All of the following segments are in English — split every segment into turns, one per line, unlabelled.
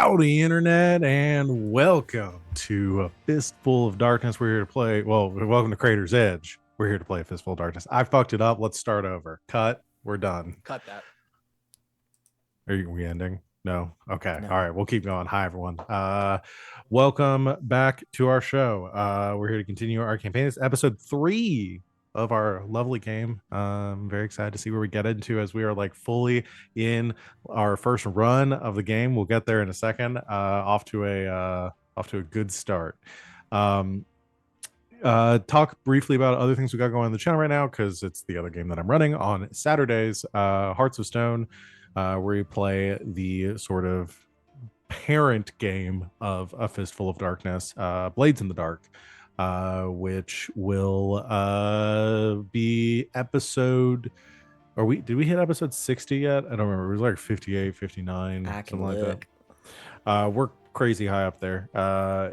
Howdy, Internet, and welcome to a Fistful of Darkness. We're here to play. Well, welcome to Crater's Edge. We're here to play a Fistful of Darkness. I fucked it up. Let's start over. Cut. We're done.
Cut that.
We ending? No. Okay.
No.
All right. We'll keep going. Hi, everyone. Welcome back to our show. We're here to continue our campaign. It's episode 3 of our lovely game. I'm very excited to see where we get into as we are like fully in our first run of the game. We'll get there in a second. Off to a good start. Talk briefly about other things we got going on the channel right now, because it's the other game that I'm running on Saturdays. Hearts of Stone, where we play the sort of parent game of A Fistful of Darkness, Blades in the Dark, which will be episode, did we hit episode 60 yet? I don't remember. It was like 58, 59, something like that. We're crazy high up there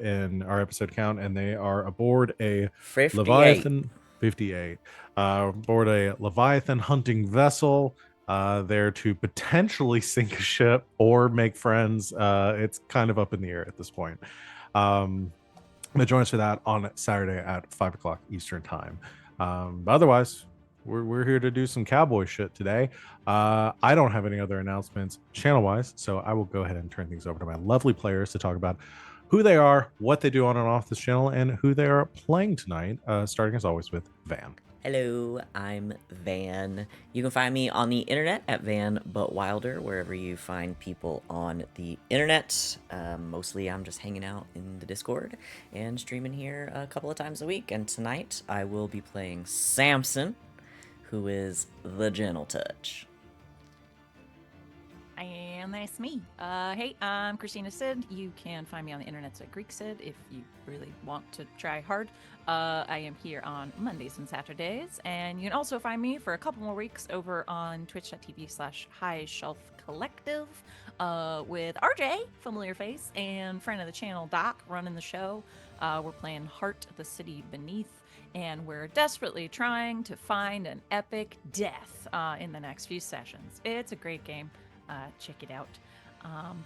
in our episode count, and they are aboard a
58.
Leviathan. 58. Aboard a Leviathan hunting vessel, there to potentially sink a ship or make friends. It's kind of up in the air at this point. But join us for that on Saturday at 5 o'clock Eastern time. But otherwise, we're here to do some cowboy shit today. I don't have any other announcements channel wise, so I will go ahead and turn things over to my lovely players to talk about who they are, what they do on and off this channel, and who they are playing tonight, starting as always with Van.
Hello, I'm Van. You can find me on the internet at Van But Wilder, wherever you find people on the internet. Mostly I'm just hanging out in the Discord and streaming here a couple of times a week. And tonight I will be playing Samson, who is the Gentle Touch.
And that's me. Hey, I'm Christina Sid. You can find me on the internet at Greek Sid if you really want to try hard. I am here on Mondays and Saturdays, and you can also find me for a couple more weeks over on twitch.tv/High Shelf Collective with RJ, familiar face, and friend of the channel, Doc, running the show. We're playing Heart, the City Beneath, and we're desperately trying to find an epic death in the next few sessions. It's a great game. Check it out.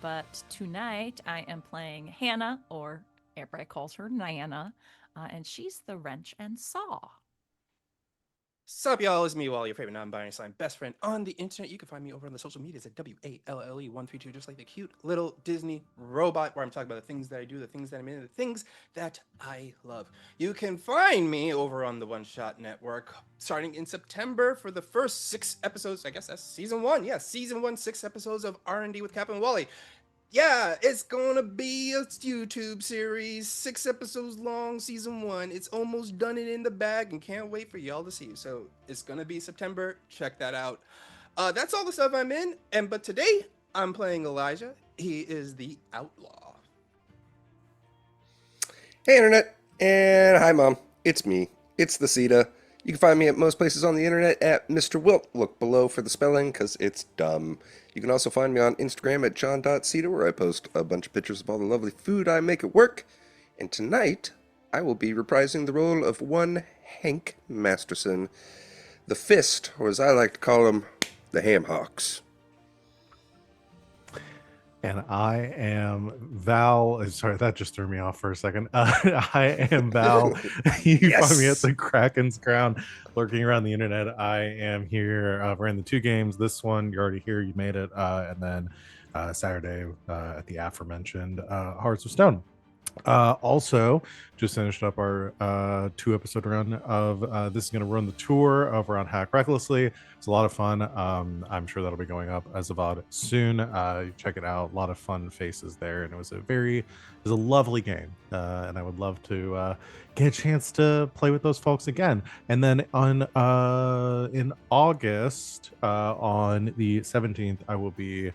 But tonight I am playing Hannah, or everybody calls her Nana, and she's the wrench and saw.
Sup, y'all? It's me, Wall, your favorite non-binary slime best friend on the internet. You can find me over on the social medias at WALLE132, just like the cute little Disney robot, where I'm talking about the things that I do, the things that I'm in, the things that I love. You can find me over on the One Shot Network, starting in September for the first 6 episodes. I guess that's season 1. Yeah, season 1, 6 episodes of R&D with Cap and Wally. Yeah, it's gonna be a YouTube series, 6 episodes long, season 1. It's almost done and in the bag, and can't wait for y'all to see you. So it's gonna be September. Check that out. That's all the stuff I'm in. But today I'm playing Elijah. He is the outlaw.
Hey internet, and hi mom. It's me. It's the Sita. You can find me at most places on the internet at Mr. Wilt. Look below for the spelling, because it's dumb. You can also find me on Instagram at john.cita, where I post a bunch of pictures of all the lovely food I make at work. And tonight, I will be reprising the role of one Hank Masterson, the Fist, or as I like to call him, the Ham Hocks.
And I am Val. Sorry, that just threw me off for a second. I am Val. You find me at the Kraken's Crown, lurking around the internet. I am here. Ran the 2 games. This one, you're already here. You made it. And then Saturday at the aforementioned Hearts of Stone. Also, just finished up our 2-episode run of this is going to run the tour over on Hack Recklessly. It's a lot of fun. I'm sure that'll be going up as a VOD soon. Check it out. A lot of fun faces there, and it was a lovely game, and I would love to get a chance to play with those folks again. And then on in August, on the 17th, I will be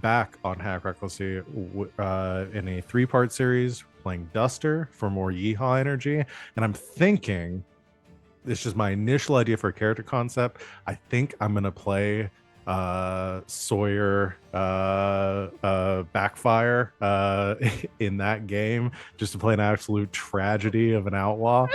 back on Hack Recklessly in a 3-part series playing Duster for more yeehaw energy. And I'm thinking, it's just my initial idea for a character concept, I think I'm gonna play Sawyer Backfire in that game, just to play an absolute tragedy of an outlaw.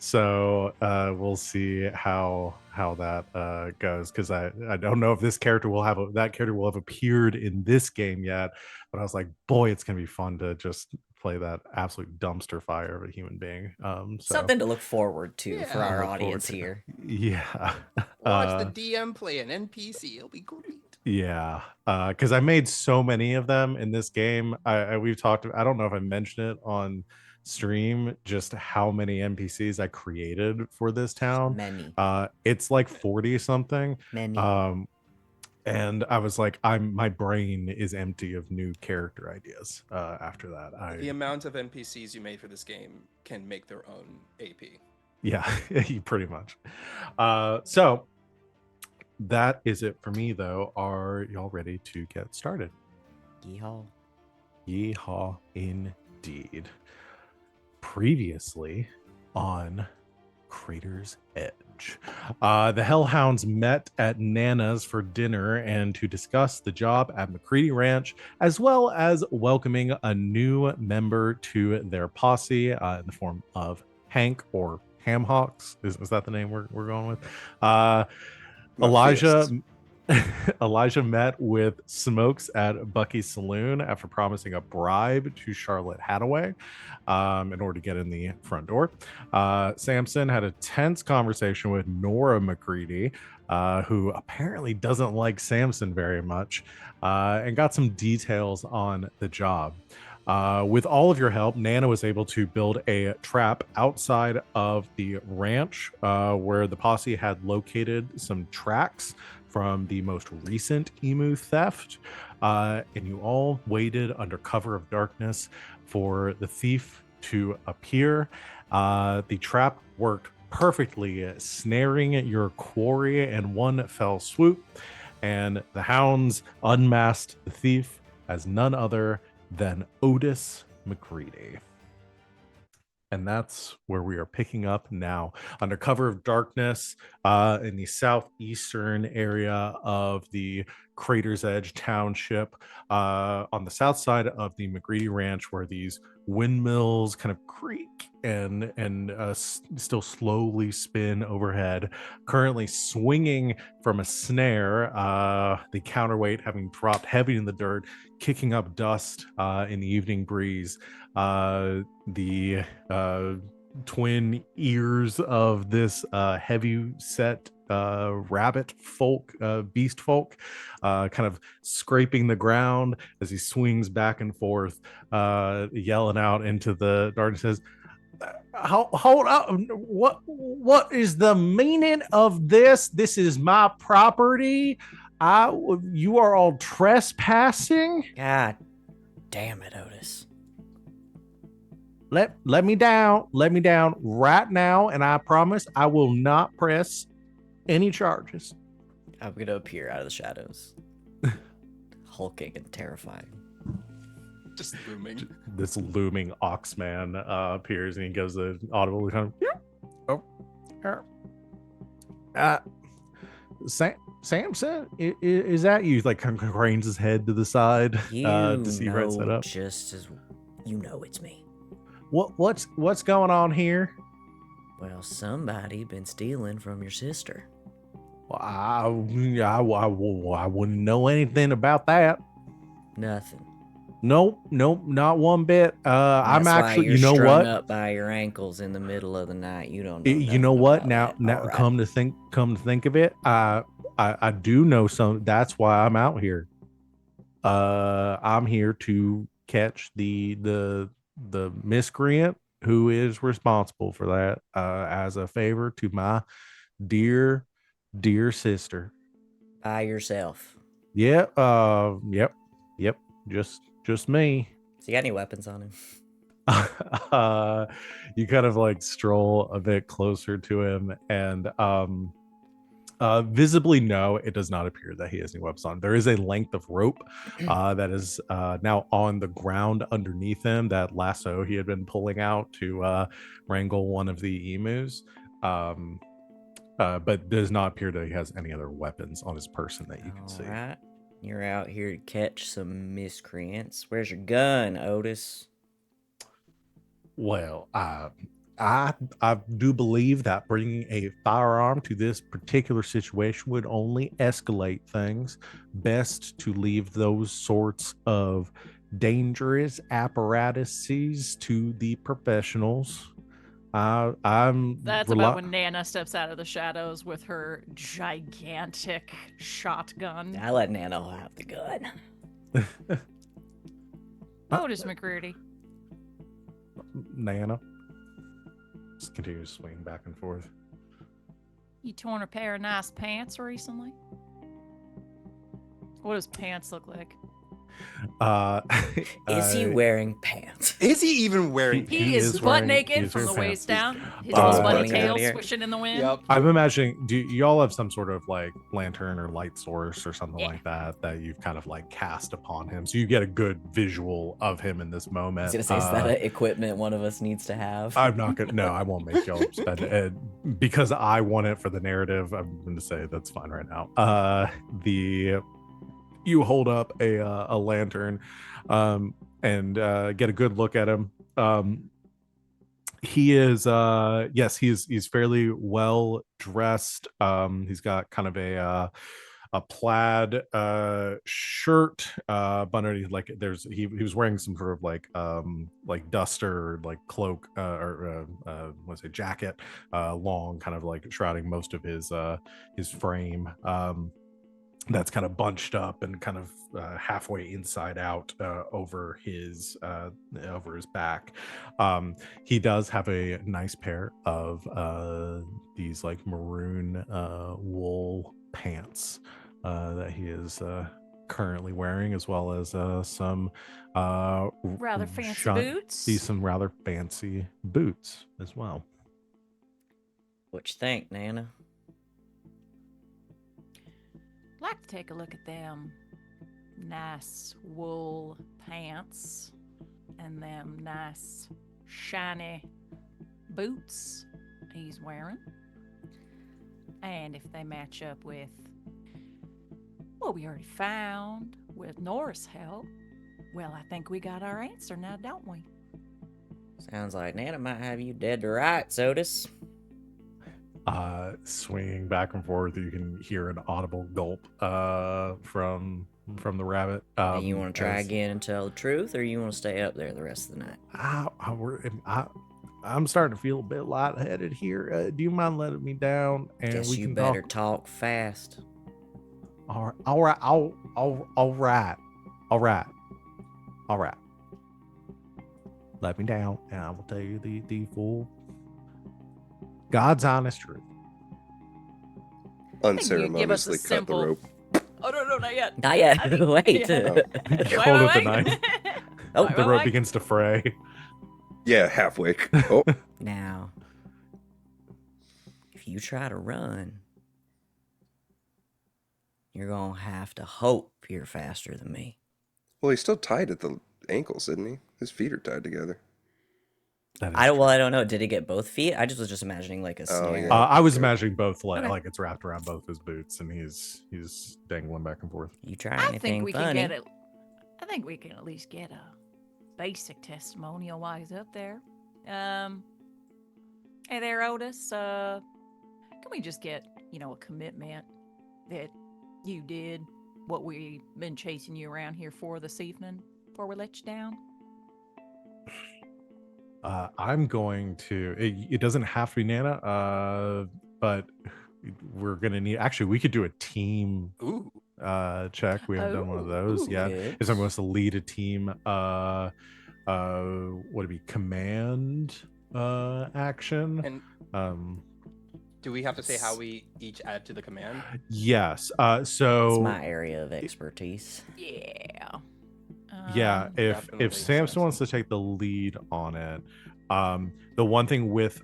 So we'll see how that goes, because I don't know if this character will have that character will have appeared in this game yet, but I was like, boy, it's gonna be fun to just play that absolute dumpster fire of a human being. So
Something to look forward to for
Yeah.
our
look forward
audience
to.
here.
Yeah.
Watch the DM play an NPC. It'll be great.
Yeah, because I made so many of them in this game. We've talked. I don't know if I mentioned it on stream, just how many NPCs I created for this town.
Many.
It's like 40 something.
Many.
And I was like, my brain is empty of new character ideas. After that,
The amount of NPCs you made for this game can make their own AP.
yeah, pretty much. So that is it for me, though. Are y'all ready to get started?
Yeehaw.
Yeehaw indeed. Previously on Crater's Edge, the Hellhounds met at Nana's for dinner and to discuss the job at McCready Ranch, as well as welcoming a new member to their posse in the form of Hank, or Hamhocks. Is that the name we're going with?
My
Elijah
fists.
Elijah met with Smokes at Bucky's Saloon after promising a bribe to Charlotte Hadaway in order to get in the front door. Samson had a tense conversation with Nora McCready, who apparently doesn't like Samson very much, and got some details on the job. With all of your help, Nana was able to build a trap outside of the ranch where the posse had located some tracks from the most recent emu theft. And you all waited under cover of darkness for the thief to appear. The trap worked perfectly, snaring your quarry in one fell swoop. And the hounds unmasked the thief as none other than Otis McCready. And that's where we are picking up now, under cover of darkness, in the southeastern area of the Crater's Edge Township, on the south side of the McCready Ranch, where these windmills kind of creak and still slowly spin overhead, currently swinging from a snare, the counterweight having dropped heavy in the dirt, kicking up dust in the evening breeze. The twin ears of this heavy set rabbit folk, beast folk, kind of scraping the ground as he swings back and forth, yelling out into the darkness. Says, hold up, what is the meaning of this? This is my property. You are all trespassing.
God damn it, Otis.
Let me down right now, and I promise I will not press any charges.
I'm gonna appear out of the shadows, hulking and terrifying.
Just looming.
This looming Oxman appears, and he gives an audible kind of, Samson, is that you? Like, kind of cranes his head to the side to see right set up.
Just as you know, it's me.
What's going on here?
Well, somebody been stealing from your sister.
Well, I wouldn't know anything about that.
Nothing.
Nope, not one bit. I'm
That's
actually,
why you're
you know
strung
what?
up by your ankles in the middle of the night. You don't know.
You know what? Now,
All right.
come to think of it, I do know some. That's why I'm out here. I'm here to catch the miscreant who is responsible for that, as a favor to my dear sister.
By yourself.
Yeah. Yep. Just me.
So you got any weapons on him?
You kind of like stroll a bit closer to him, and visibly, no, it does not appear that he has any weapons on. There is a length of rope that is now on the ground underneath him, that lasso he had been pulling out to wrangle one of the emus, but does not appear that he has any other weapons on his person that you can see.
All right. You're out here to catch some miscreants. Where's your gun, Otis?
Well, I do believe that bringing a firearm to this particular situation would only escalate things. Best to leave those sorts of dangerous apparatuses to the professionals. I'm
That's about when Nana steps out of the shadows with her gigantic shotgun.
I let Nano have the gun.
Otis McCready.
Nana. Just continue to swing back and forth.
You torn a pair of nice pants recently? What does pants look like?
Is he wearing pants?
Is he even wearing?
He is butt
wearing-
naked
he's
from the
wearing
waist
pants.
down. His
Uh,
little bunny
bunny
tail
out here.
swishing in the wind.
Yep.
I'm imagining, do y'all have some sort of like lantern or light source or something
Yeah.
like that you've kind of like cast upon him, so you get a good visual of him in this
I
moment?
was gonna say, is that an equipment one of us needs to have?
I'm not gonna. No, I won't make y'all spend it because I want it for the narrative. I'm gonna say that's fine right now. You hold up a lantern, and get a good look at him. He is yes, he's fairly well dressed. He's got kind of a plaid shirt, but underneath, like he was wearing some sort of like duster, like cloak, or what's it, jacket, long, kind of like shrouding most of his frame. That's kind of bunched up and kind of halfway inside out over his back. He does have a nice pair of these like maroon wool pants that he is currently wearing, as well as some
Rather fancy
shiny-
boots.
See some rather fancy boots as well.
What you think, Nana?
Like to take a look at them nice wool pants and them nice shiny boots he's wearing. And if they match up with what we already found with Norris' help, well, I think we got our answer now, don't we?
Sounds like Nana might have you dead to rights, Otis.
Swinging back and forth, you can hear an audible gulp from the rabbit.
You want to try
as-
again and tell the truth, or you want to stay up there the rest of the night?
I'm starting to feel a bit lightheaded here. Do you mind letting me down and
Guess
we
you
can
better
talk?
talk fast.
All right. Let me down, and I will tell you the full God's honest truth.
Unceremoniously cut the
simple-
rope.
Oh, no, not yet.
Not yet.
I think-
Wait.
yeah.
You hold up the knife.
Oh,
The rope begins to fray.
Yeah, halfway. Oh,
Now, if you try to run, you're going to have to hope you're faster than me.
well, he's still tied at the ankles, isn't he? His feet are tied together.
That is
I don't.
true.
Well, I don't know. Did he get both feet? I was just imagining like a
Oh,
snare.
yeah.
I was imagining both, like,
Okay.
like it's wrapped around both his boots, and he's dangling back and forth.
You try
I
anything
think we
funny?
can get it. I think we can at least get a basic testimonial while he's up there. Hey there, Otis. Can we just get, a commitment that you did what we've been chasing you around here for this evening before we let you down?
I'm going to. It doesn't have to be Nana, but we're gonna need. Actually, we could do a team
Ooh.
check. We haven't done one of those
Ooh,
yet.
good.
If someone wants to lead a team, would it be command action?
And do we have to say how we each add to the command?
Yes.
It's
So
my area of expertise.
Yeah.
yeah, if
Definitely
if Samson wants to take the lead on it, the one thing with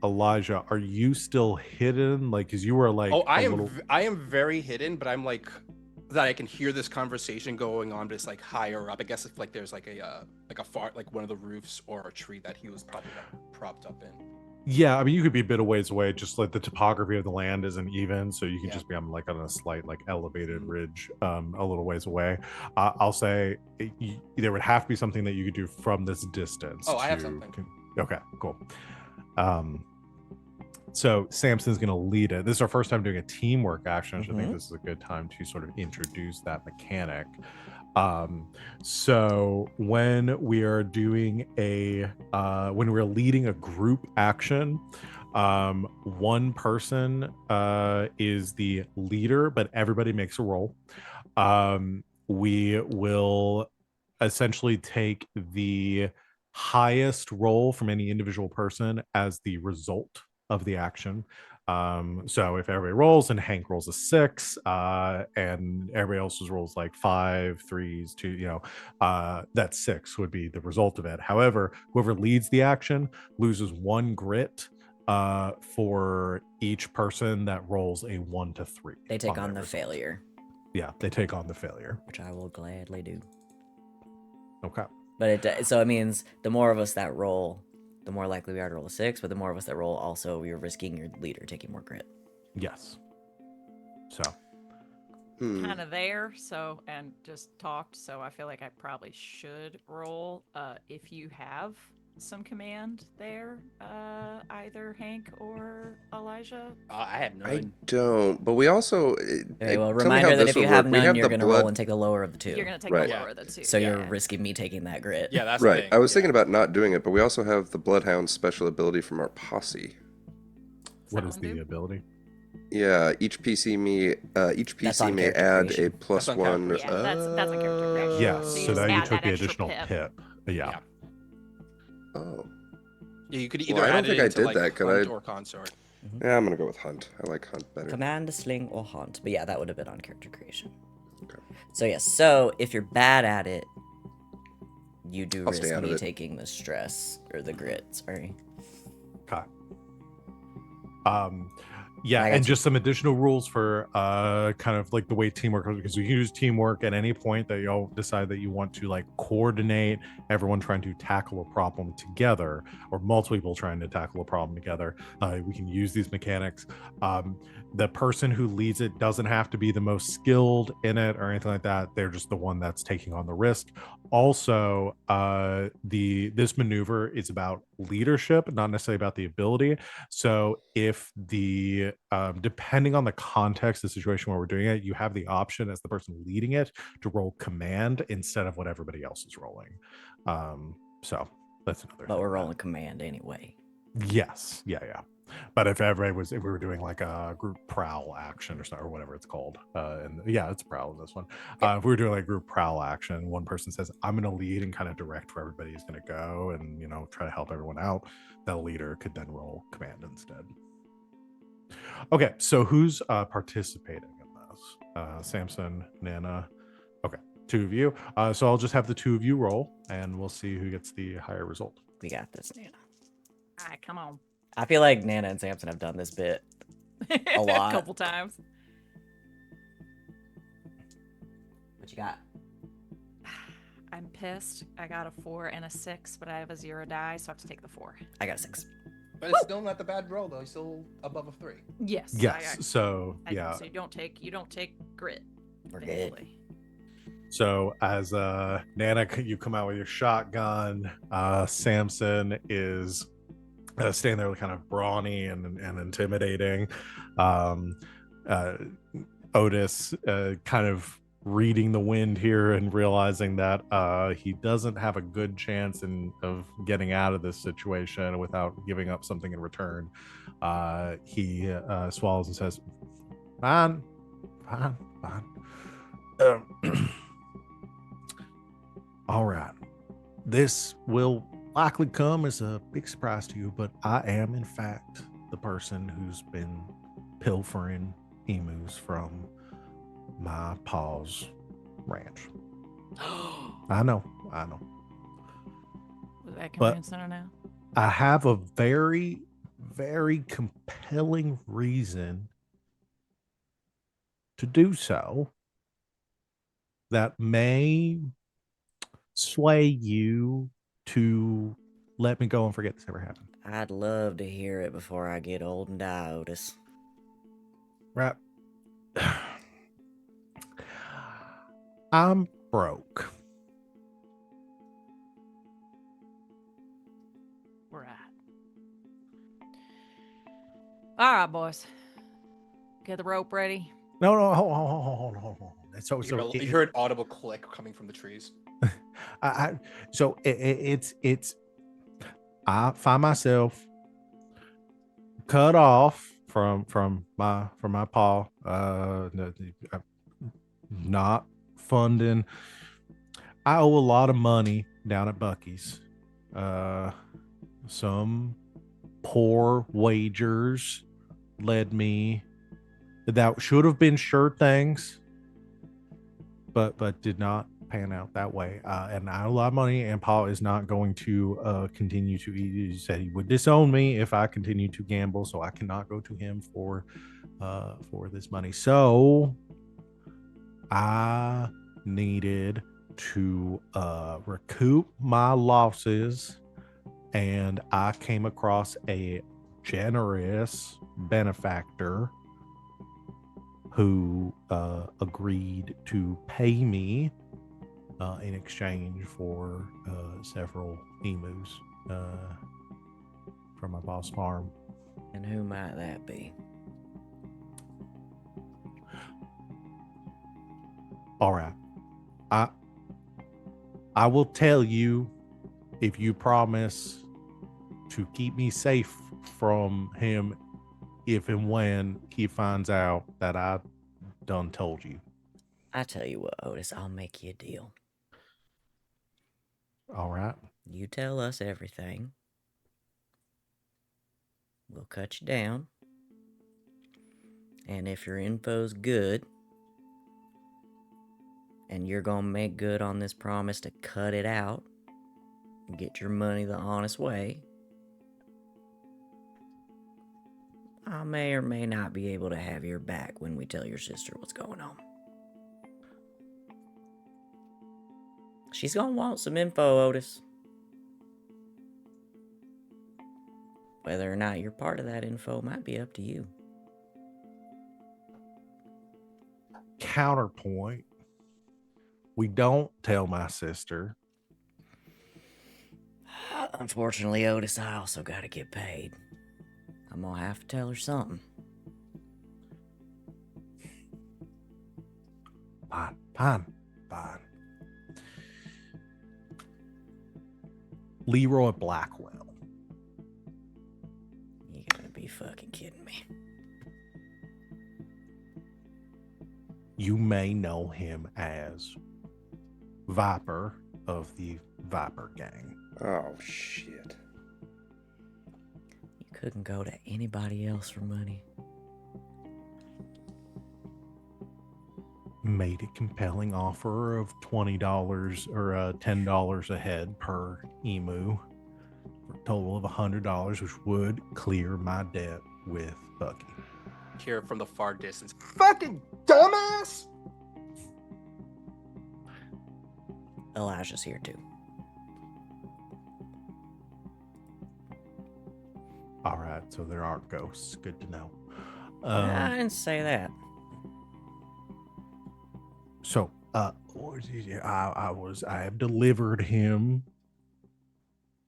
Elijah, are you still hidden? Like, because you were like,
Oh, I
a
am.
little-
I am very hidden, but I'm like that. I can hear this conversation going on, but it's like higher up. I guess if like there's like a far like one of the roofs or a tree that he was probably like, propped up in.
Yeah, I mean, you could be a bit of ways away. Just like the topography of the land isn't even, so you can
Yeah.
just be on like on a slight like elevated
Mhm.
ridge, a little ways away. I'll say there would have to be something that you could do from this distance.
Oh, I have
to
something.
Okay, cool. So Samson's going to lead it. This is our first time doing a teamwork action, which I think
Mhm.
this is a good time to sort of introduce that mechanic. So when we are doing when we're leading a group action, one person is the leader, but everybody makes a roll. We will essentially take the highest roll from any individual person as the result of the action. So if everybody rolls and Hank rolls a 6, and everybody else's rolls like 5, 3s, 2, that 6 would be the result of it. However, whoever leads the action loses 1 grit for each person that rolls a 1 to 3.
They take on
their
the
result.
failure,
Yeah, they take on the failure.
which I will gladly do.
Okay.
But so it means the more of us that roll, the more likely we are to roll a 6. But the more of us that roll, also you're risking your leader taking more grit.
Yes. So
Kind of there, and just talked, so I feel like I probably should roll if you have some command there, either Hank or Elijah.
I have
I
none.
don't, but we also
Okay, well,
tell me how
reminder that
this
if
would
you have
work. We
none,
have
you're
the
gonna roll
blood.
and take the lower of the 2.
You're gonna take
Right.
the
Yeah.
lower of the 2.
So you're
yeah.
risking me taking that grit.
Yeah, that's the
Right.
thing.
I was
Yeah.
thinking about not doing it, but we also have the Bloodhound special ability from our posse.
what
that
is
one
the
do?
ability?
Yeah, each PC
on
may
character
add a
creation.
plus
That's on character
1.
creation.
Yeah, that's on character creation.
Yes.
So you
So
just
now you
add
took
that
the
extra
additional
pip.
Yeah.
Yeah.
Oh.
Yeah, you could
Well,
either
I don't
add it
think I
into
did
like
that. Could
hunt
I?
or consort.
Yeah, I'm gonna go with Hunt. I like Hunt better.
Command, sling, or haunt. But yeah, that would have been on character creation.
Okay.
So yes, so if you're bad at it, you do
I'll stay
risk
out of
me
it.
taking the stress or the grit. Sorry.
Okay.
I
Yeah,
got
and
you.
just some additional rules for kind of like the way teamwork goes, because you can use teamwork at any point that you all decide that you want to like coordinate everyone trying to tackle a problem together, or multiple people trying to tackle a problem together. We can use these mechanics. The person who leads it doesn't have to be the most skilled in it or anything like that. They're just the one that's taking on the risk. Also, this maneuver is about leadership, not necessarily about the ability. So if depending on the context, the situation where we're doing it, you have the option as the person leading it to roll command instead of what everybody else is rolling. So that's another
But
thing.
we're rolling command anyway.
Yes. Yeah. But if we were doing like a group prowl action or whatever it's called, and yeah, it's prowl in this one. If we were doing like group prowl action, one person says, I'm going to lead and kind of direct where everybody is going to go and, try to help everyone out. The leader could then roll command instead. Okay. So who's participating in this? Samson, Nana. Okay. 2 of you. So I'll just have the 2 of you roll and we'll see who gets the higher result.
We got this, Nana.
All right, come on.
I feel like Nana and Samson have done this bit a lot.
A couple times.
What you got?
I'm pissed. I got a 4 and a 6, but I have a 0 die, so I have to take the 4.
I got a 6.
But it's still not the bad roll though. He's still above a 3.
Yes.
Yes. So
So you don't take grit.
We're good.
thankfully.
So as Nana, you come out with your shotgun. Samson is standing there kind of brawny and intimidating. Otis kind of reading the wind here and realizing that he doesn't have a good chance of getting out of this situation without giving up something in return. He swallows and says, fine. All right. This will likely come as a big surprise to you, but I am, in fact, the person who's been pilfering emus from my pa's ranch. I know.
Was that
But-
convincing her now?
I have a very, very compelling reason to do so that may sway you to let me go and forget this ever happened.
I'd love to hear it before I get old and die, Otis.
Right. I'm broke.
We're at. All right, boys. Get the rope ready.
No, hold on. So,
You hear an audible click coming from the trees.
it's I find myself cut off from my paw, not funding. I owe a lot of money down at Bucky's. Some poor wagers led me that should have been sure things, but did not pan out that way. And I owe a lot of money, and Paul is not going to continue to. He said he would disown me if I continue to gamble, so I cannot go to him for this money. So I needed to recoup my losses, and I came across a generous benefactor who agreed to pay me in exchange for several emus from my boss farm.
And who might that be?
All right, I will tell you if you promise to keep me safe from him if and when he finds out that I done told you.
I tell you what, Otis, I'll make you a deal.
All right.
You tell us everything. We'll cut you down. And if your info's good, and you're gonna make good on this promise to cut it out and get your money the honest way, I may or may not be able to have your back when we tell your sister what's going on. She's gonna want some info, Otis. Whether or not you're part of that info might be up to you.
Counterpoint. We don't tell my sister.
Unfortunately, Otis, I also gotta get paid. I'm gonna have to tell her something.
Fine. Leroy Blackwell.
You gotta be fucking kidding me.
You may know him as Viper of the Viper Gang.
Oh, shit.
You couldn't go to anybody else for money.
Made a compelling offer of $20 or $10 a head per emu for a total of $100, which would clear my debt with Bucky.
Hear from the far distance. Fucking dumbass!
Elijah's here too.
All right, so there aren't ghosts. Good to know.
I didn't say that.
So, I have delivered him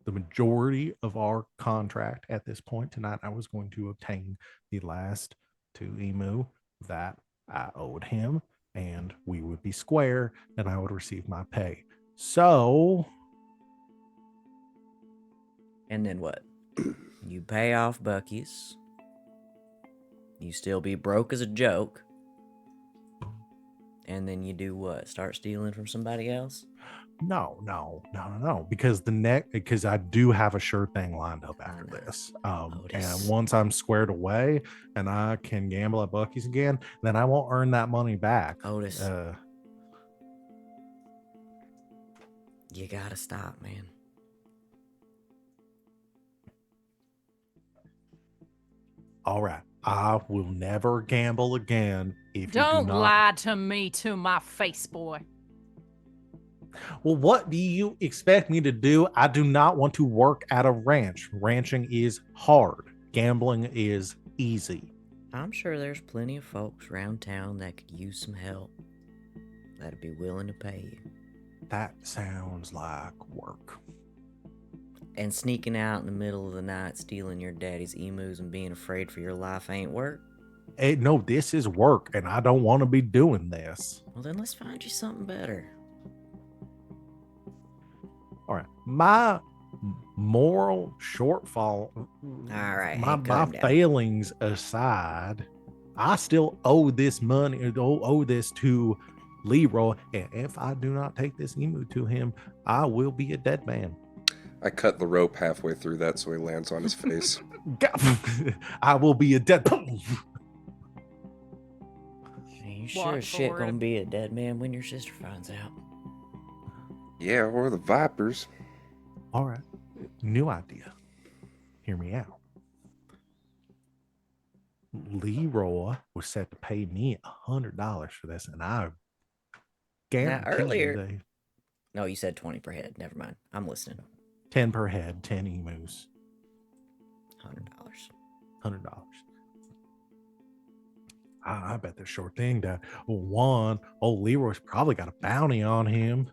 the majority of our contract at this point. Tonight, I was going to obtain the last 2 emu that I owed him, and we would be square, and I would receive my pay. So,
And then what? You pay off Bucky's. You still be broke as a joke. And then you do what? Start stealing from somebody else?
no, because I do have a sure thing lined up after
know.
this.
Otis.
And once I'm squared away and I can gamble at Bucky's again, then I won't earn that money back.
Otis. You gotta stop, man.
All right, I will never gamble again if
Don't
you do not.
lie to me to my face, boy.
Well, what do you expect me to do? I do not want to work at a ranch. Ranching is hard. Gambling is easy.
I'm sure there's plenty of folks around town that could use some help. That'd be willing to pay you.
That sounds like work.
And sneaking out in the middle of the night, stealing your daddy's emus and being afraid for your life ain't work?
Hey, no, this is work, and I don't want to be doing this.
Well, then let's find you something better.
All right, my moral shortfall,
All right,
my
Hank, calm down.
failings aside, I still owe this money, owe this to Leroy, and if I do not take this emu to him, I will be a dead man.
I cut the rope halfway through that so he lands on his face.
I will be a dead.
You sure
Walk
as shit
forward.
gonna be a dead man when your sister finds out?
Yeah, or the Vipers.
All right, new idea. Hear me out. Leroy was set to pay me $100 for this, and I guarantee
earlier-
they
No, you said 20 per head. Never mind. I'm listening.
10 per head, 10 emus,
$100.
$100. I bet they're sure thing that one, old Leroy's probably got a bounty on him.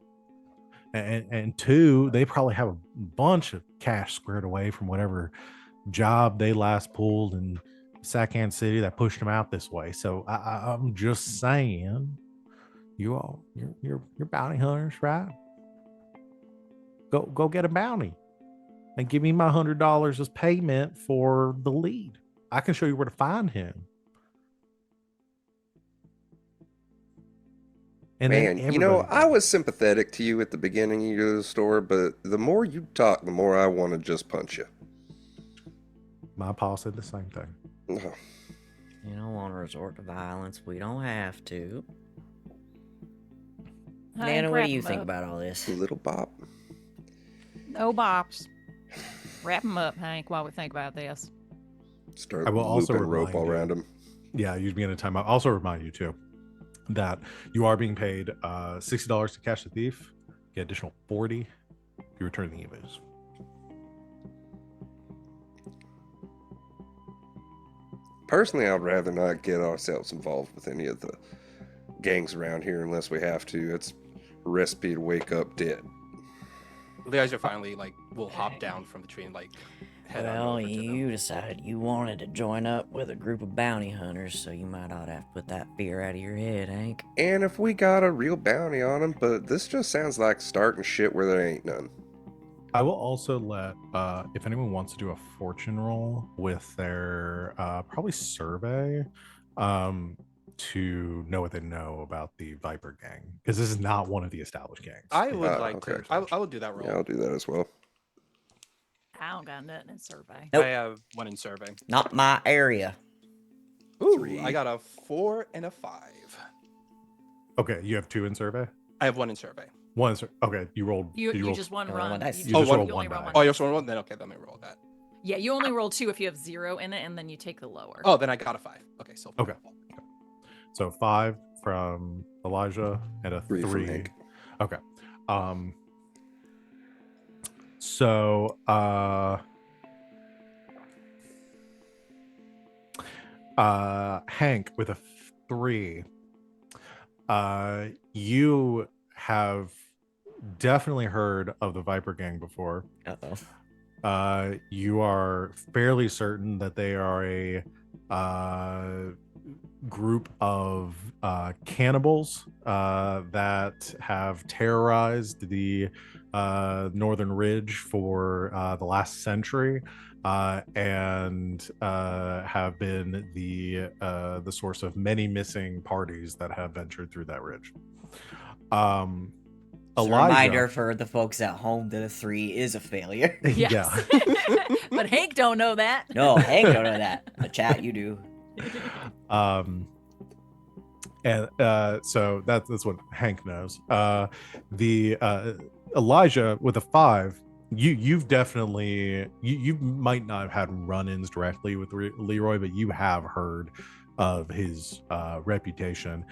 And two, they probably have a bunch of cash squared away from whatever job they last pulled in Sackan City that pushed them out this way. So I'm just saying, you're bounty hunters, right? Go get a bounty and give me my $100 as payment for the lead. I can show you where to find him. And then
Man, you know,
everybody
I
does.
was sympathetic to you at the beginning of the store, but the more you talk, the more I want to just punch you.
My pa said the same thing.
Oh,
You don't want to resort to violence. We don't have to.
Hank,
Nana, what
wrap
do you
'em
think
up.
about all this?
little bop.
No box. Wrap him up, Hank, while we think about this.
Start
I will also
looping rope
remind
all
you-
around him.
Yeah, you'd be in a timeout. Also remind you too that you are being paid $60 to catch the thief. Get additional 40 if you return the emus.
Personally, I'd rather not get ourselves involved with any of the gangs around here unless we have to. It's a recipe to wake up dead.
You guys are finally like, we'll hop down from the tree and like head on
Well,
over to them.
you decided you wanted to join up with a group of bounty hunters, so you might ought to have put that fear out of your head, Hank.
And if we got a real bounty on him, but this just sounds like starting shit where there ain't none.
I will also let if anyone wants to do a fortune roll with their probably survey to know what they know about the Viper gang, because this is not one of the established gangs.
I would like
okay.
to. I will do that roll.
Yeah, I'll do that as well.
I don't got nothing in survey.
Nope.
I have one in survey.
Not my area.
Ooh,
3.
I got a 4 and a 5.
Okay, you have 2 in survey.
I have 1 in survey.
One. Okay, you rolled.
You
rolled,
just one
you roll
run.
one dice.
You just
one-
rolled
you
one
only roll
die.
Oh, you also one. Then okay, let me roll that.
Yeah, you only roll 2 if you have 0 in it, and then you take the lower.
Oh, then I got a 5. Okay, so
Okay. So 5 from Elijah and a
3 from
3.
Hank.
Okay. So Hank with a 3. You have definitely heard of the Viper gang before.
Uh-oh.
You are fairly certain that they are a group of cannibals that have terrorized the northern ridge for the last century and have been the source of many missing parties that have ventured through that ridge.
Just a reminder for the folks at home that a 3 is a failure.
Yes.
Yeah.
But Hank don't know that.
No, Hank don't know that. The chat, you do.
And so that's what Hank knows. The Elijah with a 5, you've definitely you might not have had run-ins directly with Leroy, but you have heard of his reputation.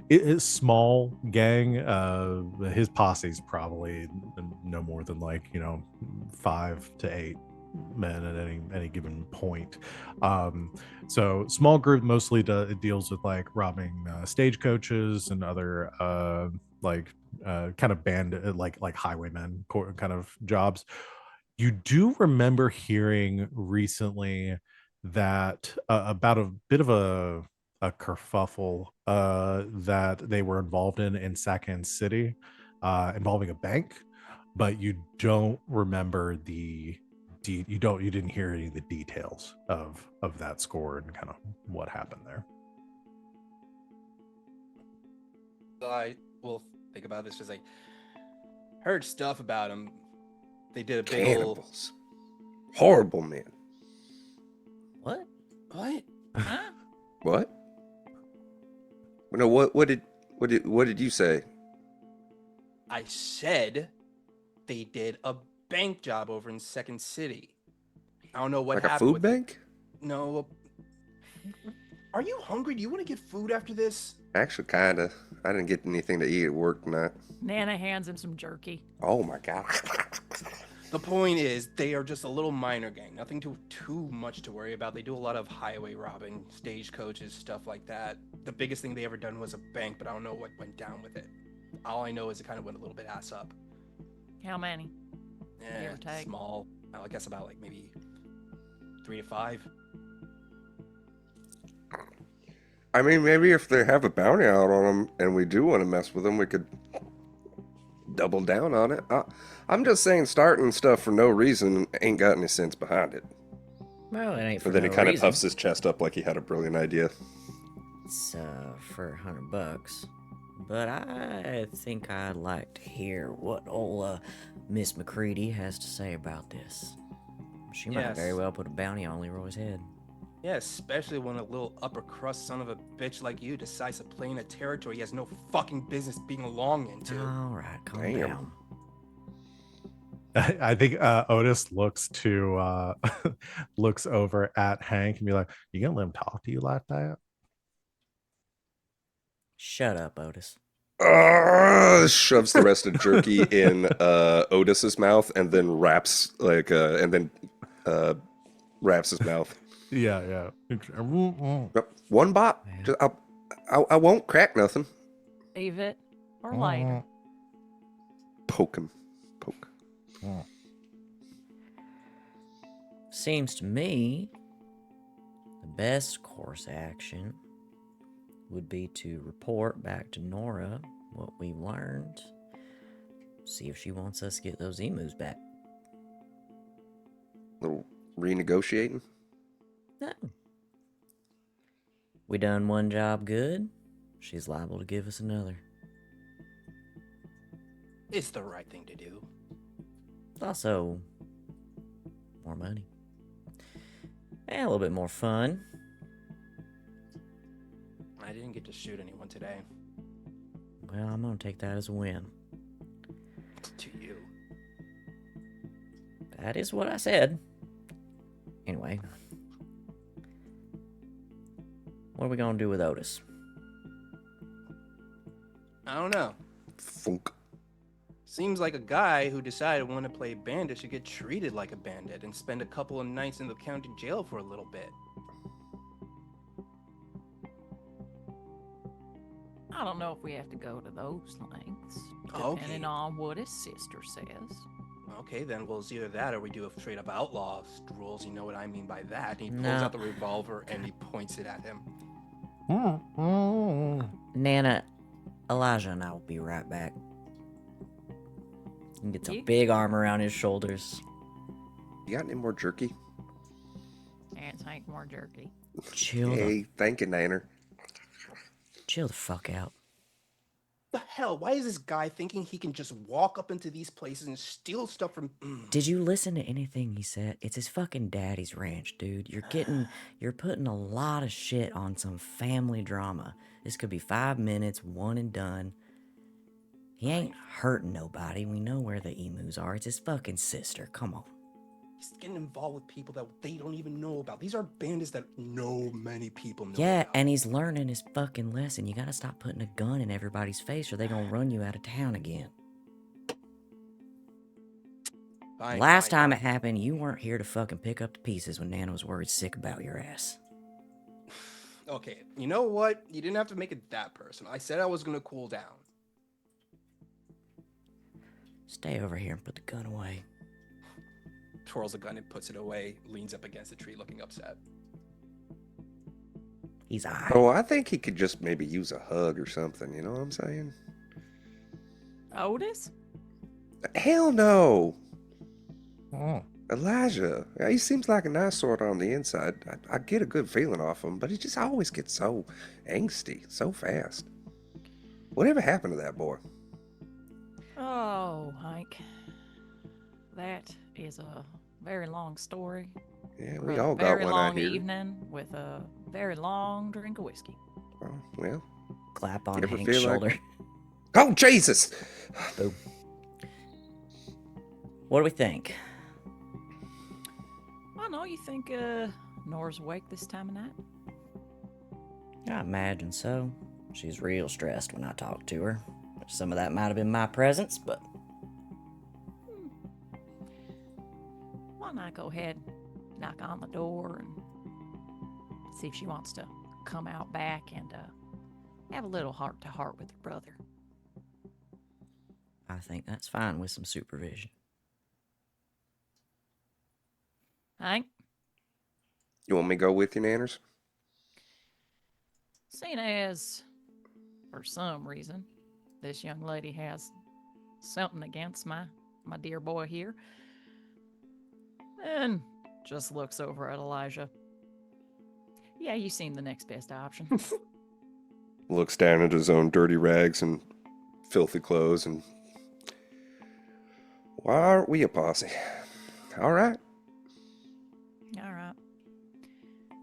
It is small gang. His posse's probably no more than 5 to 8 men at any given point. So small group, mostly deals with robbing stagecoaches and other kind of band like highwaymen kind of jobs. You do remember hearing recently that about a bit of a kerfuffle that they were involved in Sakan City, involving a bank, but you don't remember you didn't hear any of the details of that score and kind of what happened there.
I will think about this because I heard stuff about them. They did a big old
Cannibals. Horrible, man.
What?
what?
Huh?
What? No, what did you say?
I said they did a bank job over in Second City. I don't know what
Like a
happened
food
with
bank?
it. No. Are you hungry? Do you want to get food after this?
Actually, kinda. I didn't get anything to eat at work tonight.
Nana hands him some jerky.
Oh my god.
The point is, they are just a little minor gang. Nothing too much to worry about. They do a lot of highway robbing, stagecoaches, stuff like that. The biggest thing they ever done was a bank, but I don't know what went down with it. All I know is it kind of went a little bit ass up.
How many?
Yeah,
or take.
small. I guess about like maybe 3 to 5.
I mean, maybe if they have a bounty out on them and we do want to mess with them, we could double down on it. I'm just saying, starting stuff for no reason ain't got any sense behind it.
Well, it ain't for
But then
no
he kind of
reason.
puffs his chest up like he had a brilliant idea.
It's for $100. But I think I'd like to hear what old Miss McCready has to say about this. She might
Yes.
very well put a bounty on Leroy's head.
Yeah, especially when a little upper crust son of a bitch like you decides to play in a territory he has no fucking business belonging into.
All right, calm
Damn.
down.
I think Otis looks to looks over at Hank and be like, "You gonna let him talk to you like that?"
Shut up, Otis.
Shoves the rest of jerky in Otis's mouth and then wraps wraps his mouth.
Yeah.
Yep. One bot.
Yeah.
Just, I won't crack nothing.
Leave it. Or lighter.
Poke him. Poke.
Seems to me the best course of action would be to report back to Nora what we've learned. See if she wants us to get those emus back.
Little renegotiating.
No. We done one job good, she's liable to give us another.
It's the right thing to do.
It's also more money. And a little bit more fun.
I didn't get to shoot anyone today.
Well, I'm gonna take that as a win.
To you.
That is what I said. Anyway. What are we gonna do with Otis?
I don't know.
Funk.
Seems like a guy who decided want to play bandit should get treated like a bandit and spend a couple of nights in the county jail for a little bit.
I don't know if we have to go to those lengths,
Okay.
depending on what his sister says.
Okay, then well, it's either that or we do a straight up outlaw rules. You know what I mean by that. And he pulls
No.
out the revolver and he points it at him.
Nana, Elijah and I will be right back. He gets a
You?
big arm around his shoulders.
You got any more jerky?
And take more jerky.
Chill,
Hey, thank you, Nanner.
chill the fuck out.
The hell? Why is this guy thinking he can just walk up into these places and steal stuff from?
Did you listen to anything he said? It's his fucking daddy's ranch, dude. You're putting a lot of shit on some family drama. This could be 5 minutes, one and done. He ain't hurting nobody. We know where the emus are. It's his fucking sister. Come on.
He's getting involved with people that they don't even know about. These are bandits that many people know.
Yeah,
about.
and he's learning his fucking lesson. You gotta stop putting a gun in everybody's face or they gonna run you out of town again.
Fine,
Last
fine,
time
fine.
it happened, you weren't here to fucking pick up the pieces when Nana was worried sick about your ass.
Okay, you know what? You didn't have to make it that personal. I said I was gonna cool down.
Stay over here and put the gun away.
twirls the gun and puts it away, leans up against the tree looking upset.
He's all right.
Oh, I think he could just maybe use a hug or something. You know what I'm saying?
Otis?
Hell no.
Oh.
Elijah, yeah, he seems like a nice sort on the inside. I get a good feeling off him, but he just always gets so angsty so fast. Whatever happened to that boy?
Oh, Hank. That is a very long story.
Yeah,
for
we
a
all got
very
one
long
out here.
evening with a very long drink of whiskey.
Oh, well,
Clap on
You ever
Hank's
feel like-
shoulder.
oh Jesus!
Boom. What do we think?
I know you think Nora's awake this time of night.
I imagine so. She's real stressed when I talk to her. Some of that might have been my presence, but
Why not go ahead, knock on the door, and see if she wants to come out back and have a little heart-to-heart with your brother.
I think that's fine with some supervision.
Hank,
You want me to go with you, Nanners?
seeing as, for some reason, this young lady has something against my dear boy here, and just looks over at Elijah. Yeah, you seem the next best option.
Looks down at his own dirty rags and filthy clothes and... Why aren't we a posse? All right.
All right.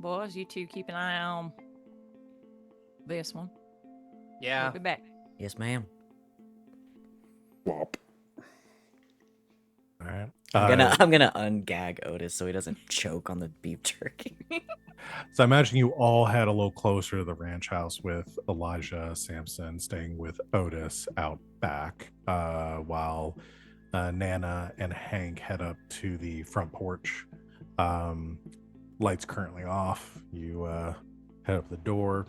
Boys, you two keep an eye on this one.
Yeah.
We'll be back.
Yes, ma'am.
Womp.
All right.
I'm gonna ungag Otis so he doesn't choke on the beef jerky.
So I imagine you all had a little closer to the ranch house with Elijah Sampson staying with Otis out back, while Nana and Hank head up to the front porch. Lights currently off. You head up the door,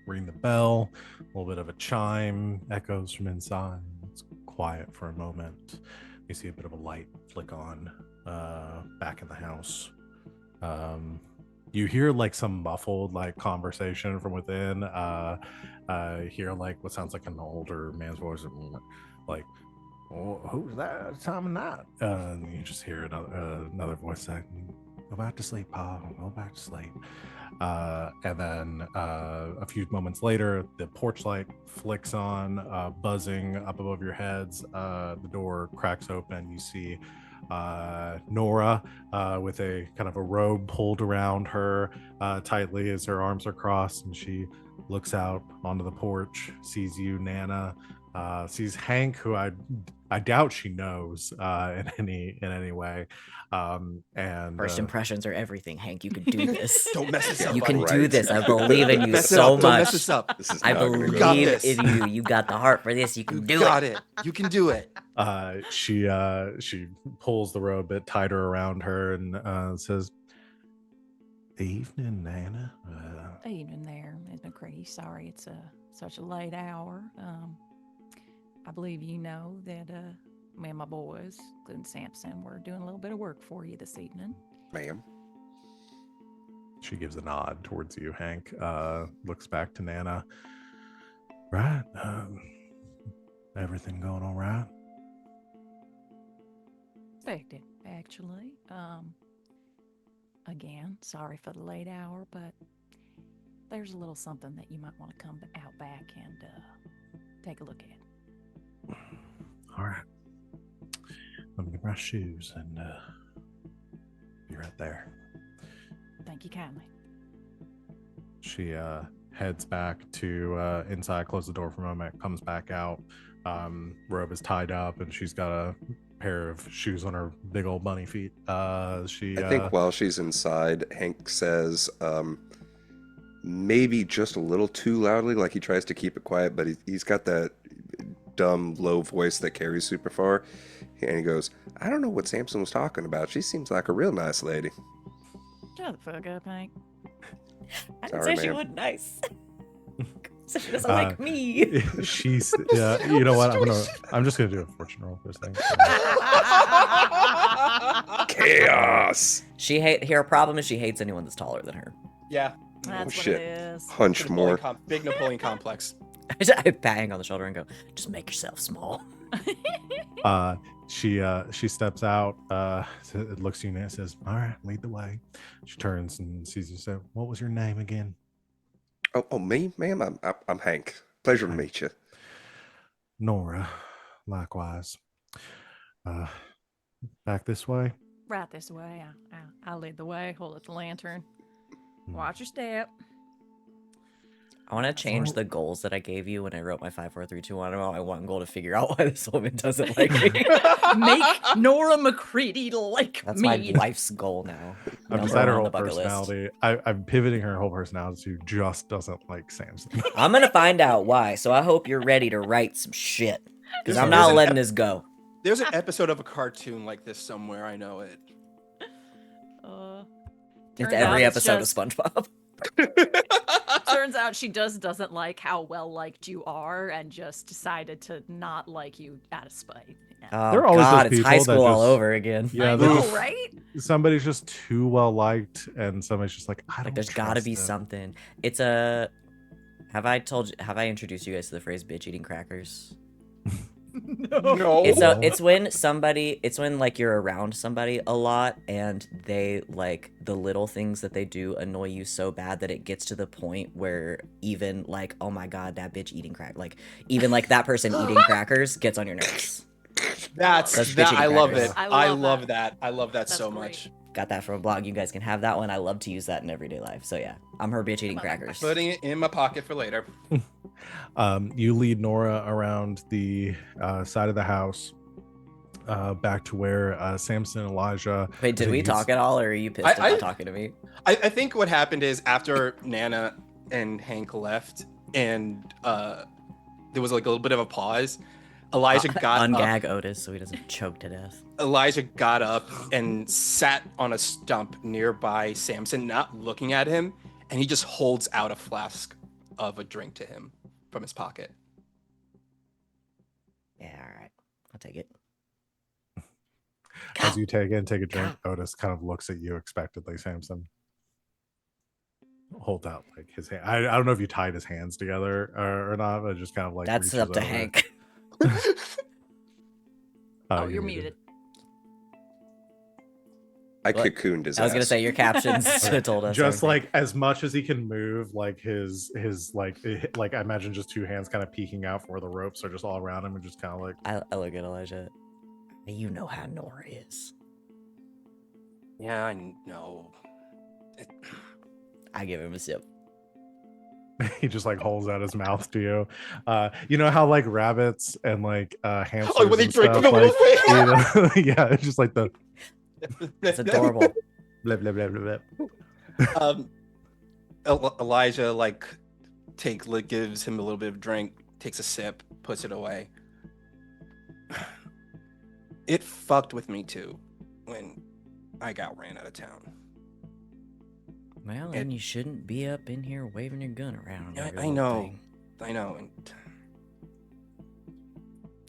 ring the bell. A little bit of a chime echoes from inside. It's quiet for a moment. You see a bit of a light flick on back in the house. You hear like some muffled like conversation from within. Hear like what sounds like an older man's voice, like, "Oh, who's that time of night?" And you just hear another voice saying, "Go back to sleep, Pa. Go back to sleep." And then a few moments later, the porch light flicks on, buzzing up above your heads. The door cracks open. You see Nora with a kind of a robe pulled around her tightly as her arms are crossed, and she looks out onto the porch, sees you, Nana, sees Hank, who I doubt she knows in any way. And
First impressions are everything, Hank. You can do this.
Don't mess this up.
You can
buddy.
do this. I believe in you
Mess it
so
up. Don't mess
much.
this up.
This is
I
not gonna go
believe
got
well.
this.
in you. You got the heart for this. You can
You
do
got
it.
it. You can do it.
She pulls the robe a bit tighter around her and says, "Evening, Nana."
Evening there, Miss McCree. Sorry it's such a late hour. I believe you know that me and my boys, including Sampson, we're doing a little bit of work for you this evening.
Ma'am.
She gives a nod towards you, Hank. Looks back to Nana. Right. Everything going all right?
Expected, actually. Again, sorry for the late hour, but there's a little something that you might want to come out back and take a look at.
All right. Let me get my shoes and be right there.
Thank you kindly.
She heads back to inside, close the door for a moment, comes back out. Robe is tied up, and she's got a pair of shoes on her big old bunny feet.
I think while she's inside, Hank says, maybe just a little too loudly, like he tries to keep it quiet, but he's got that dumb, low voice that carries super far. And he goes, I don't know what Samson was talking about. She seems like a real nice lady.
Shut the fuck up, Hank.
I didn't
Sorry,
say she
ma'am.
wasn't nice. So she doesn't
Uh,
like me.
She's yeah. You know what? I'm just gonna do a fortune roll for this thing.
Chaos.
Her problem is she hates anyone that's taller than her.
Yeah.
That's
Oh,
what
shit.
it is.
Hunched more.
Big Napoleon complex.
I bang on the shoulder and go, just make yourself small.
She steps out. It looks at you and says, "All right, lead the way." She turns and sees you. So, what was your name again?
Oh, me, ma'am. I'm Hank. Pleasure to meet you.
Nora. Likewise. Back this way.
Right this way. I'll lead the way. Hold up the lantern.
Hmm.
Watch your step.
I want to change
Well-
the goals that I gave you when I wrote my 5, 4, 3, 2, 1. I want my one goal to figure out why this woman doesn't like me.
Make Nora McCready like
That's
me.
my life's goal now.
I've
Number
decided her
one on
whole
the bucket list.
personality. I'm pivoting her whole personality to just doesn't like Samson.
I'm gonna find out why. So I hope you're ready to write some shit, because I'm
There's
not
an
letting this go.
There's an episode of a cartoon like this somewhere. I know it.
It's
Turns
every
out it's
episode
just-
of SpongeBob.
Turns out she doesn't like how well liked you are, and just decided to not like you out of spite. Yeah.
Oh
There are always
God,
those
it's high
people that
school all
just-
over again.
Yeah,
I
they're
know,
just-
right?
somebody's just too well liked, and somebody's just like, I don't.
Like there's got to
trust
be
them.
something. It's a. Have I introduced you guys to the phrase "bitch eating crackers"?
No.
It's when like you're around somebody a lot and they like the little things that they do annoy you so bad that it gets to the point where even like, oh my God, that bitch eating crack, like even like that person eating crackers gets on your nerves.
That's
Bitch
that.
eating
I love
crackers.
it.
I
I
love
love that. I love that
That's
so
great.
much.
Got that from a blog. You guys can have that one. I love to use that in everyday life. So yeah, I'm her bitch eating crackers.
Putting it in my pocket for later.
You lead Nora around the side of the house, back to where Samson and Elijah.
Wait, did we
he's-
talk at all, or are you pissed
I-
about talking to me?
I think what happened is after Nana and Hank left, and there was like a little bit of a pause. Elijah got up.
Ungag Otis so he doesn't choke to death.
Elijah got up and sat on a stump nearby Samson, not looking at him, and he just holds out a flask of a drink to him from his pocket.
Yeah, all right, I'll take it.
As you take a drink, Otis kind of looks at you expectantly. Samson hold out like his hand. I don't know if you tied his hands together or not, but just kind of like
That's
reaches
up to
over.
Hank.
Oh, you're muted.
I
What?
cocooned his
I was gonna
ass.
say your captions told us.
Just
everything.
like as much as he can move, like his like I imagine just two hands kind of peeking out for the ropes are just all around him and just kind of like
I look at Elijah. You know how Nora is.
Yeah, I know.
I give him a sip.
he just like holds out his mouth to you. You know how like rabbits and like hamsters
Oh, when they
and
drink
stuff,
the little
like,
thing.
you know, yeah, it's just like the
It's adorable.
blah blah blah blah blah.
Elijah gives him a little bit of drink, takes a sip, puts it away. It fucked with me too when I got ran out of town.
Well, then you shouldn't be up in here waving your gun around.
I-
every
I
little
know.
thing.
I know, and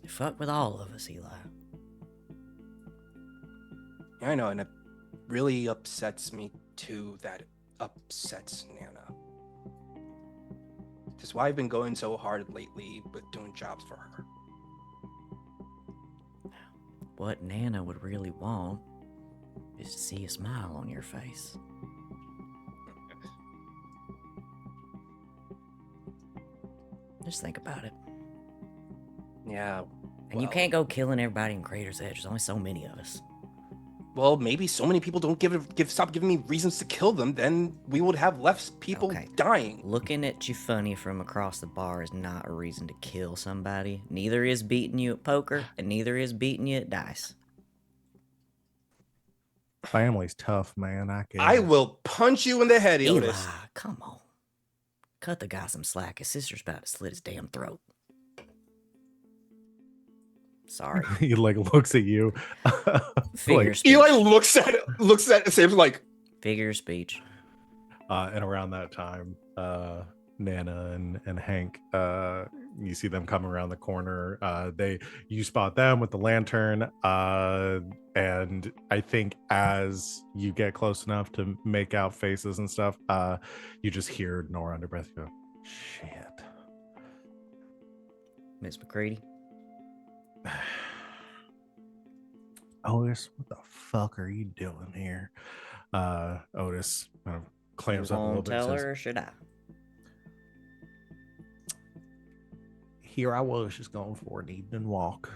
You fuck with all of us, Eli.
I know, and it really upsets me too that it upsets Nana. That's why I've been going so hard lately with doing jobs for her.
What Nana would really want is to see a smile on your face. Just think about it.
Yeah.
And you
well-
can't go killing everybody in Crater's Edge. There's only so many of us.
Well, maybe so many people don't stop giving me reasons to kill them, then we would have less people
Okay.
dying.
Looking at you funny from across the bar is not a reason to kill somebody. Neither is beating you at poker, and neither is beating you at dice.
Family's tough, man. I guess.
I will punch you in the head,
Eli,
Otis.
come on. Cut the guy some slack. His sister's about to slit his damn throat. Sorry.
he like looks at you.
Figure
like,
speech.
Eli looks at Sam's like,
Figure speech.
and around that time, Nana and Hank. You see them come around the corner. You spot them with the lantern. And I think as you get close enough to make out faces and stuff, you just hear Nora under breath go, "Shit."
Miss McCready.
Otis, what the fuck are you doing here? Otis kind of clams
You
up a little
won't
bit.
tell
Says,
her, or should I?
Here I was just going for an evening walk,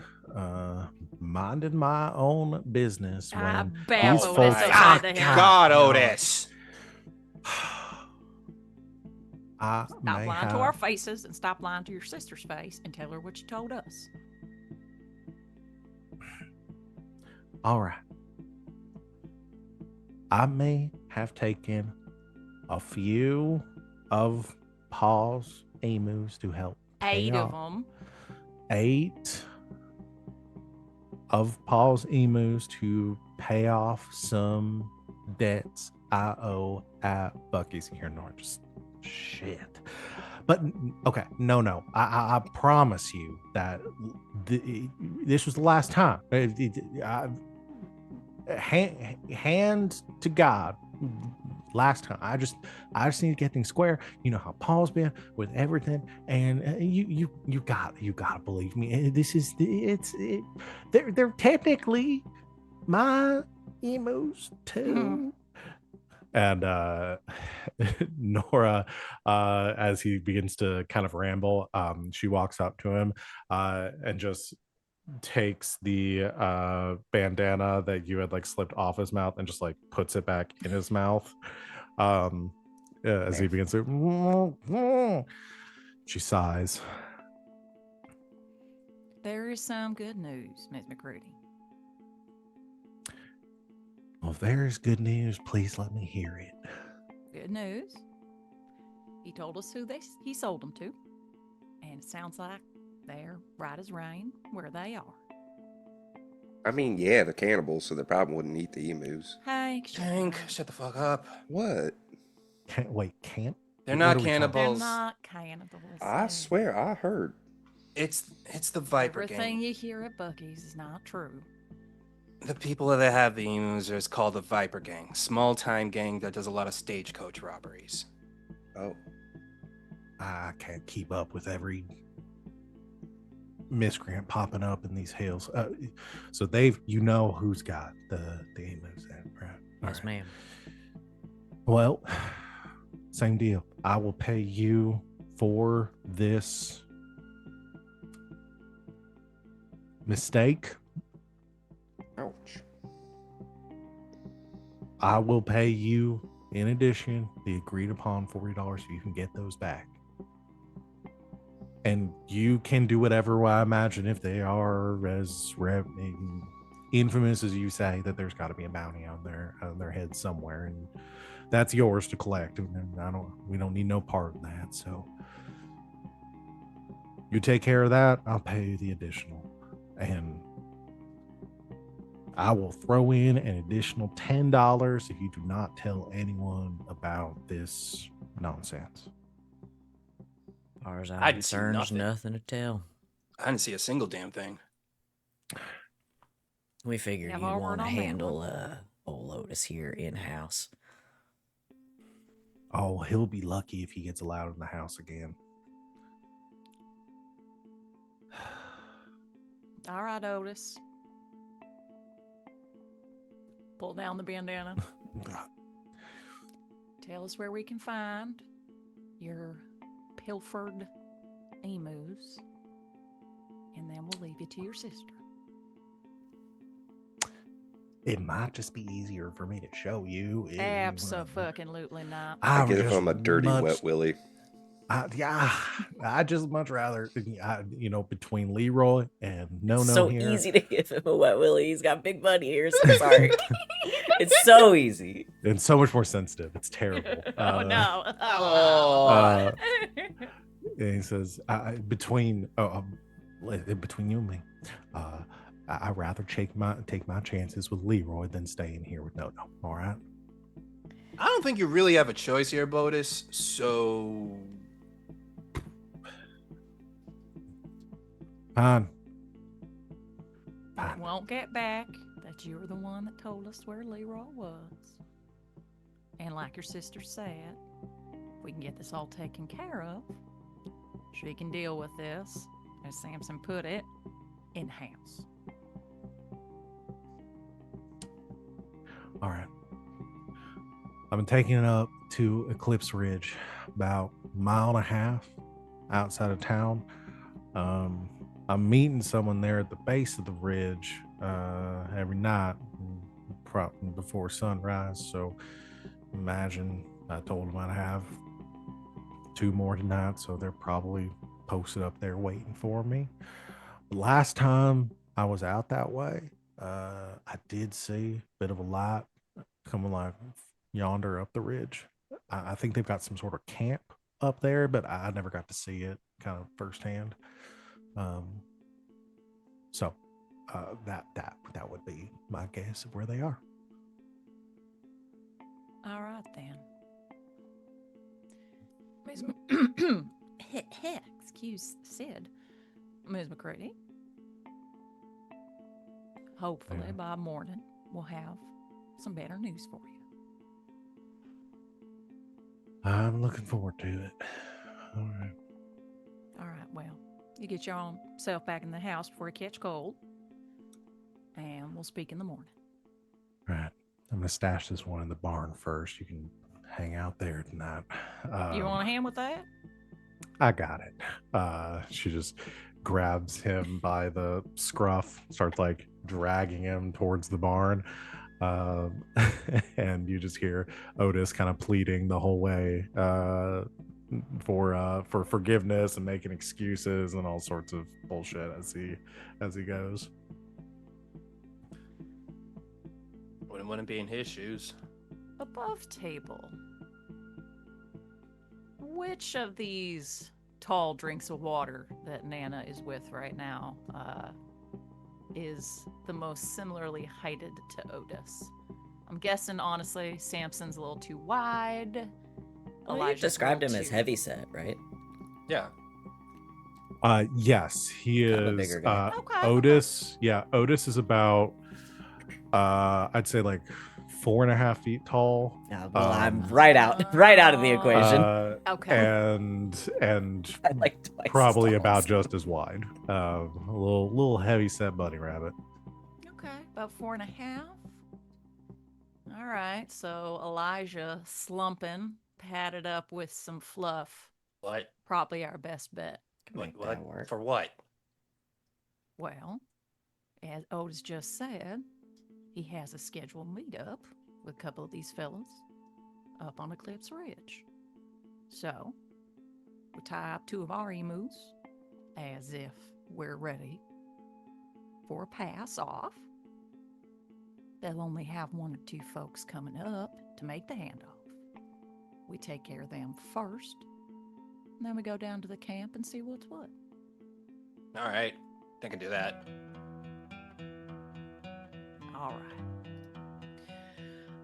minding my own business
I
when
bam
these
Otis
folks.
upside the head.
God,
God.
Otis.
I
Stop
may
lying to our
have.
faces and stop lying to your sister's face and tell her what you told us.
All right. I may have taken a few of Paul's emus to help.
8 of them.
8 of Paul's emus to pay off some debts I owe at Bucky's here. No, just shit. But okay, no. I promise you that this was the last time. Hand to God, last time. I just need to get things square. You know how Paul's been with everything, and you gotta believe me. They're technically my emus too. And Nora, as he begins to kind of ramble, she walks up to him and just takes the bandana that you had like slipped off his mouth and just like puts it back in his mouth. As he begins to, she sighs.
There is some good news, Miss McCready.
Well, if there is good news, please let me hear it.
Good news. He told us who he sold them to, and it sounds like they're right as rain where they are.
I mean, yeah, they're cannibals, so they probably wouldn't eat the emus.
Hank,
Shut the fuck up.
What?
Can't?
They're
What
not
are we talking-
they're
cannibals.
not cannibals.
I swear, I heard.
It's the Viper
Everything
Gang.
you hear at Bucky's is not true.
The people that have the emus is called the Viper Gang. Small-time gang that does a lot of stagecoach robberies.
Oh,
I can't keep up with every miscreant popping up in these hills. So who's got the emus then, right? All
Yes,
right.
ma'am.
Well, same deal. I will pay you for this mistake.
ouch.
I will pay you, in addition, the agreed upon $40 so you can get those back. And you can do whatever I imagine if they are as infamous as you say, that there's got to be a bounty on their head somewhere, and that's yours to collect. And we don't need no part in that. So you take care of that. I'll pay you the additional, and I will throw in an additional $10 if you do not tell anyone about this nonsense.
As far as
I
I'm
didn't see
concerned,
nothing.
nothing to tell.
I didn't see a single damn thing.
We figured
Have
you'd
our
want
word
to
on that
handle old Otis here in-house.
Oh, he'll be lucky if he gets allowed in the house again.
All right, Otis. Pull down the bandana. Tell us where we can find your pilfered emus, and then we'll leave you to your sister.
It might just be easier for me to show you.
Absolutely not.
I
would
get if
just
I'm a dirty
much-
wet willy.
I just much rather, between Leroy and No
so
here.
easy to give him a wet willy. He's got big buddy ears. I'm sorry. It's so easy.
And so much more sensitive. It's terrible.
Oh no!
And he says, between you and me, I'd rather take my chances with Leroy than staying here with No. All right.
I don't think you really have a choice here, Botus. So
Fine.
It
Fine.
won't get back that you were the one that told us where Leroy was. And like your sister said, if we can get this all taken care of, she can deal with this, as Samson put it, in-house.
All right. I've been taking it up to Eclipse Ridge, about a mile and a half outside of town. I'm meeting someone there at the base of the ridge every night before sunrise. So imagine I told them I'd have 2 more tonight, so they're probably posted up there waiting for me. Last time I was out that way, I did see a bit of a light coming like yonder up the ridge. I think they've got some sort of camp up there, but I never got to see it kind of firsthand. So that would be my guess of where they are.
All right, then. Ms. Excuse Sid. Ms. McCready. Hopefully
Yeah.
by morning we'll have some better news for you.
I'm looking forward to it. All right.
All right, well, you get your own self back in the house before you catch cold, and we'll speak in the morning.
All right. I'm gonna stash this one in the barn first. You can hang out there tonight.
You want a hand with that?
I got it. She just grabs him by the scruff, starts like dragging him towards the barn. And you just hear Otis kind of pleading the whole way for forgiveness and making excuses and all sorts of bullshit as he goes.
Wouldn't be in his shoes.
Above table. Which of these tall drinks of water that Nana is with right now is the most similarly heighted to Otis? I'm guessing, honestly, Samson's a little too wide.
Well, you
Elijah's a
described him
little
as
too-
heavy set, right?
Yeah.
Yes, he
Kind of a
is.
bigger guy.
Okay,
Otis, yeah, Otis is about, I'd say like 4.5 feet tall.
Well, I'm right out of the equation.
Okay.
And
I'm like twice as
probably
tall,
about
so-
just as wide. A little heavy set bunny rabbit.
Okay, about 4.5. All right, so Elijah slumping, padded up with some fluff.
What?
Probably our best bet.
Can make
What?
that work.
For what?
Well, as Otis just said, he has a scheduled meetup with a couple of these fellas up on Eclipse Ridge. So, we tie up 2 of our emus as if we're ready for a pass off. They'll only have 1 or 2 folks coming up to make the handoff. We take care of them first, and then we go down to the camp and see what's what.
All right. I can do that.
All right.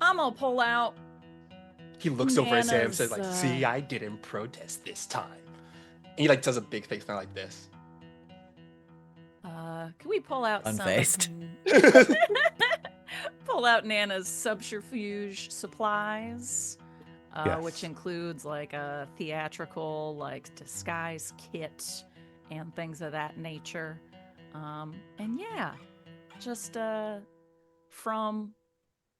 I'm gonna pull out.
He looks over at Sam and
Nana's,
says, like, see, I didn't protest this time. And he like does a big face kind of like this.
Can we pull out
Unfazed.
some? Pull out Nana's subterfuge supplies,
Yes.
which includes like a theatrical, like disguise kit and things of that nature. And yeah, just from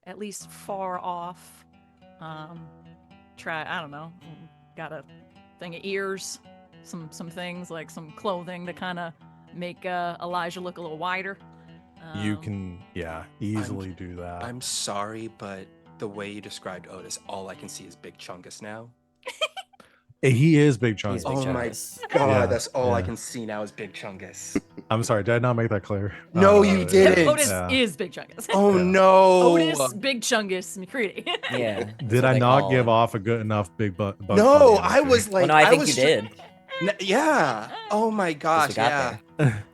at least far off. I don't know, got a thing of ears, some things like some clothing to kind of make Elijah look a little wider.
You can, easily do that.
I'm sorry, but the way you described Otis, all I can see is Big Chungus now.
He is Big Chungus.
He's Big
Oh my
Chungus.
god,
Yeah,
that's all I
yeah.
can see now is Big Chungus.
I'm sorry, did I not make that clear?
No, you didn't.
Otis
yeah.
is Big Chungus.
Oh
Yeah.
no.
Otis Big Chungus McCready.
Yeah. that's
Did
what
I
they
not
call
give
him.
off a good enough big Bugs
No,
Bunny
I
energy?
was like,
Well, no, I think
was
you did.
Yeah. Oh my
'cause
gosh.
we got
Yeah.
there.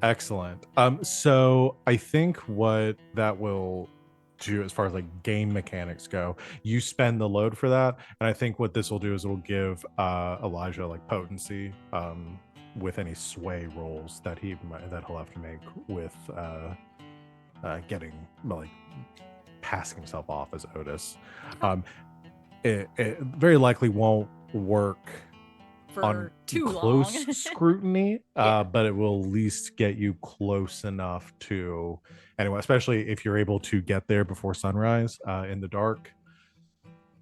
Excellent. So I think what that will to as far as like game mechanics go. You spend the load for that, and I think what this will do is it'll give Elijah like potency with any sway rolls that he'll have to make with getting like passing himself off as Otis. It very likely won't work
For
on
too
close
long.
scrutiny,
Yeah.
but it will at least get you close enough to anyway, especially if you're able to get there before sunrise in the dark.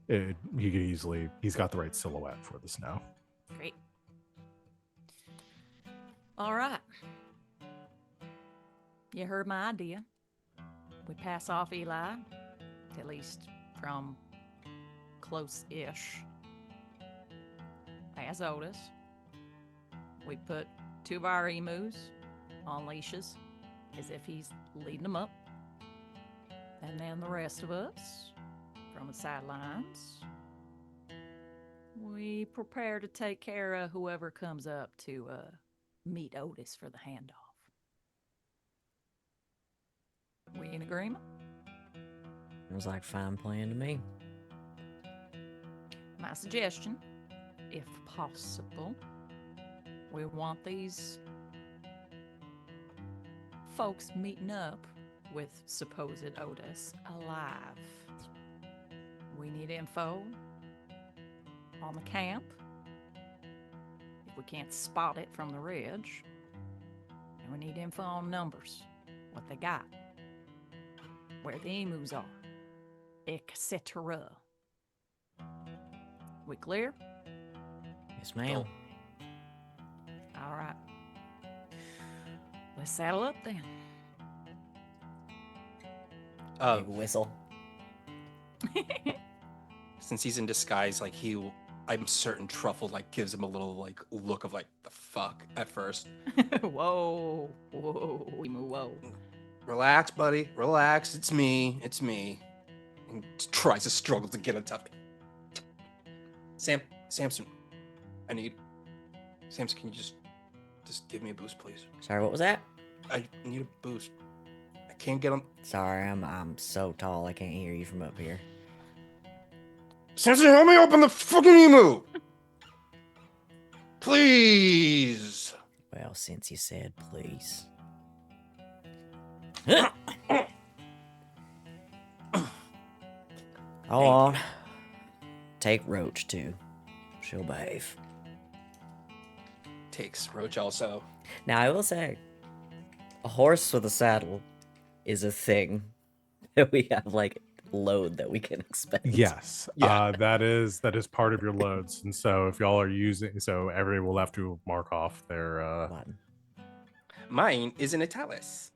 He's got the right silhouette for the snow.
Great. All right. You heard my idea. We pass off Eli, at least from close-ish, as Otis. We put 2 of our emus on leashes as if he's leading them up. And then the rest of us, from the sidelines, we prepare to take care of whoever comes up to meet Otis for the handoff. We in agreement?
It was like fine plan to me.
My suggestion, if possible, we want these folks meeting up with supposed Otis alive. We need info on the camp. If we can't spot it from the ridge, and we need info on numbers, what they got, where the emus are, etc. We clear?
Yes, ma'am.
All right. Let's saddle up then.
Big whistle.
Since he's in disguise, like I'm certain Truffle like gives him a little like look of like the fuck at first.
Whoa, emu, whoa.
Relax, buddy. Relax. It's me. And tries to struggle to get on top. Samson, Samson, can you just give me a boost, please?
Sorry, what was that?
I need a boost. I can't get on.
Sorry, I'm so tall I can't hear you from up here.
Samson, help me open the fucking emu! Please!
Well, since you said please. Hold on. Take Roach too. She'll behave.
Takes Roach also.
Now I will say, a horse with a saddle is a thing that we have like load that we can expect.
Yes,
Yeah.
that is part of your loads, and so if y'all are using, so everybody will have to mark off their.
Button.
Mine is in italics.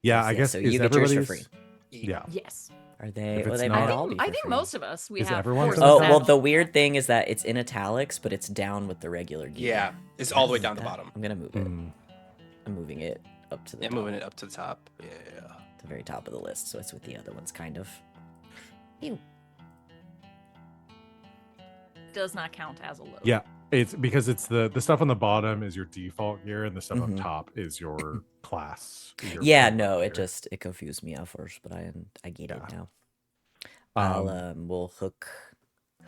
Yeah, I guess
so
is
you get yours for
everybody's.
free.
Yeah,
Yes.
Are they?
If
Well,
it's
they
not-
might all be.
I
for
think
free.
most of us we
Is
have.
everyone's
horse
in
and
Oh
the
well,
saddle.
the weird thing is that it's in italics, but it's down with the regular gear.
Yeah, it's all the way down the
That-
bottom.
I'm gonna move it.
Mm.
I'm moving it up to the
Yeah,
top,
moving it up to the top. Yeah.
the very top of the list, so it's with the other ones, kind of. Ew.
Does not count as a load.
Yeah, it's because it's the stuff on the bottom is your default gear, and the stuff
Mhm.
on top is your class. your
Yeah,
program
no,
gear.
it confused me at first, but I get it
Yeah.
now. I'll
Um,
we'll hook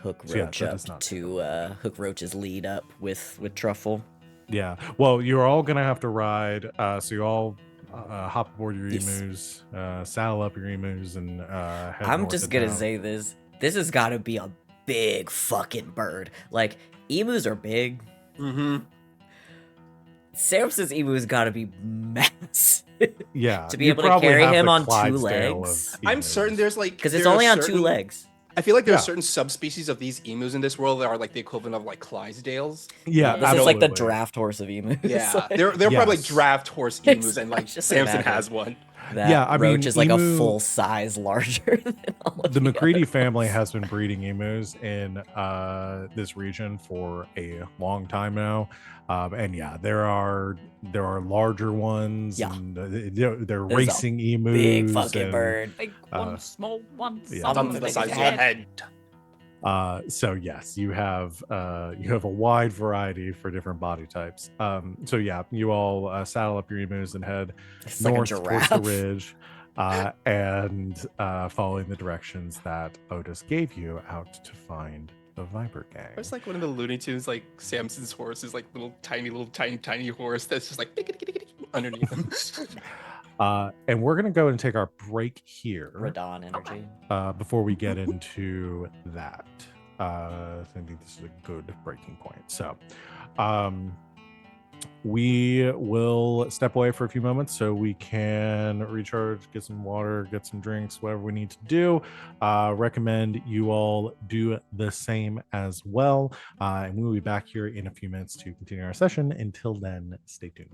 so yeah,
Roach
that
up
does not
to hook Roach's lead up with Truffle.
Yeah. Well, you're all gonna have to ride. So you all hop aboard your
Yes.
emus, saddle up your emus, and head
I'm
north
just
and
gonna
down.
say this. This has got to be a big fucking bird. Like emus are big.
Mm-hmm.
Samson's emu's got to be massive.
Yeah.
to be
you
able to
probably
carry
have
him
the
on 2
Clydesdale of
legs.
I'm
emus.
certain there's like
Because it's
there are
only on 2
certain-
legs.
I feel like there are
Yeah.
certain subspecies of these emus in this world that are like the equivalent of like Clydesdales.
Yeah,
This is like the
absolutely.
draft horse of emus.
Yeah,
Like,
they're probably like
Yes.
draft horse emus, and like
Just
Samson
imagine.
has one.
that
Yeah, I
Roach
mean,
is like a
emu-
full size larger than all of
The McCready
other
family
ones.
has been breeding emus in this region for a long time now, and yeah, there are larger ones.
Yeah.
And they're
This is a
racing emus.
big fucking
and,
bird.
Big one, small one.
yeah.
some
Some
of
of the
it
size
is
of your
head.
head.
So yes, you have a wide variety for different body types. So yeah, you all saddle up your emus and head
It's like a
north towards the
giraffe.
ridge. and following the directions that Otis gave you out to find the Viper Gang.
It's like one of the Looney Tunes, like Samson's horse is like little tiny horse that's just like underneath him.
And we're gonna go and take our break here
Radon energy.
before we get into that. I think this is a good breaking point. So we will step away for a few moments so we can recharge, get some water, get some drinks, whatever we need to do. Recommend you all do the same as well. And we will be back here in a few minutes to continue our session. Until then, stay tuned.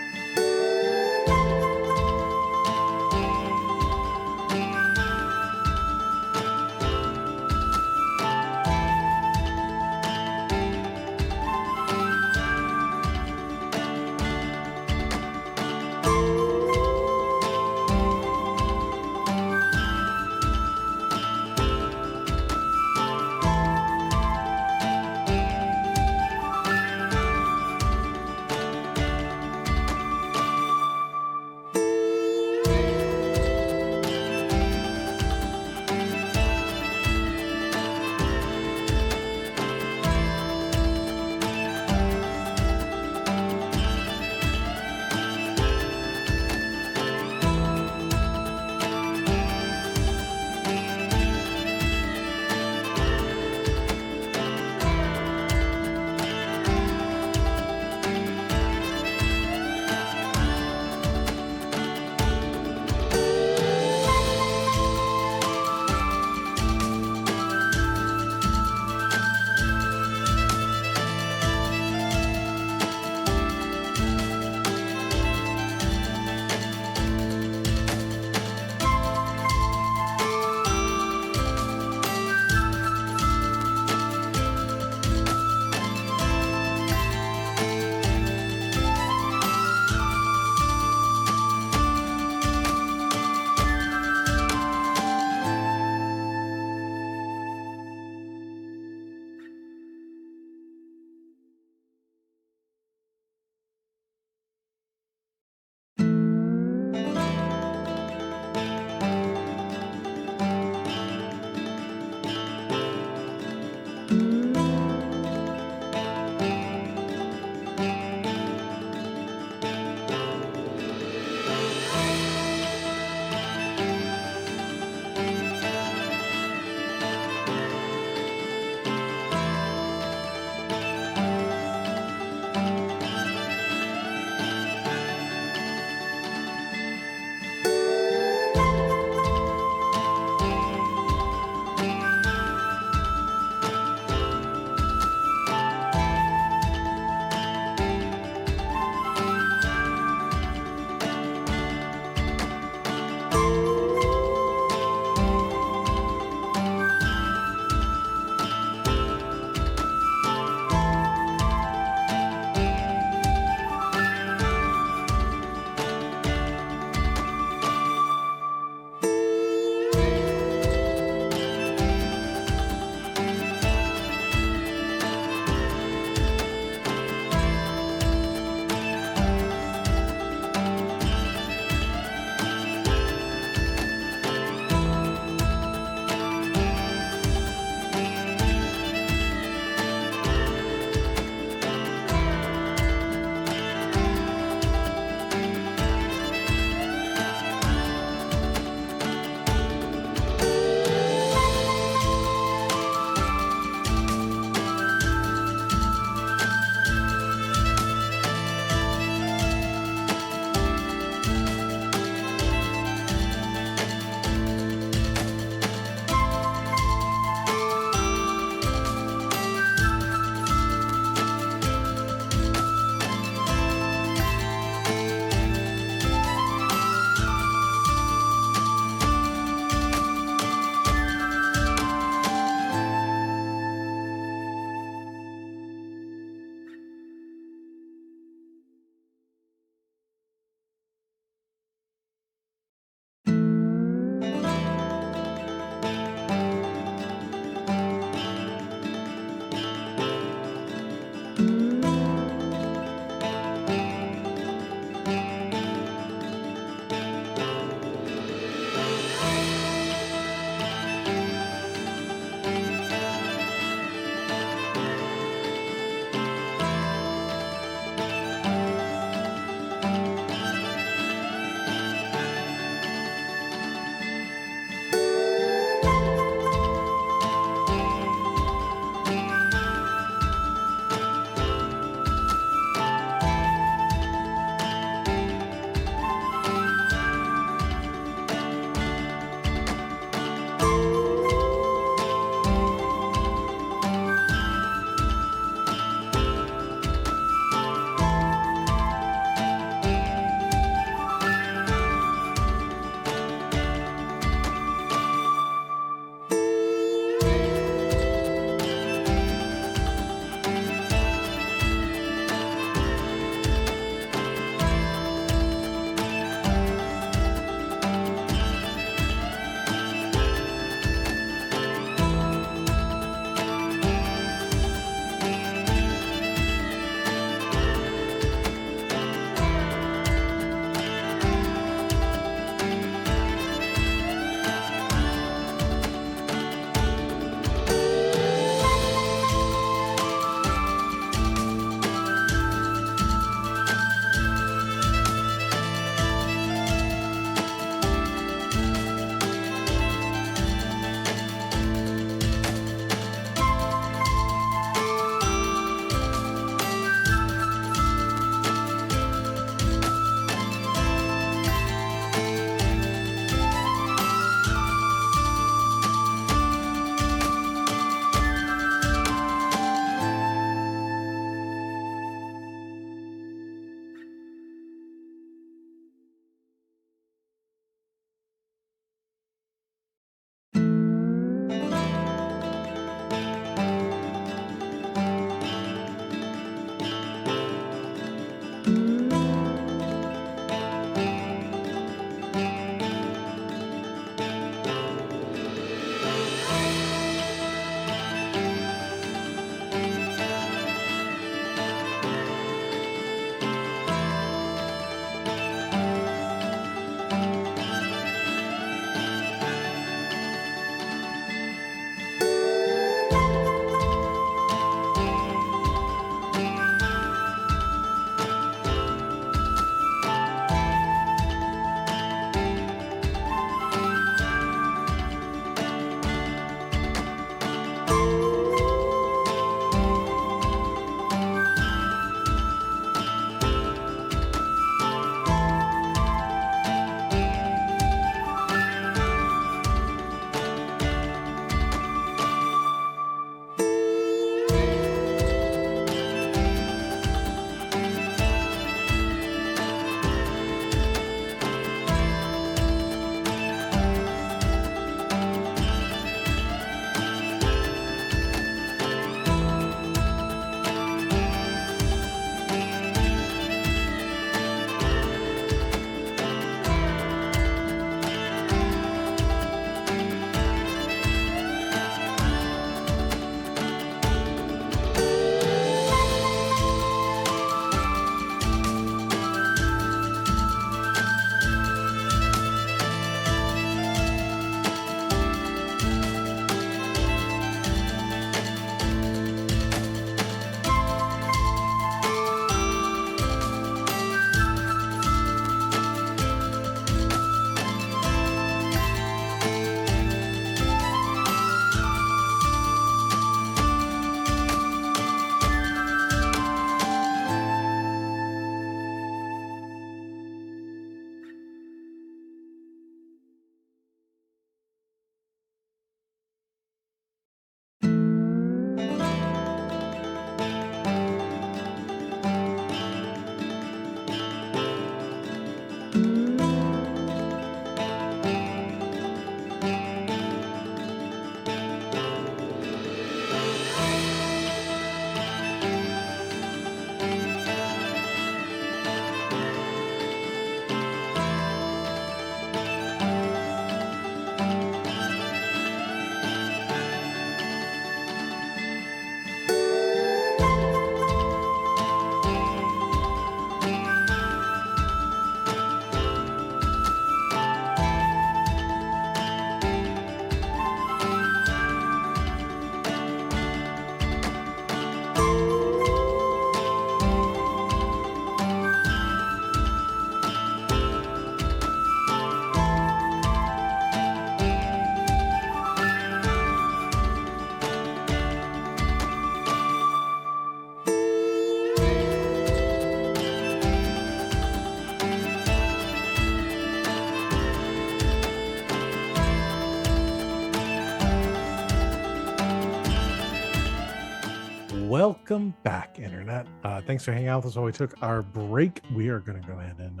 Welcome back, Internet. Thanks for hanging out with us while we took our break. We are going to go ahead and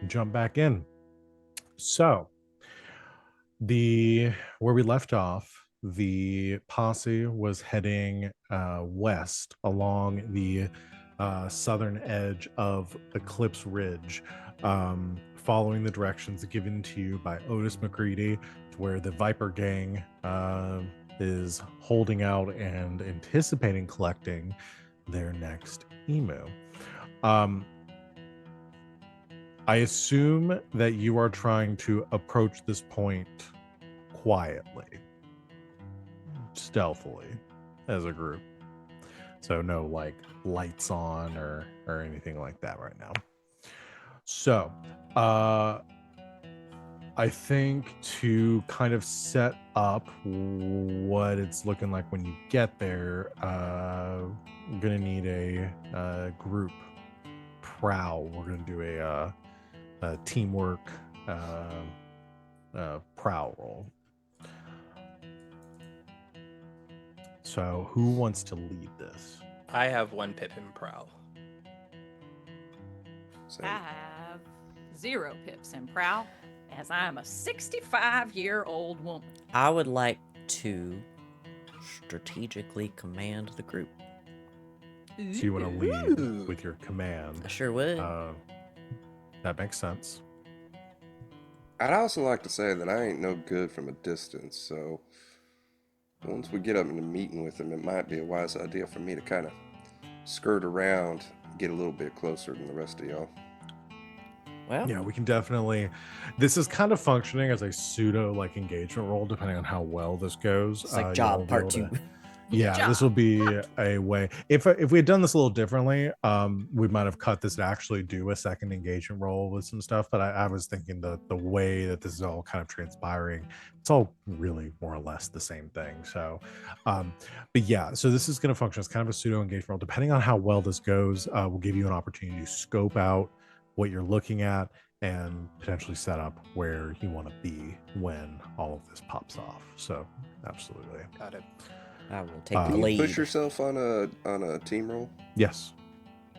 jump back in. So, where we left off, the posse was heading west along the southern edge of Eclipse Ridge, following the directions given to you by Otis McCready, where the Viper Gang is holding out and anticipating collecting their next emu. I assume that you are trying to approach this point quietly, stealthily, as a group. So no like lights on or anything like that right now. So I think to kind of set up what it's looking like when you get there, I'm gonna need a group prowl. We're gonna do a teamwork prowl roll. So who wants to lead this?
I have one Pippin prowl.
Same.
I have 0 pips in prowl, as I'm a 65-year-old woman.
I would like to strategically command the group.
So you want to lead with your command.
I sure would.
That makes sense.
I'd also like to say that I ain't no good from a distance, so once we get up in the meeting with him, it might be a wise idea for me to kind of skirt around, get a little bit closer than the rest of y'all.
Well,
Yeah, we can definitely. This is kind of functioning as a pseudo like engagement role, depending on how well this goes.
it's like
you'll
job
be
part
able
2.
to- Yeah, this will be a way. If we had done this a little differently, we might have cut this to actually do a second engagement role with some stuff. But I was thinking the way that this is all kind of transpiring, it's all really more or less the same thing. So, but yeah, so this is going to function as kind of a pseudo engagement role. Depending on how well this goes, we'll give you an opportunity to scope out what you're looking at and potentially set up where you want to be when all of this pops off. So, absolutely.
Got it.
I will take the
Can you
lead.
push yourself on a team roll?
Yes.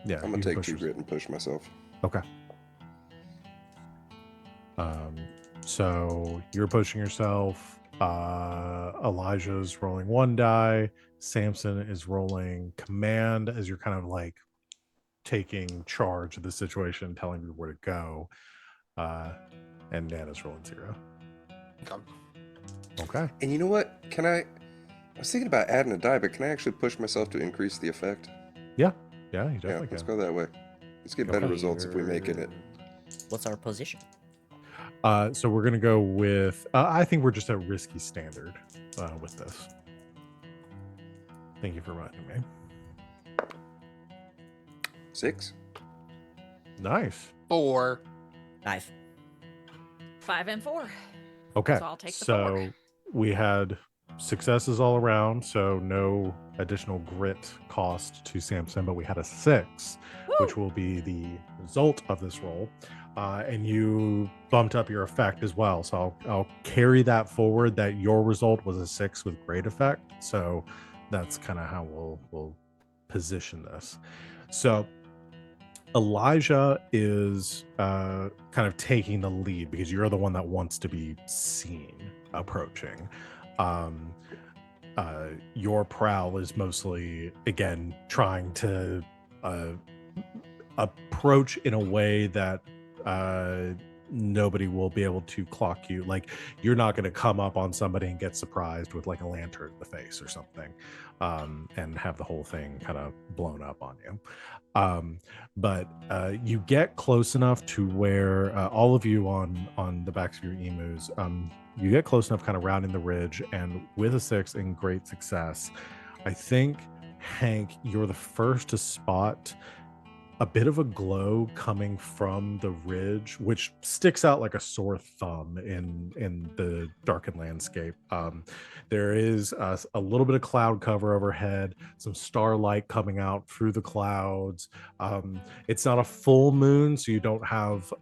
Yeah.
I'm gonna
you can
take
push
2
yourself.
grit and push myself.
Okay. So you're pushing yourself. Elijah's rolling 1 die. Samson is rolling command as you're kind of like taking charge of the situation, telling me where to go. And Nana's rolling 0.
Come.
Okay.
And you know what? I was thinking about adding a die, but can I actually push myself to increase the effect?
Yeah, you
Yeah,
definitely
let's
can.
go that way. Let's get better
Okay.
results if we make it.
What's our position?
So we're gonna go with. I think we're just at risky standard with this. Thank you for reminding me.
6.
Nice.
4.
5.
5 and 4.
Okay.
So I'll take the
So
4.
we had successes all around, so no additional grit cost to Samson, but we had a 6, which will be the result of this roll. And you bumped up your effect as well. So I'll carry that forward, that your result was a 6 with great effect. So that's kind of how we'll position this. So Elijah is kind of taking the lead because you're the one that wants to be seen approaching. Your prowl is mostly, again, trying to approach in a way that nobody will be able to clock you. Like, you're not going to come up on somebody and get surprised with like a lantern in the face or something, and have the whole thing kind of blown up on you. But you get close enough to where all of you on the backs of your emus, you get close enough, kind of rounding the ridge, and with a 6 and great success, I think, Hank, you're the first to spot a bit of a glow coming from the ridge, which sticks out like a sore thumb in the darkened landscape. There is a little bit of cloud cover overhead, some starlight coming out through the clouds. It's not a full moon, so you don't have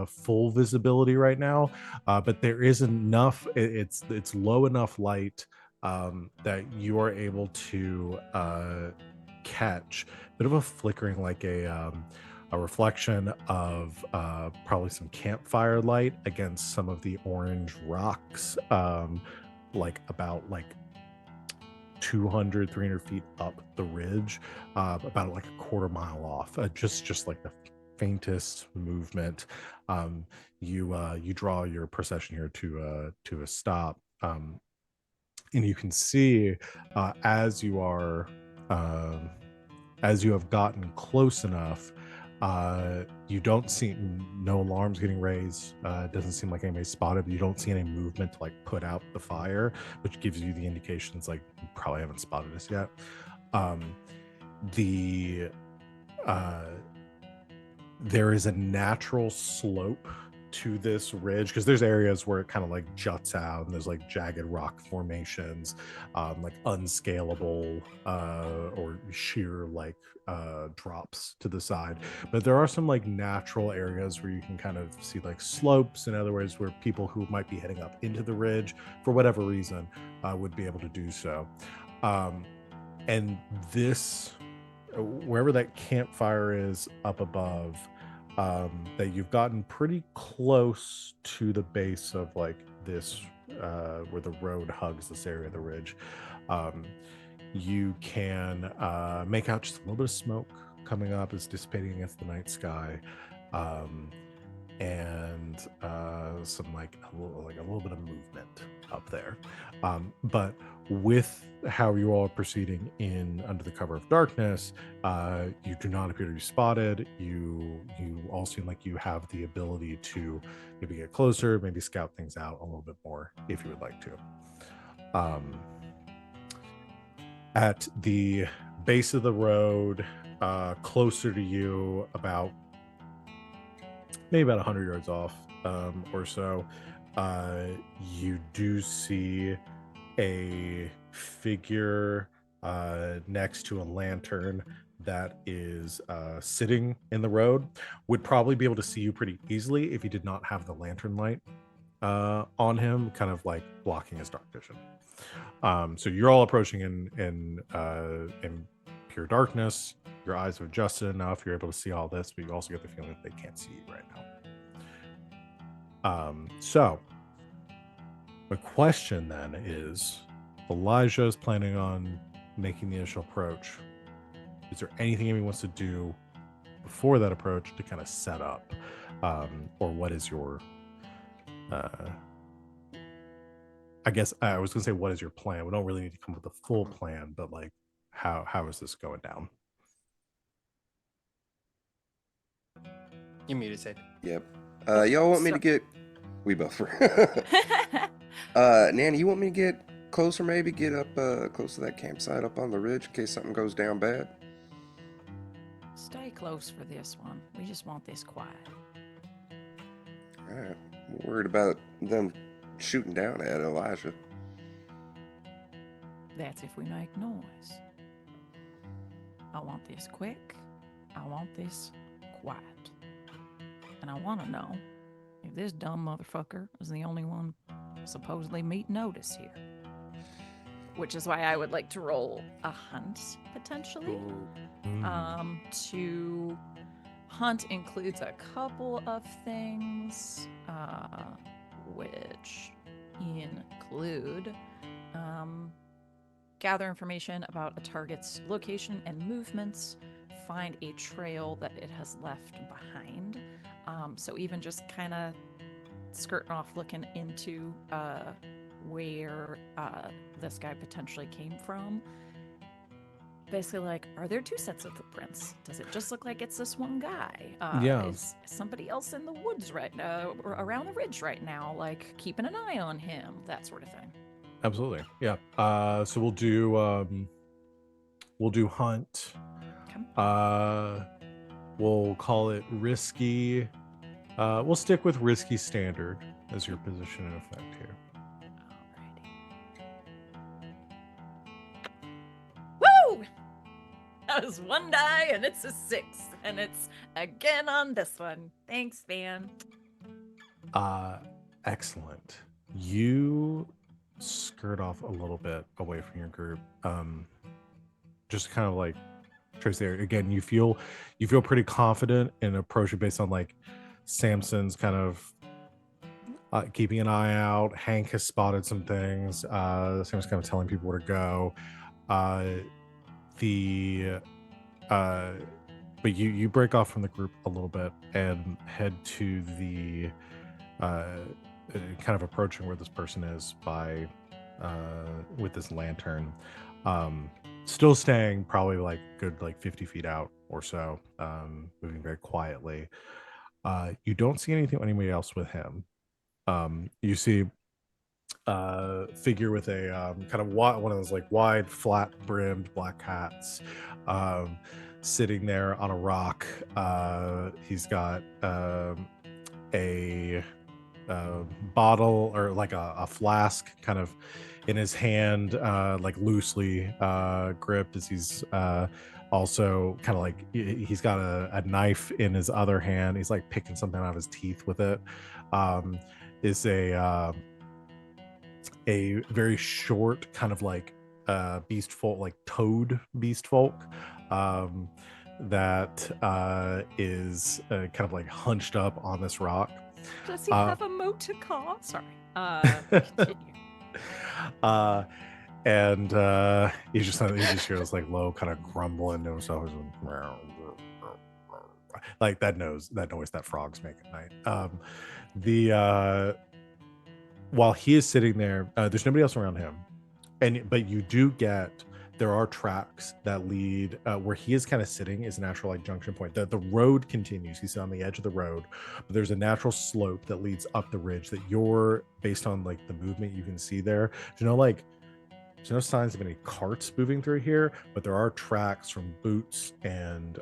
full visibility right now, but there is enough. It's low enough light that you are able to catch a bit of a flickering, like a reflection of probably some campfire light against some of the orange rocks, like about like 200, 300 feet up the ridge, about like a quarter mile off, just like the faintest movement. You draw your procession here to a stop, and you can see, as you are as you have gotten close enough, you don't see no alarms getting raised. It doesn't seem like anybody's spotted. You don't see any movement to like put out the fire, which gives you the indications like you probably haven't spotted us yet. The There is a natural slope to this ridge, because there's areas where it kind of like juts out and there's like jagged rock formations, like unscalable or sheer like drops to the side. But there are some like natural areas where you can kind of see like slopes, in other words, where people who might be heading up into the ridge for whatever reason would be able to do so. And this, wherever that campfire is up above, that you've gotten pretty close to the base of like this, where the road hugs this area of the ridge. You can make out just a little bit of smoke coming up. It's dissipating against the night sky, and some like a little bit of movement up there. But with how you all are proceeding in under the cover of darkness, you do not appear to be spotted. You all seem like you have the ability to maybe get closer, maybe scout things out a little bit more if you would like to. At the base of the road, closer to you, about maybe about 100 yards off, or so, you do see a figure next to a lantern that is sitting in the road. Would probably be able to see you pretty easily if he did not have the lantern light on him, kind of like blocking his dark vision. So you're all approaching in pure darkness. Your eyes have adjusted enough, you're able to see all this, but you also get the feeling that they can't see you right now. So the question then is, Elijah is planning on making the initial approach. Is there anything he wants to do before that approach to kind of set up? Or what is your I guess I was gonna say, what is your plan? We don't really need to come up with a full plan, but like how is this going down?
You muted, Sid.
Yep. Y'all want me to get... We both were. Nanny, you want me to get closer, maybe? Get up close to that campsite up on the ridge in case something goes down bad?
Stay close for this one. We just want this quiet.
Alright. I'm worried about them shooting down at Elijah.
That's if we make noise. I want this quick. I want this quiet. And I want to know if this dumb motherfucker is the only one supposedly meeting notice here. Which is why I would like to roll a hunt, potentially. To hunt includes a couple of things, which include gather information about a target's location and movements, find a trail that it has left behind. So even just kind of skirting off, looking into where this guy potentially came from. Basically, like, are there two sets of footprints? Does it just look like it's this one guy?
Yeah.
Is somebody else in the woods right now, or around the ridge right now, like keeping an eye on him? That sort of thing.
Absolutely. Yeah. So we'll do hunt.
Okay.
We'll call it risky. We'll stick with risky standard as your position in effect here.
Alrighty. Woo! That was one die, and it's a 6, and it's again on this one. Thanks, Van.
Excellent. You skirt off a little bit away from your group, just kind of like Tracy, again, you feel pretty confident in approaching based on like Samson's kind of keeping an eye out. Hank has spotted some things. Sam's kind of telling people where to go. The but you break off from the group a little bit and head to the kind of approaching where this person is by with this lantern. Still staying probably like good like 50 feet out or so, moving very quietly. You don't see anybody else with him. You see figure with a kind of one of those like wide flat brimmed black hats, sitting there on a rock. He's got a bottle or like a flask kind of in his hand, like loosely gripped, as he's also kind of like he's got a knife in his other hand. He's like picking something out of his teeth with it. Is a very short kind of like beast folk, like toad beast folk, that is kind of like hunched up on this rock.
Does he
Uh,
have a motor car? Sorry. Continue.
And he just hears like low kind of grumbling to himself, like that noise that frogs make at night. The while he is sitting there, there's nobody else around him, but you do get, there are tracks that lead where he is kind of sitting is a natural like junction point. The road continues. He's on the edge of the road, but there's a natural slope that leads up the ridge that you're, based on like the movement you can see there. There's no signs of any carts moving through here, but there are tracks from boots and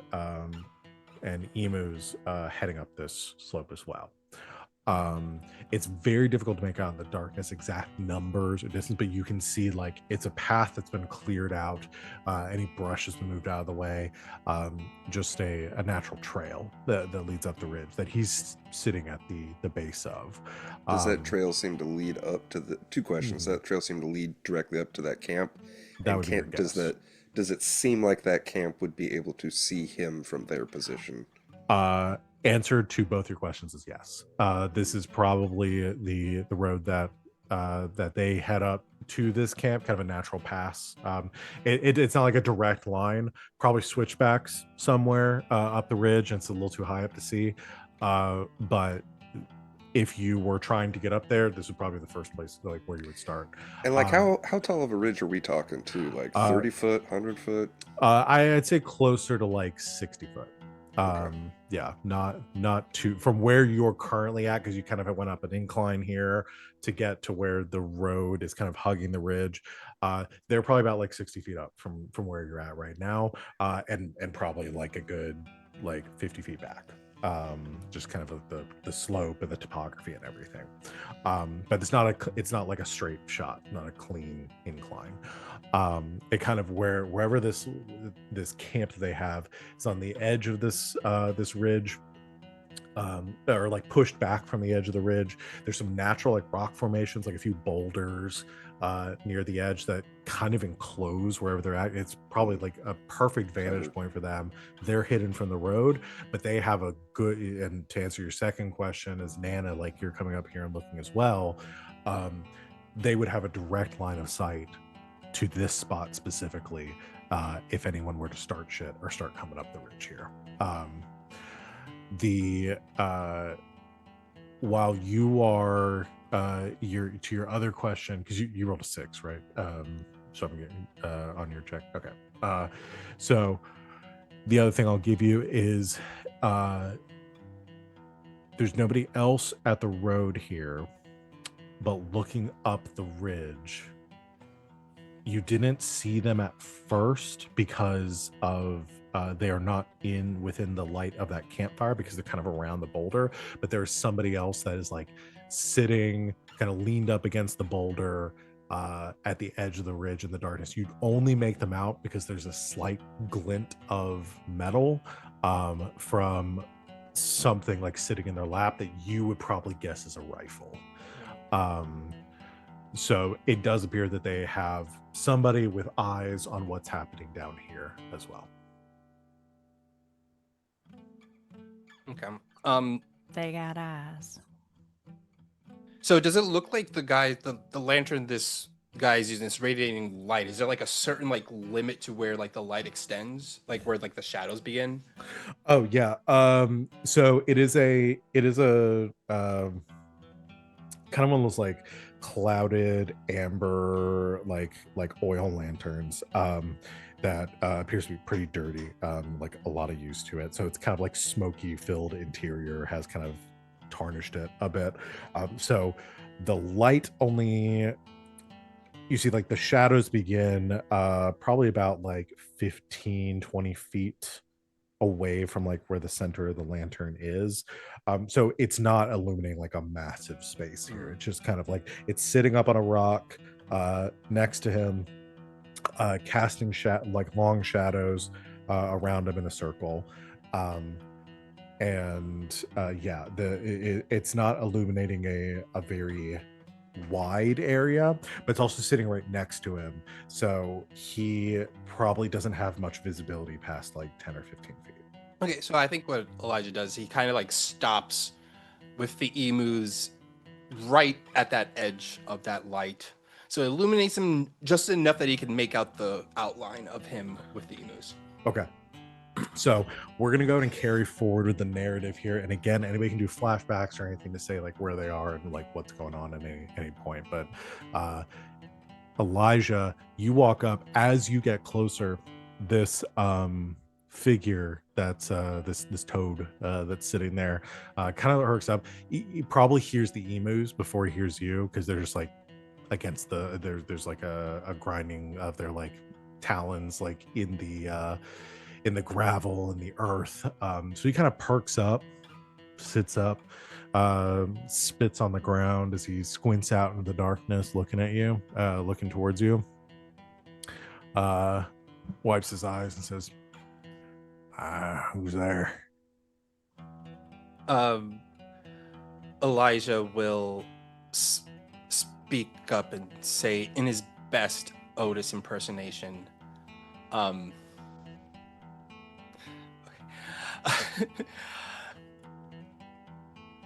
emus heading up this slope as well. It's very difficult to make out in the darkness exact numbers or distance, but you can see like it's a path that's been cleared out. Any brush has been moved out of the way. Just a natural trail that leads up the ridge that he's sitting at the base of.
Does that trail seem to lead up to the two questions? Does that trail seem to lead directly up to that camp?
That would be your
does
guess.
does it seem like that camp would be able to see him from their position?
Answer to both your questions is yes. This is probably the road that they head up to this camp, kind of a natural pass. It's not like a direct line, probably switchbacks somewhere up the ridge, and it's a little too high up to see. But if you were trying to get up there, this would probably be the first place like where you would start.
And like how tall of a ridge are we talking to? Like 30 foot, 100 foot?
I'd say closer to like 60 foot.
Okay.
Yeah, not too from where you're currently at, because you kind of went up an incline here to get to where the road is kind of hugging the ridge. They're probably about like 60 feet up from where you're at right now, and probably like a good like 50 feet back. Just kind of the slope and the topography and everything. But it's not like a straight shot, not a clean incline. It kind of wherever this camp they have is on the edge of this ridge, or like pushed back from the edge of the ridge. There's some natural like rock formations, like a few boulders near the edge that kind of enclose wherever they're at. It's probably like a perfect vantage point for them. They're hidden from the road, but they have a good, and to answer your second question, as Nana, like you're coming up here and looking as well, they would have a direct line of sight to this spot specifically, if anyone were to start shit or start coming up the ridge here. While you are your other question, because you rolled a 6, right? So I'm getting on your check. Okay. So the other thing I'll give you is there's nobody else at the road here, but looking up the ridge, you didn't see them at first because of they are not within the light of that campfire, because they're kind of around the boulder, but there's somebody else that is like sitting kind of leaned up against the boulder at the edge of the ridge in the darkness. You'd only make them out because there's a slight glint of metal from something like sitting in their lap that you would probably guess is a rifle. So it does appear that they have somebody with eyes on what's happening down here as well.
Okay.
They got eyes.
So does it look like the lantern this guy is using, this radiating light? Is there like a certain like limit to where like the light extends, like where like the shadows begin?
Oh yeah. So it is a kind of one of those like clouded amber like oil lanterns that appears to be pretty dirty, like a lot of use to it, so it's kind of like smoky filled interior has kind of tarnished it a bit. So the light only, you see like the shadows begin probably about like 15-20 feet away from like where the center of the lantern is. So it's not illuminating like a massive space here. It's just kind of like it's sitting up on a rock next to him, casting like long shadows around him in a circle. And yeah, it's not illuminating a very wide area, but it's also sitting right next to him, so he probably doesn't have much visibility past like 10 or 15 feet.
Okay, so I think what Elijah does, he kind of like stops with the emus right at that edge of that light. So it illuminates him just enough that he can make out the outline of him with the emus.
Okay. So we're gonna go ahead and carry forward with the narrative here, and again, anybody can do flashbacks or anything to say like where they are and like what's going on at any point. But Elijah, you walk up. As you get closer, this figure that's this toad that's sitting there kind of hurks up. He probably hears the emus before he hears you, because they're just like against there's like a grinding of their like talons like in the gravel and the earth. So he kind of perks up, sits up, spits on the ground as he squints out into the darkness, looking at you, looking towards you. Wipes his eyes and says, "Who's there?"
Elijah will speak up and say in his best Otis impersonation,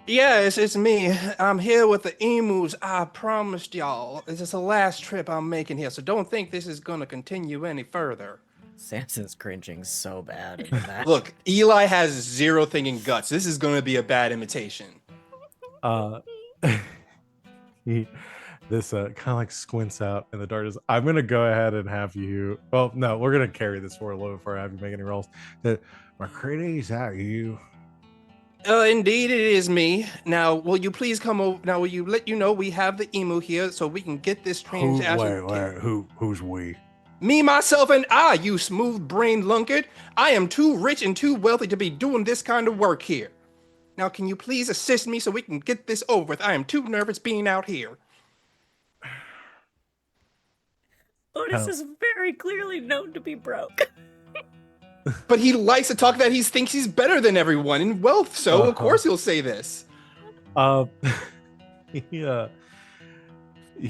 yes, it's me. I'm here with the emus. I promised y'all. This is the last trip I'm making here, so don't think this is going to continue any further.
Samson's cringing so bad in the back.
Look, Eli has zero thinking guts. This is going to be a bad imitation.
This kind of like squints out in the darkness. I'm gonna go ahead and have you. Well, no, we're gonna carry this for a little before I have you make any rolls. McCready, is that you?
Indeed, it is me. Now, will you please come over? Now, will you let you know we have the emu here so we can get this transaction?
Who's we?
Me, myself, and I, you smooth-brained lunkard. I am too rich and too wealthy to be doing this kind of work here. Now, can you please assist me so we can get this over with? I am too nervous being out here.
Otis is very clearly known to be broke.
But he likes to talk that he thinks he's better than everyone in wealth, so of course he'll say this.
Yeah.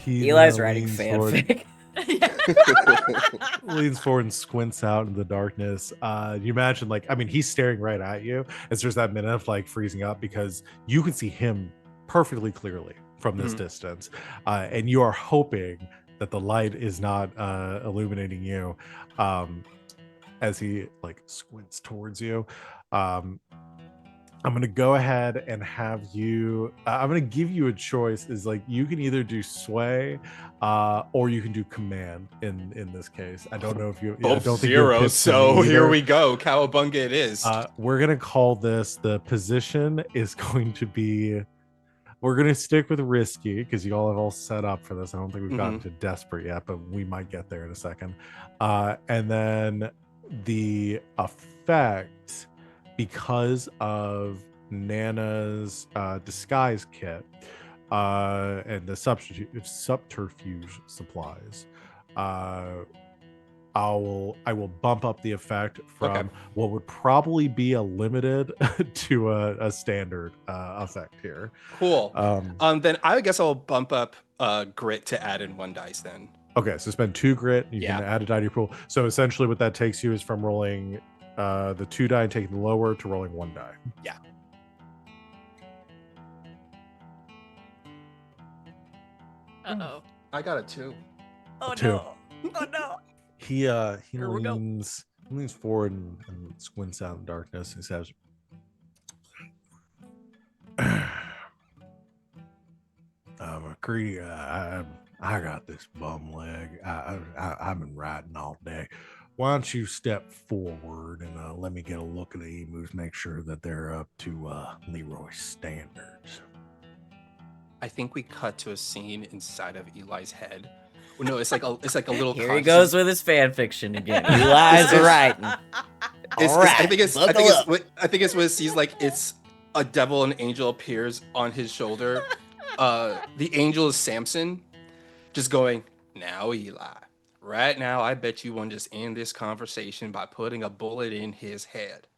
Eli's writing fanfic.
Leans forward and squints out in the darkness. You imagine, like, I mean, he's staring right at you. It's just that minute of like freezing up because you can see him perfectly clearly from this distance, and you are hoping that the light is not illuminating you. As he like squints towards you, I'm gonna go ahead and have you. I'm gonna give you a choice. Is like you can either do sway, or you can do command. In this case, I don't know if you.
Both
I don't
zero.
think
So here we go. Cowabunga it is.
We're gonna call this. The position is going to be. We're gonna stick with risky because you all have all set up for this. I don't think we've gotten to desperate yet, but we might get there in a second. And then the effect, because of Nana's disguise kit and the subterfuge supplies, I will bump up the effect from what would probably be a limited to a standard effect here.
Cool. Then I guess I'll bump up grit to add in 1 dice then.
Okay, so spend 2 grit. You can add a die to your pool. So essentially what that takes you is from rolling the 2 die and taking the lower to rolling 1 die.
Yeah.
Uh-oh.
I got a 2.
Oh,
Two.
no. Oh, no.
He
Here we go.
leans forward and squints out in the darkness. He says, McCree, I got this bum leg. I've been riding all day. Why don't you step forward and let me get a look at the emus, make sure that they're up to Leroy standards.
I think we cut to a scene inside of Eli's head. Well, no, it's like a little.
Here he goes with his fan fiction again. Eli's writing. All right,
I think it's
buckle up.
what he's like. It's a devil and angel appears on his shoulder. The angel is Samson, just going, now Eli. Right now, I bet you want to just end this conversation by putting a bullet in his head.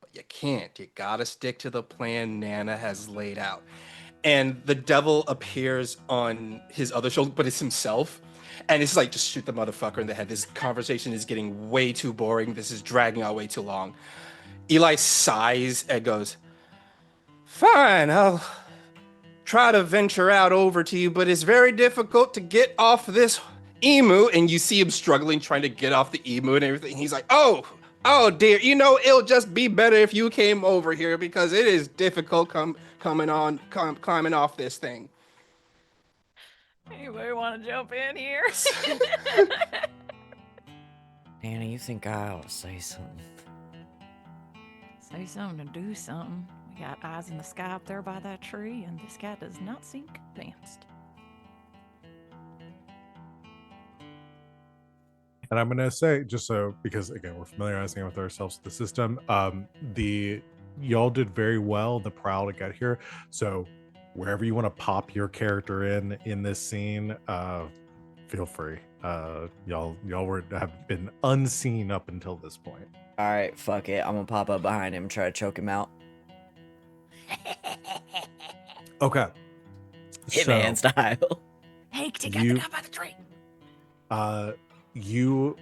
But you can't. You gotta stick to the plan Nana has laid out. And the devil appears on his other shoulder, but it's himself. And it's like, just shoot the motherfucker in the head. This conversation is getting way too boring. This is dragging out way too long. Eli sighs and goes, fine, I'll try to venture out over to you, but it's very difficult to get off this emu. And you see him struggling, trying to get off the emu and everything. He's like, oh dear, it'll just be better if you came over here because it is difficult climbing off this thing.
Anybody want to jump in here?
Anna, you think I ought to say something?
Say something to do something. We got eyes in the sky up there by that tree, and this guy does not seem convinced.
And I'm gonna say, just so, because again we're familiarizing with ourselves with the system, y'all did very well, the prowl to get here. So wherever you want to pop your character in this scene, feel free. Y'all have been unseen up until this point.
All right, fuck it. I'm gonna pop up behind him and try to choke him out.
Okay.
Hitman style.
Hey, take out the guy by the tree.
You,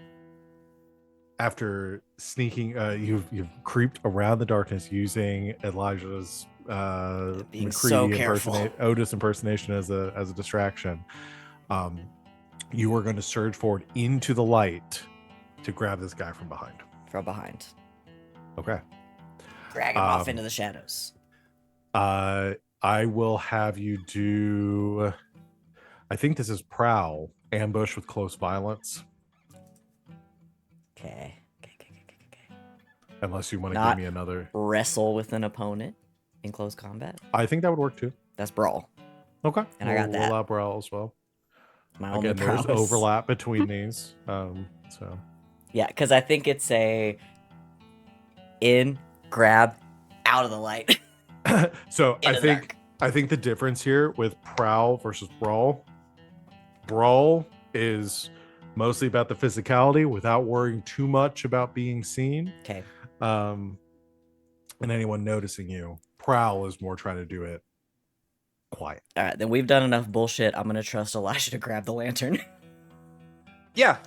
after sneaking, you've creeped around the darkness using Elijah's
Being
McCready
so careful.
Otis impersonation as a distraction. You are going to surge forward into the light to grab this guy from behind.
From behind.
Okay.
Drag him off into the shadows.
I will have you do, I think this is prowl, ambush with close violence.
Okay.
Unless you want to
Not
give me another.
Wrestle with an opponent in close combat.
I think that would work too.
That's brawl.
Okay.
And I got that.
We'll allow brawl as well.
My only
Again, there's
prowess.
overlap between these. So
Yeah, because I think it's a in, grab, out of the light.
so
In the dark.
I think the difference here with prowl versus brawl is mostly about the physicality without worrying too much about being seen.
Okay.
And anyone noticing you. Prowl is more trying to do it quiet.
All right, then we've done enough bullshit. I'm gonna trust Elijah to grab the lantern.
Yeah,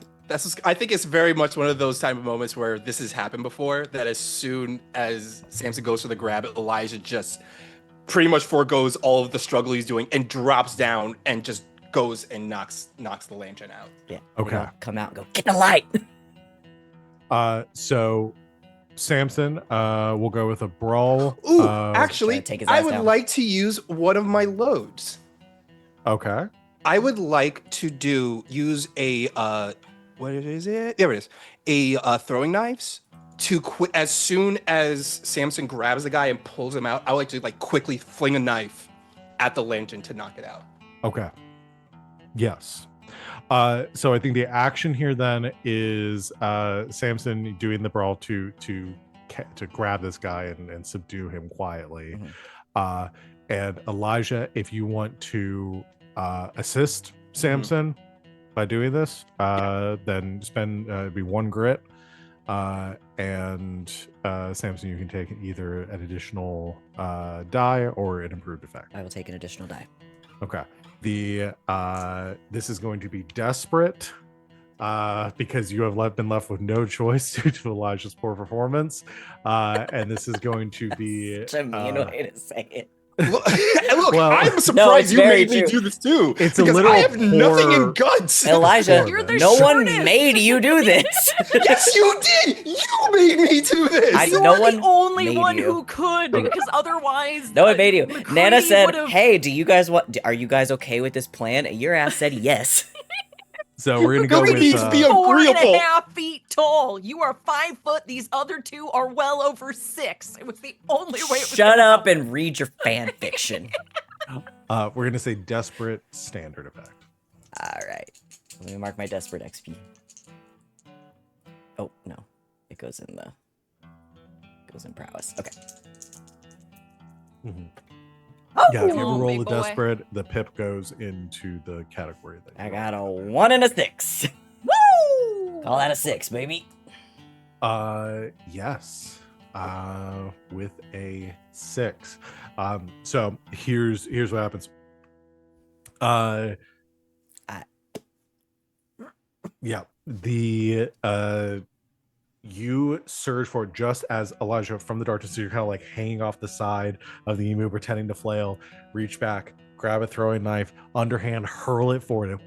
I think it's very much one of those type of moments where this has happened before, that as soon as Samson goes for the grab, Elijah just pretty much forgoes all of the struggle he's doing and drops down and just goes and knocks the lantern out.
Yeah.
Okay.
Come out and go, get the light.
So Samson, we'll go with a brawl.
Ooh,
Try
actually,
to take his
I
ass
would
down.
like to use one of my loads.
Okay.
I would like to use a what is it? There it is. A throwing knives to as soon as Samson grabs the guy and pulls him out, I would like to quickly fling a knife at the lantern to knock it out.
Okay. Yes. So I think the action here then is Samson doing the brawl to grab this guy and subdue him quietly.
Mhm.
And Elijah, if you want to assist Samson by doing this, then spend be 1 grit. And Samson, you can take either an additional die or an improved effect.
I will take an additional die.
Okay. This is going to be desperate because you have been left with no choice due to Elijah's poor performance, and this is going to be
Such a mean way to say it.
Look,
Well,
I'm
it's
surprised you
very
made me
true.
do this too.
It's a
because
little
I have nothing in
poor-
guts.
Elijah,
You're the
no one
shortest.
made you do this.
Yes, you did. You made me do this.
You
no
are
one
the only
made
one
you.
who could,
Okay.
because otherwise,
No one made you.
McCready
Nana said,
would've-
"Hey, do you guys are you guys okay with this plan?" And your ass said yes.
So we're gonna go
McCready
with
needs to be
Four and
agreeable.
a half feet tall. You are 5 foot. These other two are well over 6. It was the only way. It was
Shut
gonna
up
happen.
and read your fan fiction.
we're gonna say desperate standard effect.
All right, let me mark my desperate XP. Oh no, it goes in prowess. Okay.
Mhm.
Oh,
Yeah, if you ever
Oh,
roll
big
the
boy.
desperate, the pip goes into the category that
I
you
got a 1 and a 6.
Woo!
Call that a 6, baby.
Yes. With a 6. So here's what happens.
I-
Yeah, you surge for it just as Elijah from the darkness. So you're kind of like hanging off the side of the emu, pretending to flail. Reach back, grab a throwing knife, underhand, hurl it forward, and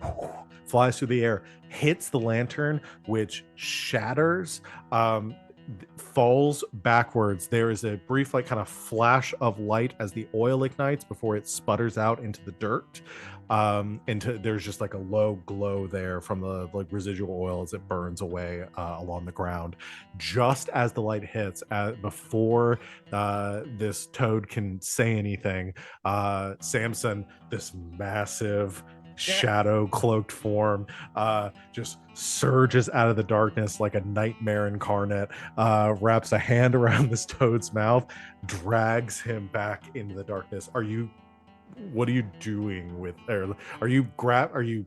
flies through the air, hits the lantern, which shatters, falls backwards. There is a brief, like, kind of flash of light as the oil ignites before it sputters out into the dirt. There's just like a low glow there from the like residual oil as it burns away along the ground. Just as the light hits, before this toad can say anything, Samson, this massive shadow cloaked form, just surges out of the darkness like a nightmare incarnate, wraps a hand around this toad's mouth, drags him back into the darkness. What are you doing with, or are you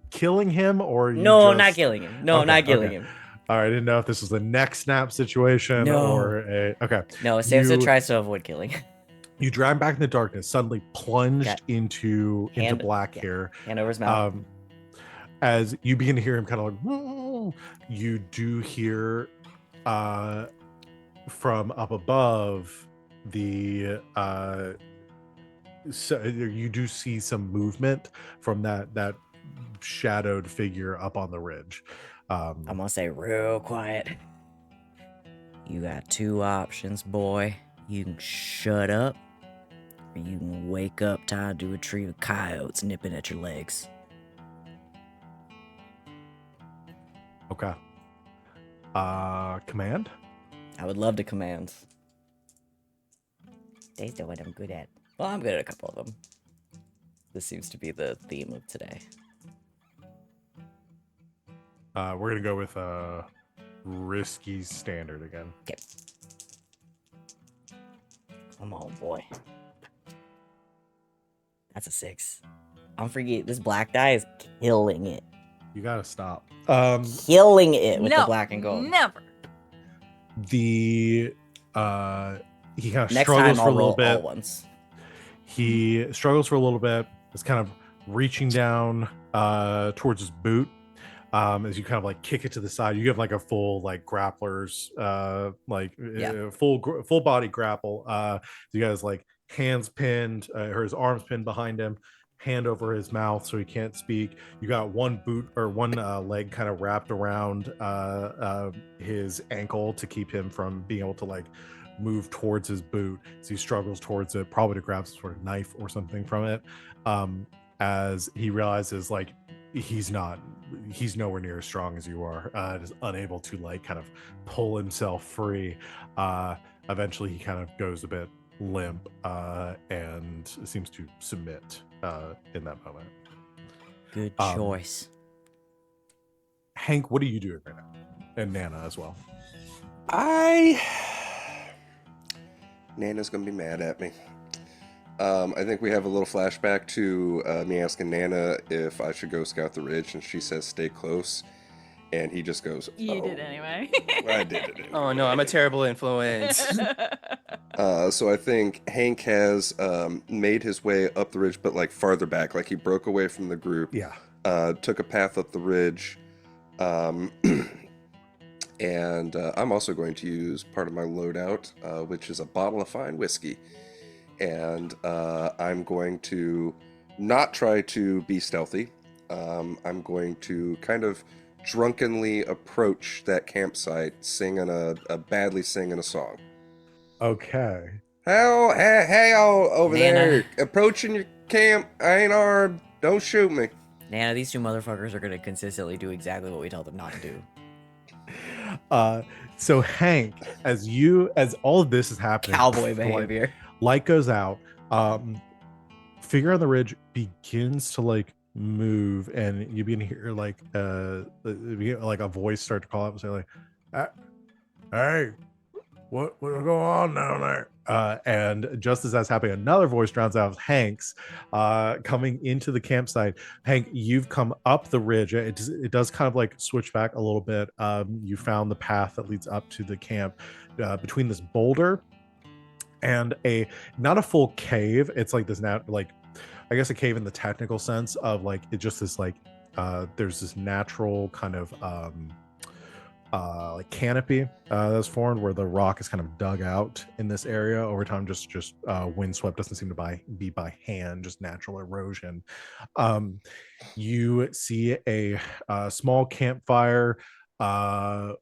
killing him, or are you
No,
just...
not killing him. No,
Okay,
not killing
okay.
him.
All right, I didn't know if this was a neck snap situation
No.
or a... Okay.
No, Samson
You-
tries to avoid killing.
You drag back in the darkness, suddenly plunged
Got
into
hand-
black
yeah.
here.
Hand over his mouth.
As you begin to hear him kind of like, "Whoa," you do hear from up above so you do see some movement from that shadowed figure up on the ridge.
I'm gonna say real quiet. You got 2 options, boy. You can shut up, or you can wake up tied to a tree of coyotes nipping at your legs.
Okay. Command?
I would love to command. They know what I'm good at. Well, I'm good at a couple of them. This seems to be the theme of today.
We're gonna go with risky standard again.
Okay. Come on, boy. That's a 6. I'm forgetting this black die is killing it.
You gotta stop.
Killing it with
no,
the black and gold.
Never.
He kind of
Next
struggles
time
for
I'll
a little
roll all
bit.
ones.
He struggles for a little bit. Is kind of reaching down towards his boot. As you kind of like kick it to the side. You have like a full like grappler's full body grapple. You guys like hands pinned, or his arms pinned behind him, hand over his mouth so he can't speak. You got one leg kind of wrapped around his ankle to keep him from being able to like move towards his boot. So he struggles towards it, probably to grab some sort of knife or something from it. As he realizes like he's nowhere near as strong as you are, is unable to like kind of pull himself free. Eventually he kind of goes a bit limp and seems to submit in that moment.
Good choice.
Hank, what are you doing right now? And Nana as well.
Nana's gonna be mad at me. I think we have a little flashback to me asking Nana if I should go scout the ridge, and she says stay close, and he just goes,
You did anyway.
I did it anyway.
Oh no, I'm a terrible influence.
So I think Hank has made his way up the ridge, but like farther back, like he broke away from the group.
Yeah.
Took a path up the ridge. And I'm also going to use part of my loadout, which is a bottle of fine whiskey. and I'm going to not try to be stealthy. I'm going to kind of drunkenly approach that campsite, singing a badly singing a song.
Okay.
Hey, all over
Nana.
there, approaching your camp. I ain't armed. Don't shoot me.
Nana, these two motherfuckers are gonna consistently do exactly what we tell them not to do.
So Hank, as all of this is happening,
Cowboy behavior.
light goes out. Figure on the ridge begins to like move, and you begin to hear like a voice start to call out and say like, "Hey, what's going on down there?" And just as that's happening, another voice drowns out Hank's coming into the campsite. Hank, you've come up the ridge. It does kind of like switch back a little bit. You found the path that leads up to the camp between this boulder and not a full cave. It's like this I guess a cave in the technical sense of like it just is like there's this natural kind of like canopy that's formed where the rock is kind of dug out in this area over time, just windswept. Doesn't seem to be by hand, just natural erosion. You see a small campfire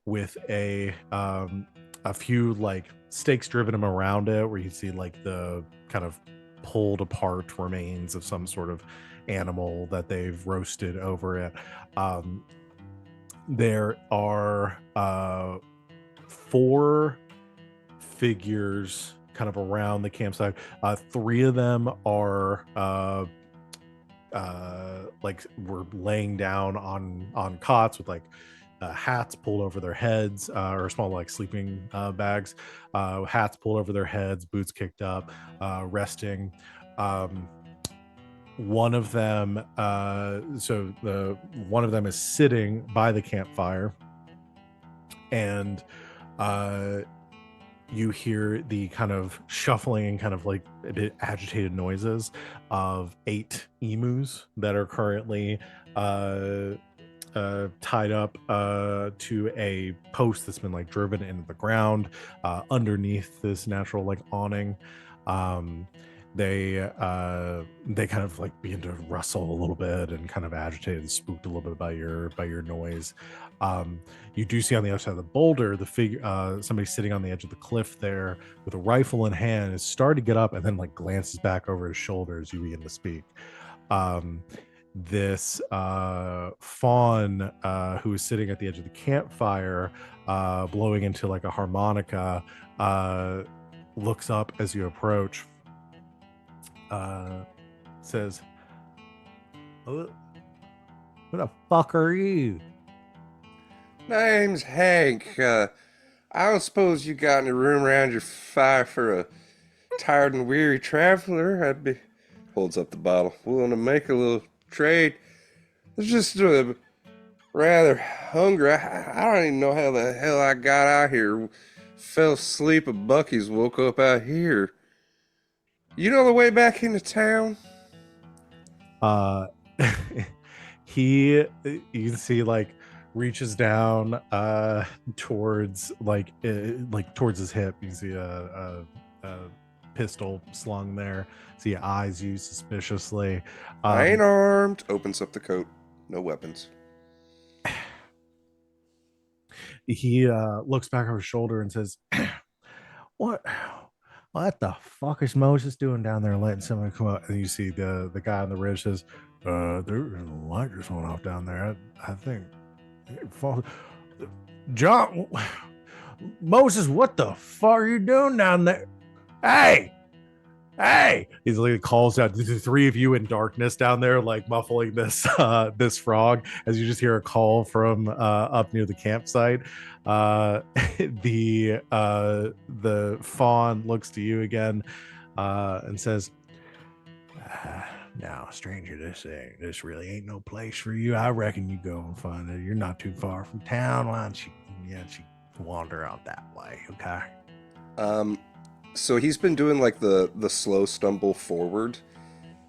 with a few like stakes driven around it, where you see like the kind of pulled apart remains of some sort of animal that they've roasted over it. There are 4 figures kind of around the campsite. 3 of them are like we're laying down on cots with like hats pulled over their heads, or small like sleeping bags, hats pulled over their heads, boots kicked up, resting. One of them one of them is sitting by the campfire, and you hear the kind of shuffling and kind of like a bit agitated noises of 8 emus that are currently tied up to a post that's been like driven into the ground underneath this natural like awning. They kind of like begin to rustle a little bit and kind of agitated and spooked a little bit by your noise. You do see on the other side of the boulder the figure, somebody sitting on the edge of the cliff there with a rifle in hand, is starting to get up and then like glances back over his shoulder as you begin to speak. This fawn who is sitting at the edge of the campfire blowing into like a harmonica looks up as you approach, says, "Who the fuck are you?"
Name's Hank. I don't suppose you got any room around your fire for a tired and weary traveler. I'd be, holds up the bottle, willing to make a little trade. It's just rather hungry. I don't even know how the hell I got out here. Fell asleep at Bucky's, woke up out here. You know the way back into town?
He, you can see like reaches down towards like towards his hip. You see a pistol slung there. See eyes you suspiciously.
I ain't armed. Opens up the coat. No weapons.
He looks back over his shoulder and says, what the fuck is Moses doing down there letting someone come out? And you see the guy on the ridge says, there's a light just went off down there. I think John, Moses, what the fuck are you doing down there? Hey, he's like calls out the 3 of you in darkness down there, like muffling this this frog, as you just hear a call from up near the campsite. The fawn looks to you again and says, "Now, stranger, this really ain't no place for you. I reckon you go and find it. You're not too far from town. Why don't you wander out that way, okay?"
So he's been doing like the slow stumble forward,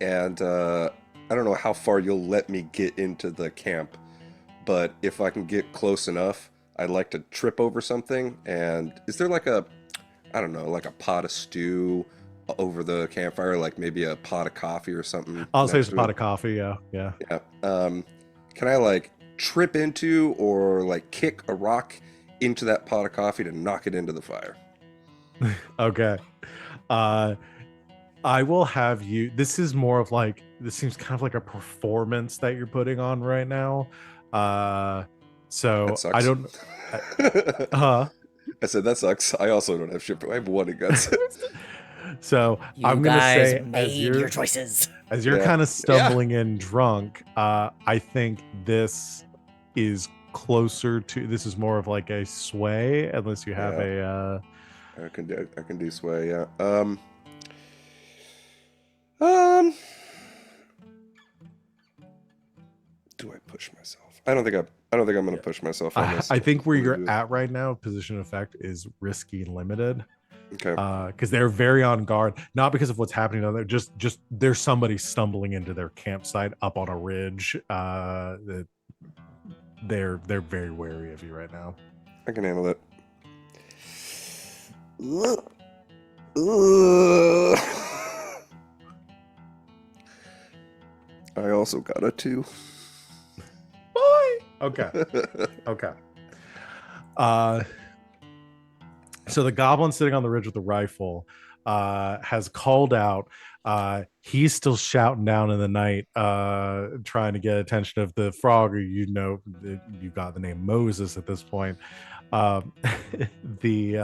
and I don't know how far you'll let me get into the camp, but if I can get close enough, I'd like to trip over something. And is there like a, I don't know, like a pot of stew over the campfire, like maybe a pot of coffee or something.
I'll say
next
it's a
to
pot
it.
of coffee. Yeah.
Yeah. Can I like trip into or like kick a rock into that pot of coffee to knock it into the fire?
Okay. Uh, I will have you. This is more of like, this seems kind of like a performance that you're putting on right now. So
That sucks.
I don't. Uh,
I said that sucks. I also don't have shit. I have one in guts.
so
You
I'm gonna
guys
say
made your choices.
as you're
Yeah.
kind of stumbling in drunk, I think this is closer to, this is more of like a sway, unless you have
Yeah.
a
I can do sway. Yeah. Um. Do I push myself? I don't think I'm gonna push myself on this.
I think where
I'm gonna
you're
do it.
at right now, position effect is risky and limited.
Okay.
Because they're very on guard, not because of what's happening. They're just there's somebody stumbling into their campsite up on a ridge. They're very wary of you right now.
I can handle it. I also got a 2.
Okay. Okay. So the goblin sitting on the ridge with the rifle has called out. He's still shouting down in the night, trying to get attention of the frog, or you got the name Moses at this point. He's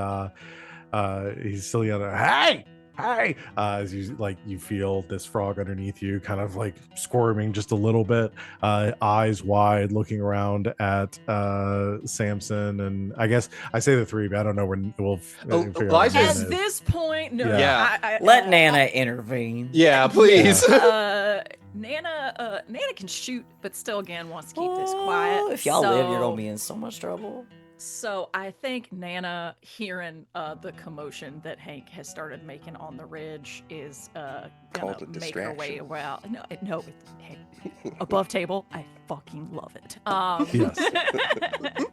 still yelling, "Hey! Hey!" As you feel this frog underneath you, kind of like squirming just a little bit, eyes wide, looking around at Samson, and I guess I say the three, but I don't know when we'll figure out
Elijah
when
is-
it
At
is.
this point, no.
Yeah.
Let Nana intervene.
Yeah, please.
Nana can shoot, but still again wants to keep this quiet.
Oh, if y'all live, you're
so-
gonna be in so much trouble.
So I think Nana, hearing the commotion that Hank has started making on the ridge, is gonna
Called a
make her way
distraction.
around. No, hey, above table. I fucking love it.
Yes.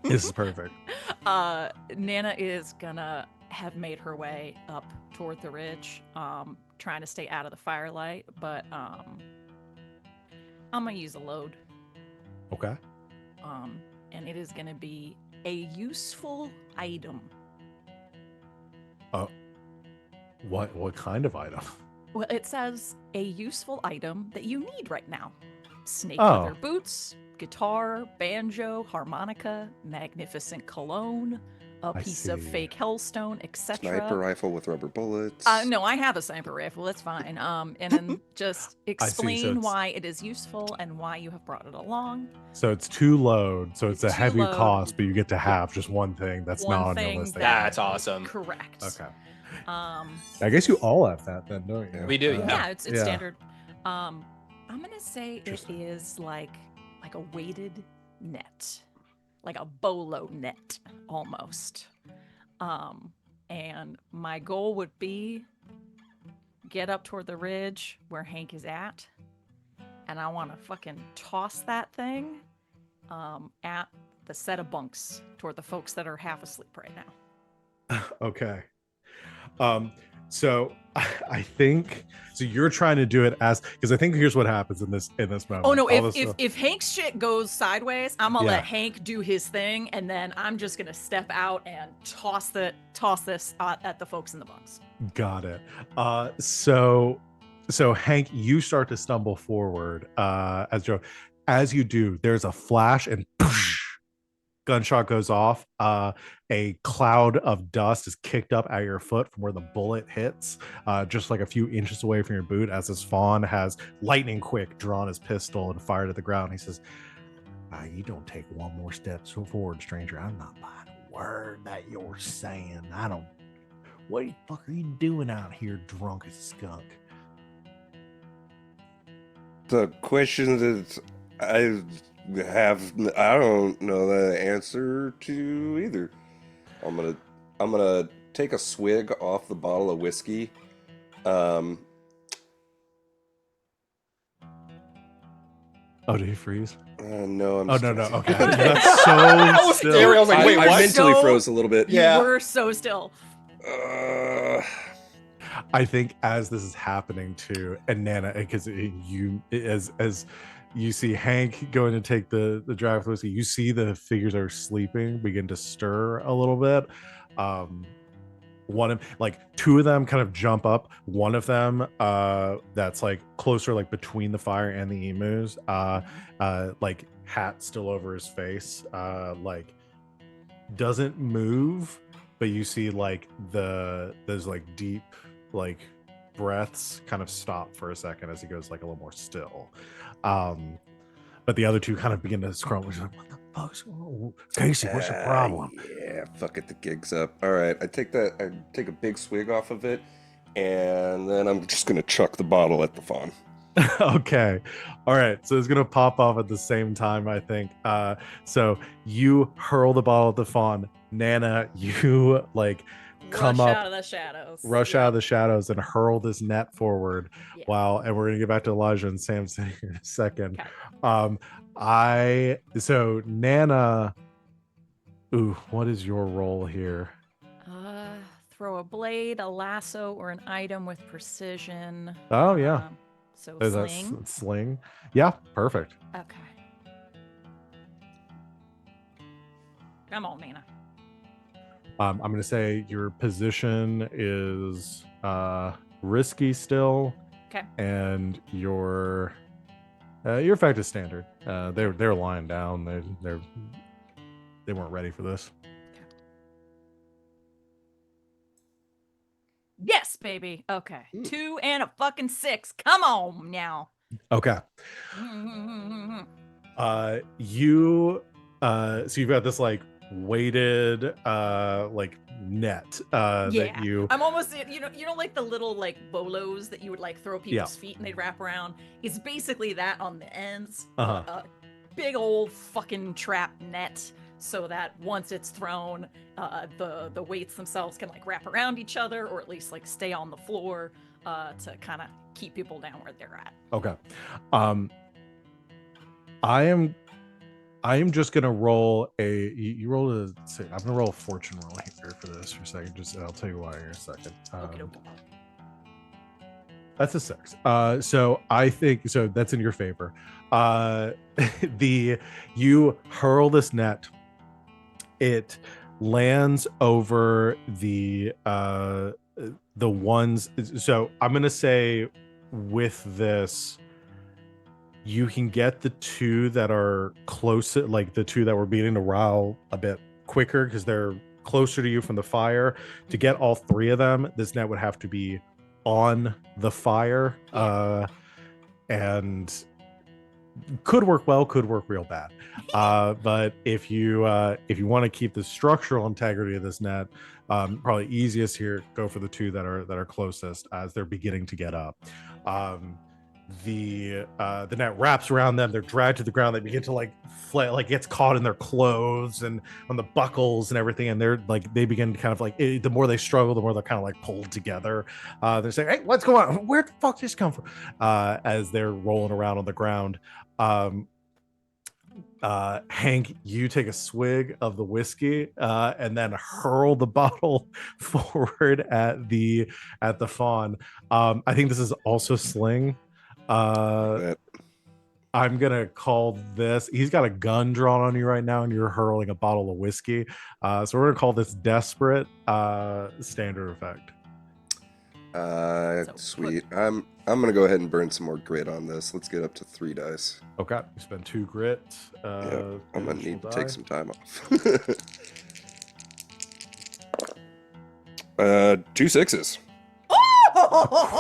This is perfect.
Nana is gonna have made her way up toward the ridge, trying to stay out of the firelight, but I'm gonna use a load,
Okay.
and it is gonna be a useful item.
What kind of item?
Well, it says a useful item that you need right now. Snake
Oh.
leather boots, guitar, banjo, harmonica, magnificent cologne, a
I
piece of
see.
fake hellstone, etc.
Sniper rifle with rubber bullets.
No, I have a sniper rifle. That's fine. And then just explain
it's-
why it is useful and why you have brought it along.
So it's 2 load, so it's a
Two
heavy
load.
cost, but you get to have just one thing that's
One
not on your
thing
list.
that-
That's awesome.
Correct.
Okay.
Um,
I guess you all have that then, don't you?
We do,
yeah, it's
yeah.
standard. I'm gonna say it
Interesting.
is like a weighted net, like a bolo net almost. And my goal would be get up toward the ridge where Hank is at, and I want to fucking toss that thing at the set of bunks toward the folks that are half asleep right now.
Okay. So I think so. You're trying to do it because I think here's what happens in this moment.
Oh no!
All this
If
stuff-
if Hank's shit goes sideways, I'm gonna
Yeah.
let Hank do his thing, and then I'm just gonna step out and toss this at the folks in the bunks.
Got it. So Hank, you start to stumble forward as you do. There's a flash and gunshot goes off. A cloud of dust is kicked up at your foot from where the bullet hits, just like a few inches away from your boot, as this fawn has lightning quick drawn his pistol and fired at the ground. He says, "You don't take one more step forward, stranger. I'm not buying a word that you're saying. I don't. What the fuck are you doing out here drunk as a skunk?"
The question that I don't know the answer to either. I'm gonna take a swig off the bottle of whiskey.
Oh, did he freeze?
No, I'm
Oh,
still-
no. Okay. That's so
I was
still.
scary. I was like, wait,
I
what?
mentally
So-
froze a little bit.
Yeah.
You were so still.
I think as this is happening to and Nana, because you as you see Hank going to take the draft whiskey, you see the figures that are sleeping begin to stir a little bit. One of like two of them kind of jump up. One of them that's like closer, like between the fire and the emus, like hat still over his face, like doesn't move, but you see like those like deep like breaths kind of stop for a second as he goes like a little more still. But the other two kind of begin to scroll. Like, what the fuck's going on? Casey, what's the problem?
Yeah, fuck it, the gig's up. All right, I take a big swig off of it, and then I'm just gonna chuck the bottle at the fawn.
Okay, all right, so it's gonna pop off at the same time, I think. So you hurl the bottle at the fawn. Nana, you like come
Rush
up
out of the shadows.
rush out of the shadows and hurl this net forward.
Yeah.
Wow. And we're gonna get back to Elijah and Samson here in a second.
Okay.
So Nana, ooh, what is your role here?
Throw a blade, a lasso, or an item with precision.
Oh yeah.
So
Is
sling.
that sling? Yeah, perfect.
Okay. Come on, Nana.
I'm gonna say your position is risky still.
Okay.
And your effect is standard. They're lying down. They weren't ready for this.
Yes, baby. Okay. 2 and a fucking 6. Come on now.
Okay. You so you've got this like weighted like net that you
I'm almost you know like the little like bolos that you would like throw people's feet and they'd wrap around. It's basically that on the ends. Big old fucking trap net, so that once it's thrown, the weights themselves can like wrap around each other, or at least like stay on the floor to kind of keep people down where they're at.
Okay. I am just gonna roll you roll I'm gonna roll a fortune roll here for this for a second. I'll tell you why here in a second.
Okay.
That's a 6. So I think so that's in your favor. You hurl this net. It lands over the ones. So I'm gonna say with this, you can get the two that are close, like the two that were beating the rile a bit quicker because they're closer to you from the fire. To get all three of them, this net would have to be on the fire, and could work well, could work real bad. But if you want to keep the structural integrity of this net, probably easiest here, go for the two that are closest as they're beginning to get up. The net wraps around them. They're dragged to the ground. They begin to like gets caught in their clothes and on the buckles and everything. And they're like, they begin to kind of like, the more they struggle, the more they're kind of like pulled together. They're saying, "Hey, what's going on? Where the fuck did this come from?" As they're rolling around on the ground. Hank, you take a swig of the whiskey and then hurl the bottle forward at the fawn. I think this is also sling. I'm gonna call this. He's got a gun drawn on you right now, and you're hurling a bottle of whiskey. So we're gonna call this desperate. Standard effect.
Sweet. I'm gonna go ahead and burn some more grit on this. Let's get up to 3 dice.
Okay, you spend 2 grit.
I'm gonna need to take some time off. 2 6s.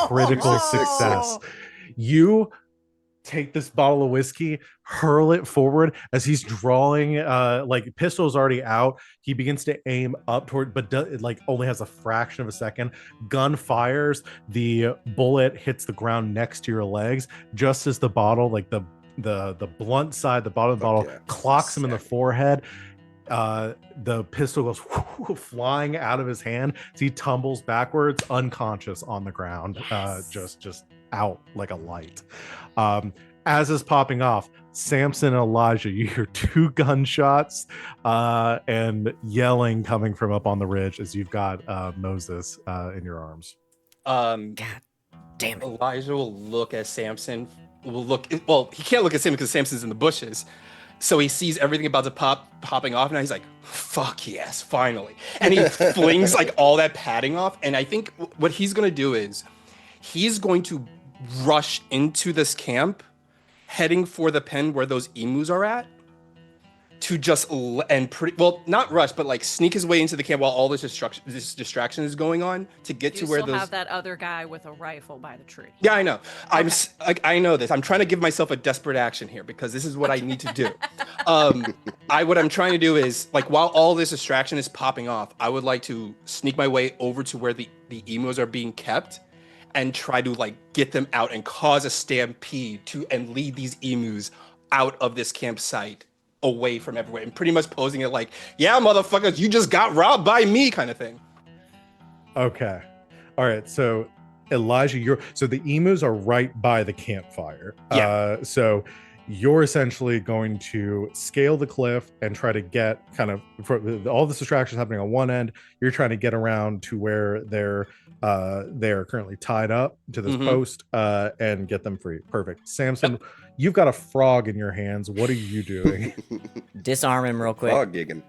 Critical success. You take this bottle of whiskey, hurl it forward as he's drawing. Like pistol's already out. He begins to aim up toward, but it like only has a fraction of a second. Gun fires. The bullet hits the ground next to your legs, just as the bottle, like the blunt side, the bottom of the bottle, clocks him in the forehead. The pistol goes flying out of his hand as he tumbles backwards, unconscious on the ground. Just out like a light. As is popping off, Samson and Elijah, you hear 2 gunshots and yelling coming from up on the ridge as you've got Moses in your arms.
God damn it.
Elijah will look at Samson. Well, he can't look at Samson because Samson's in the bushes. So he sees everything about to popping off, and he's like, "Fuck yes, finally!" And he flings like all that padding off. And I think what he's gonna do is he's going to rush into this camp, heading for the pen where those emus are at, to just not rush, but like sneak his way into the camp while all this distraction is going on to get
You
to where
still
those.
have that other guy with a rifle by the tree.
Yeah, I know.
Okay.
I know this. I'm trying to give myself a desperate action here because this is what I need to do. What I'm trying to do is like while all this distraction is popping off, I would like to sneak my way over to where the emos are being kept and try to like get them out and cause a stampede and lead these emus out of this campsite away from everywhere and pretty much posing it like, yeah, motherfuckers, you just got robbed by me kind of thing.
Okay. All right. So Elijah, so the emus are right by the campfire.
Yeah.
So you're essentially going to scale the cliff and try to get kind of all this distractions happening on one end. You're trying to get around to where they're currently tied up to this post and get them free. Perfect. Samson, you've got a frog in your hands. What are you doing?
Disarm him real quick.
Frog gigging.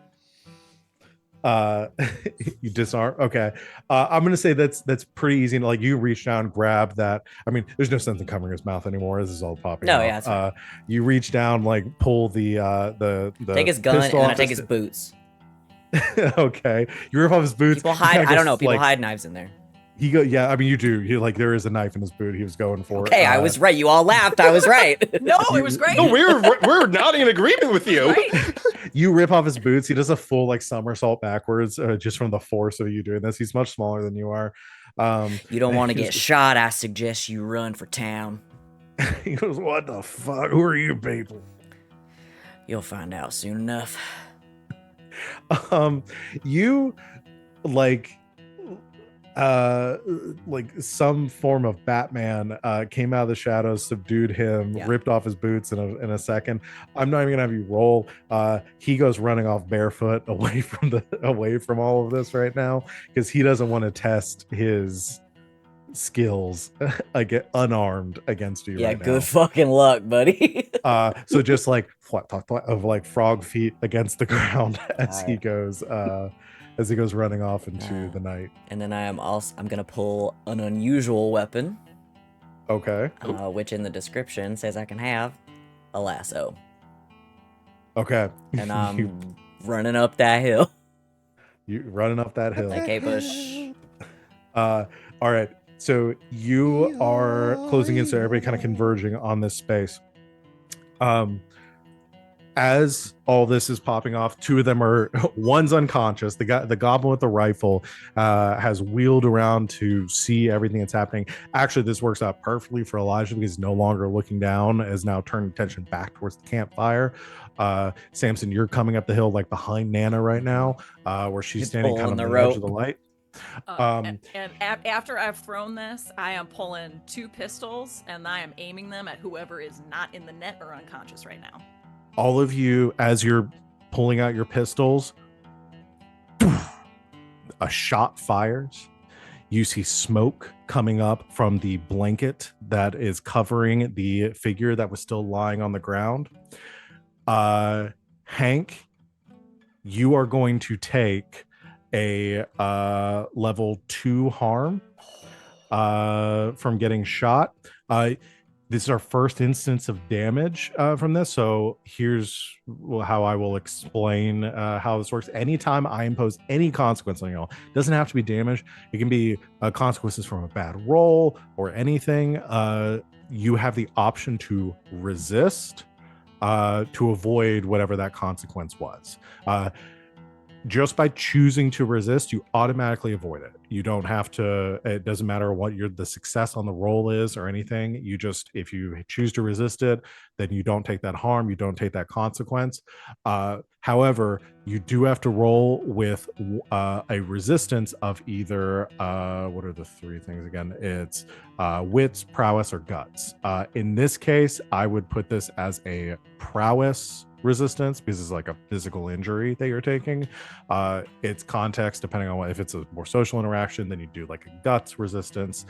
You disarm. Okay. I'm gonna say that's pretty easy. Like you reach down, grab that. I mean, there's no sense in covering his mouth anymore. This is all popping.
No,
off.
yeah, that's fine.
You reach down, like pull the
take his gun and
pistol
then I
off
take his boots.
Okay. You rip off his boots.
People hide. I don't know. People
like,
hide knives in there.
Yeah, I mean you do. There is a knife in his boot he was going for.
Okay, I was right. You all laughed. I was right.
No, it was great.
No, we're nodding in agreement with you.
Right?
You rip off his boots. He does a full like somersault backwards just from the force of you doing this. He's much smaller than you are.
You don't want to get shot. I suggest you run for town.
He goes, "What the fuck? Who are you people?"
You'll find out soon enough.
You like some form of Batman came out of the shadows, subdued him, ripped off his boots in a second. I'm not even gonna have you roll. He goes running off barefoot away from all of this right now because he doesn't want to test his skills unarmed against you.
Yeah,
right
good
now.
fucking luck, buddy.
So just like flat of like frog feet against the ground as he goes running off into the night.
And then I'm gonna pull an unusual weapon.
Okay.
Which in the description says I can have a lasso.
Okay.
And I'm running up that hill.
You running up that hill.
Like, hey, Bush.
All right. So you are closing in, so everybody kind of converging on this space. As all this is popping off, two of them one's unconscious. The goblin with the rifle has wheeled around to see everything that's happening. Actually, this works out perfectly for Elijah because he's no longer looking down, is now turning attention back towards the campfire. Samson, you're coming up the hill like behind Nana right now, where she's standing kind of on the edge of the light.
And after I've thrown this, I am pulling two pistols and I am aiming them at whoever is not in the net or unconscious right now.
All of you, as you're pulling out your pistols, a shot fires. You see smoke coming up from the blanket that is covering the figure that was still lying on the ground. Hank, you are going to take a level 2 harm from getting shot. This is our first instance of damage from this, so here's how I will explain how this works. Anytime I impose any consequence on y'all, it doesn't have to be damage. It can be consequences from a bad roll or anything. You have the option to resist to avoid whatever that consequence was. Just by choosing to resist, you automatically avoid it. You don't have to, it doesn't matter what the success on the roll is or anything. You just, if you choose to resist it, then you don't take that harm, you don't take that consequence. However, you do have to roll with a resistance of either, what are the three things again? It's wits, prowess, or guts. In this case, I would put this as a prowess resistance because it's like a physical injury that you're taking. It's context depending on what. If it's a more social interaction, then you do like a guts resistance.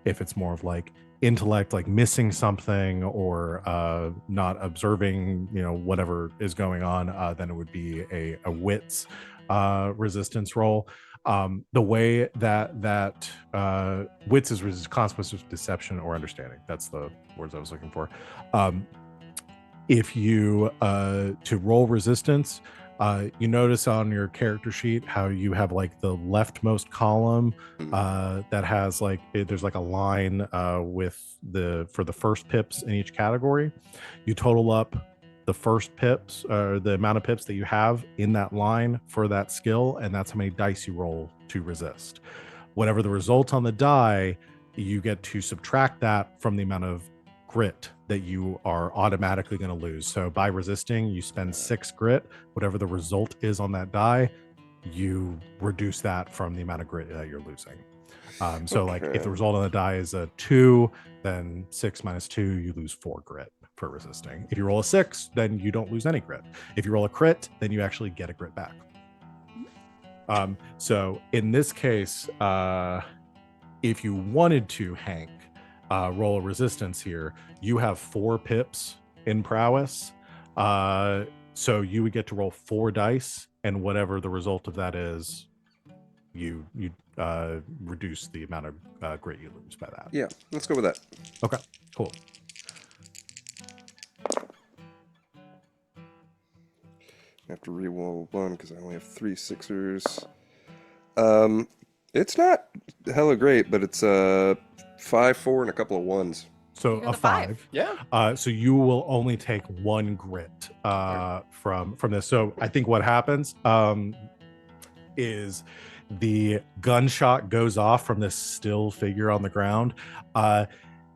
If it's more of like intellect, like missing something or not observing, whatever is going on, then it would be a wits resistance roll. The way that wits is consequence of deception or understanding. That's the words I was looking for. If you to roll resistance, you notice on your character sheet how you have like the leftmost column that has like there's like a line for the first pips in each category. You total up the first pips or the amount of pips that you have in that line for that skill, and that's how many dice you roll to resist. Whatever the result on the die, you get to subtract that from the amount of grit that you are automatically going to lose. So by resisting, you spend 6 grit. Whatever the result is on that die, you reduce that from the amount of grit that you're losing. So like if the result on the die is a 2, then 6 minus 2, you lose 4 grit for resisting. If you roll a 6, then you don't lose any grit. If you roll a crit, then you actually get a grit back. So in this case, if you wanted to, Hank, roll a resistance here, you have 4 pips in prowess. So you would get to roll 4 dice, and whatever the result of that is, you reduce the amount of grit you lose by that.
Yeah, let's go with that.
Okay, cool.
I have to re-roll 1 because I only have 3 sixers. It's not hella great, but it's 5, 4, and a couple of 1s.
So
You got
a
the 5.
Yeah.
So you will only take 1 grit from this. So I think what happens is the gunshot goes off from this still figure on the ground.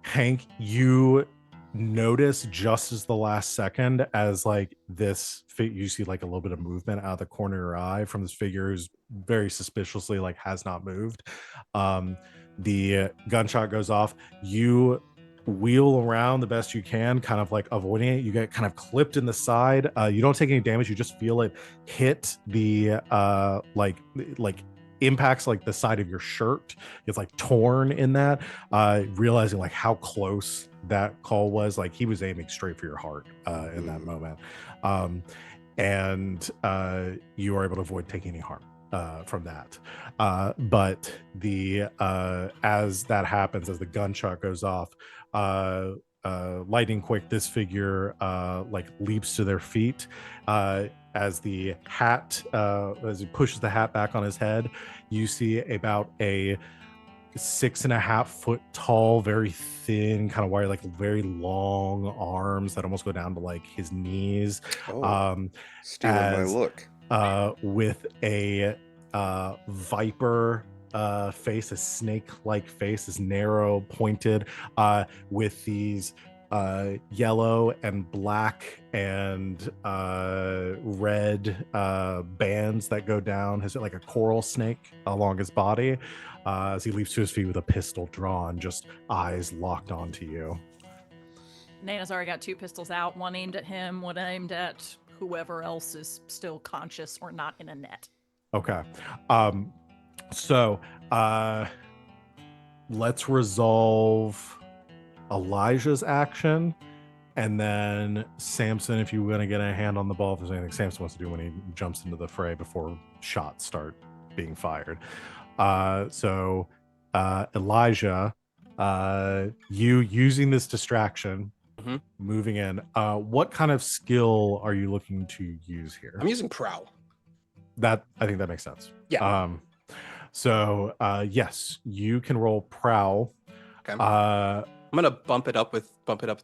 Hank, you notice just as the last second as like this you see like a little bit of movement out of the corner of your eye from this figure who's very suspiciously like has not moved. The gunshot goes off. You wheel around the best you can, kind of like avoiding it. You get kind of clipped in the side. You don't take any damage. You just feel it hit the like impacts like the side of your shirt. It's like torn in that. Realizing like how close that call was. Like he was aiming straight for your heart in that moment. And you are able to avoid taking any harm from that. But the as that happens, as the gunshot goes off, lightning quick, this figure like leaps to their feet as the hat as he pushes the hat back on his head. You see about a 6.5 foot tall, very thin, kind of wire, like very long arms that almost go down to like his knees.
Stealing my look.
With a viper face, a snake-like face, is narrow, pointed, with these yellow and black and red bands that go down his, like a coral snake along his body, as he leaps to his feet with a pistol drawn, just eyes locked onto you.
Nana's already got 2 pistols out, one aimed at him, one aimed at whoever else is still conscious or not in a net.
Okay. So let's resolve Elijah's action, and then Samson, if you want to get a hand on the ball, if there's anything Samson wants to do when he jumps into the fray before shots start being fired. So Elijah, you using this distraction, moving in, what kind of skill are you looking to use here?
I'm using prowl.
That, I think that makes sense.
Yeah.
So yes, you can roll prowl.
Okay. I'm gonna bump it up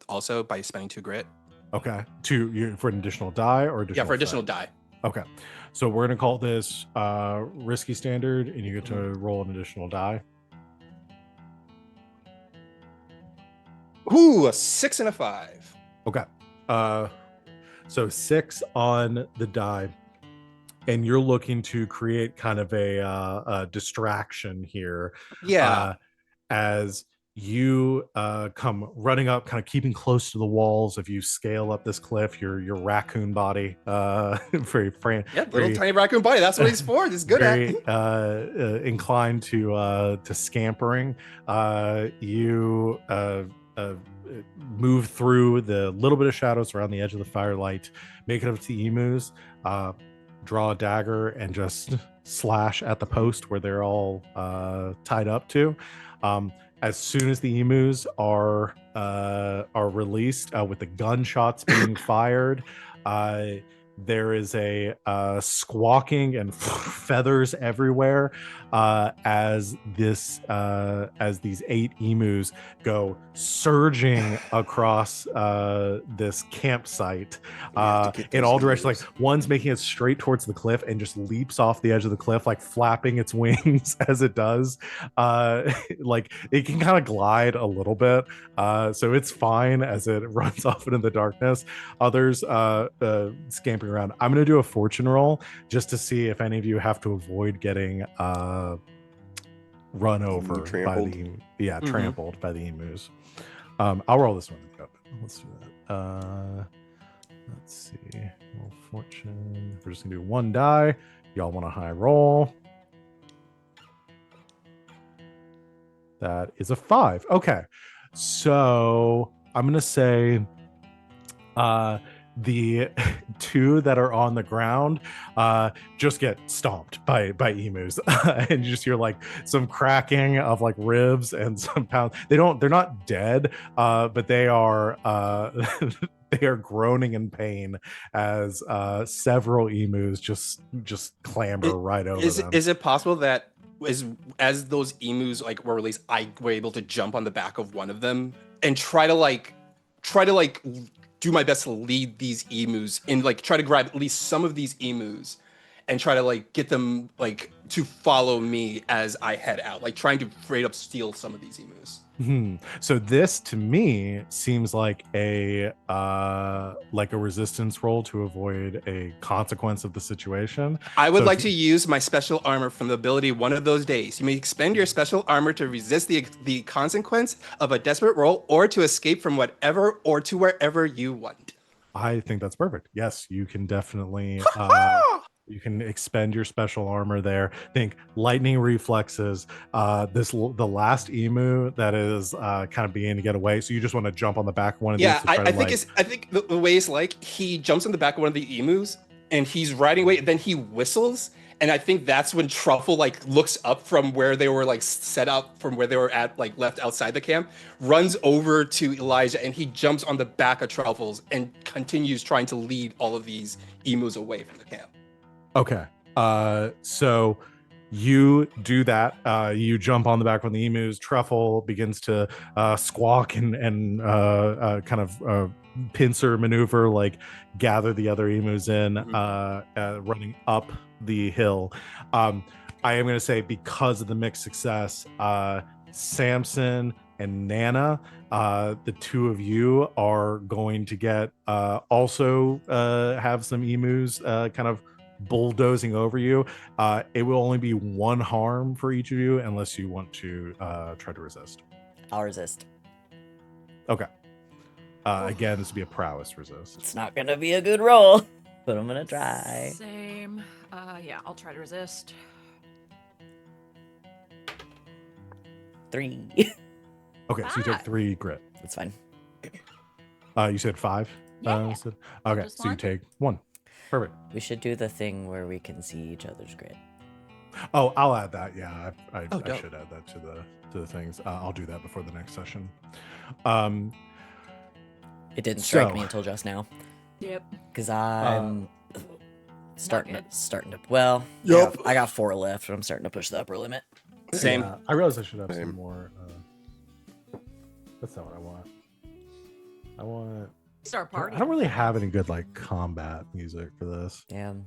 also by spending 2 grit.
Okay. For an additional die or additional?
Yeah, for additional
threat?
die.
Okay. So we're gonna call this risky standard, and you get to roll an additional die.
Ooh, a 6 and a 5.
Okay. So 6 on the die, and you're looking to create kind of a distraction here.
Yeah.
As you come running up, kind of keeping close to the walls. If you scale up this cliff, your raccoon body, very
Yeah, little
very
tiny raccoon body. That's what he's for. He's good at.
very inclined to scampering. You move through the little bit of shadows around the edge of the firelight, make it up to the emus, draw a dagger, and just slash at the post where they're all tied up to. As soon as the emus are released, with the gunshots being fired, there is a squawking and feathers everywhere as these 8 emus go surging across this campsite in all directions. Like one's making it straight towards the cliff and just leaps off the edge of the cliff, like flapping its wings as it does. Like it can kind of glide a little bit, so it's fine as it runs off into the darkness. Others scampering around. I'm going to do a fortune roll just to see if any of you have to avoid getting run over by the trampled by the emus. I'll roll this one. Let's do that. Let's see. Roll fortune. We're just gonna do 1 die. Y'all want a high roll? That is a 5. Okay, so I'm gonna say the 2 that are on the ground just get stomped by emus and you just hear like some cracking of like ribs and some pounds. They're not dead, but they are they are groaning in pain as several emus just clamber right over them.
Is it possible that as those emus like were released, I were able to jump on the back of one of them and try to do my best to lead these emus and like try to grab at least some of these emus and try to like get them like to follow me as I head out, like trying to straight up steal some of these emus.
So this to me seems like a resistance roll to avoid a consequence of the situation.
I would like to use my special armor from the ability One of Those Days. You may expend your special armor to resist the consequence of a desperate roll or to escape from whatever or to wherever you want.
I think that's perfect. Yes, you can definitely you can expend your special armor there. Think lightning reflexes. The last emu that is kind of beginning to get away. So you just want to jump on the back of one of these.
I think the way it's like he jumps on the back of one of the emus and he's riding away. And then he whistles, and I think that's when Truffle like looks up from where they were like set out from where they were at like left outside the camp, runs over to Elijah, and he jumps on the back of Truffle's and continues trying to lead all of these emus away from the camp.
Okay. So you do that. You jump on the back of the emus. Truffle begins to squawk and kind of pincer maneuver, like gather the other emus in, running up the hill. I am going to say, because of the mixed success, Samson and Nana, the 2 of you are going to get also have some emus kind of bulldozing over you. It will only be 1 harm for each of you unless you want to try to resist.
I'll resist.
Okay. Again, this would be a prowess resist.
It's not gonna be a good roll, but I'm gonna try.
Same. Yeah, I'll try to resist.
3.
Okay, so you take 3 grit.
That's fine.
You said 5?
Yeah.
Okay,
Just
so you
1?
take 1. Perfect.
We should do the thing where we can see each other's grid.
Oh, I'll add that. Yeah, I
dope.
should add that to the things. I'll do that before the next session.
It didn't strike
So-
me until just now,
Yep.
because I'm starting
good.
to. Well,
Yup.
I got 4 left, and I'm starting to push the upper limit.
Same.
Yeah, I realize I should have
Same.
some more. That's not what I want. I want.
Start party.
I don't really have any good like combat music for this.
Damn.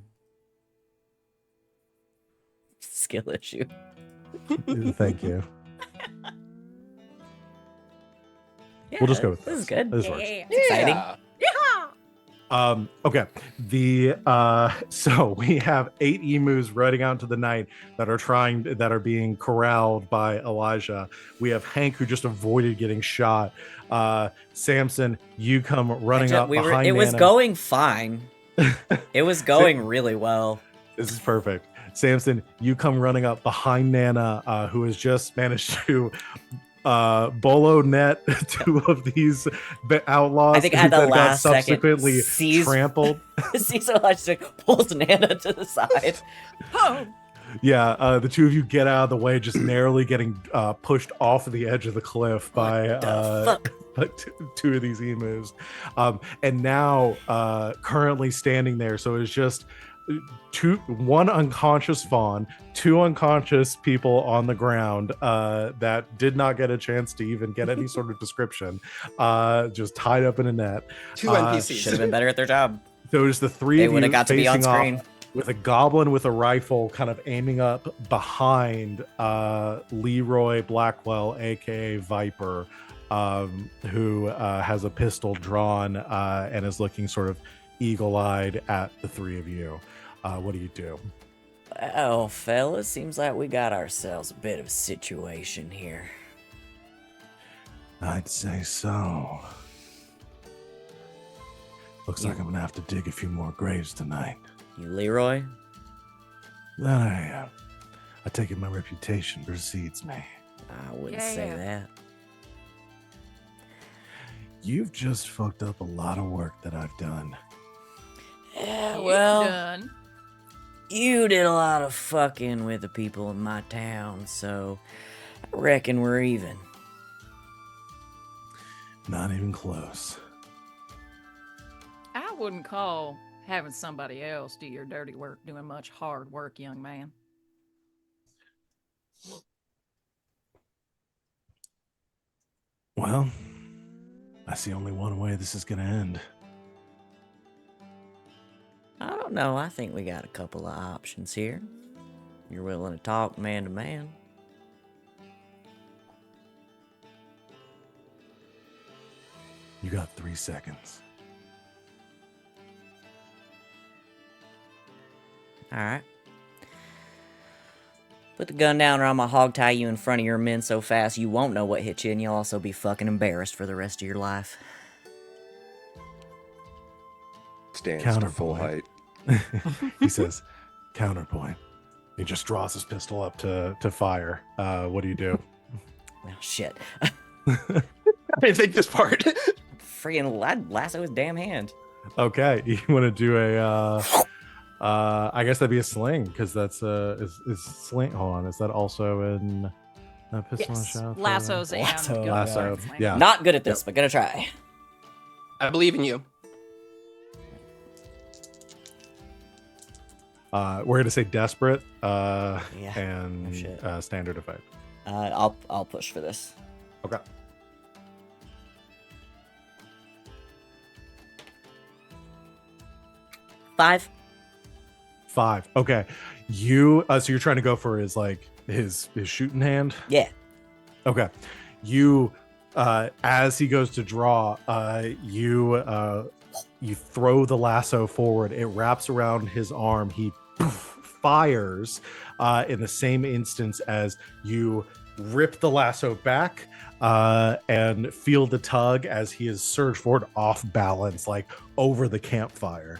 Skill issue.
Thank you.
Yeah,
We'll just go with
this. Is
this.
good.
This works.
It's exciting.
Yeah.
Okay. So we have 8 emus running out into the night that are being corralled by Elijah. We have Hank who just avoided getting shot. Samson, you come running up behind
It was
Nana.
going fine. It was going really well.
This is perfect. Samson, you come running up behind Nana, who has just managed to bolo net 2 of these outlaws
I think at the
that got
last
subsequently
second,
trampled.
Cecil pulls Nana to the side.
Oh,
Yeah, the 2 of you get out of the way, just narrowly getting pushed off of the edge of the cliff by
fuck?
2 of these emus. And now currently standing there, so it's just 1 unconscious fawn, 2 unconscious people on the ground that did not get a chance to even get any sort of description, just tied up in a net.
2 NPCs.
Should have been better at their job.
So it's the 3
They
of you
would have got to be on
facing off
screen.
with a goblin with a rifle kind of aiming up behind Leroy Blackwell, aka Viper, who has a pistol drawn and is looking sort of eagle-eyed at the 3 of you. What do you do?
Well, fellas, seems like we got ourselves a bit of a situation here.
I'd say so. Looks like I'm gonna have to dig a few more graves tonight.
You Leroy?
That I am. I take it my reputation precedes me.
I wouldn't
Yeah,
say
yeah.
that.
You've just fucked up a lot of work that I've done.
Yeah,
you
well,
done.
you did a lot of fucking with the people in my town, so I reckon we're even.
Not even close.
I wouldn't call having somebody else do your dirty work doing much hard work, young man.
Well, I see only one way this is gonna end.
I don't know. I think we got a couple of options here. You're willing to talk man to man?
You got 3 seconds.
Alright. Put the gun down or I'm gonna hog tie you in front of your men so fast you won't know what hit you and you'll also be fucking embarrassed for the rest of your life.
Stands to full height.
He says, counterpoint. He just draws his pistol up to fire. What do you do?
Well, shit.
I didn't think this part.
Friggin' lasso his damn hand.
Okay, you want to do a I guess that'd be a sling, because that's is sling. Hold on, is that also in pistol and
Yes.
shot?
Lassos and
Lasso.
good
Lasso,
work, man.
yeah.
Not good at this, but gonna try.
I believe in you.
We're gonna say desperate
Yeah,
and
no shit.
standard effect.
I'll push for this.
Okay.
Five.
5. Okay. You so you're trying to go for his shooting hand?
Yeah.
Okay. You as he goes to draw, you throw the lasso forward. It wraps around his arm. He fires in the same instance as you rip the lasso back and feel the tug as he is surged forward off balance, like over the campfire.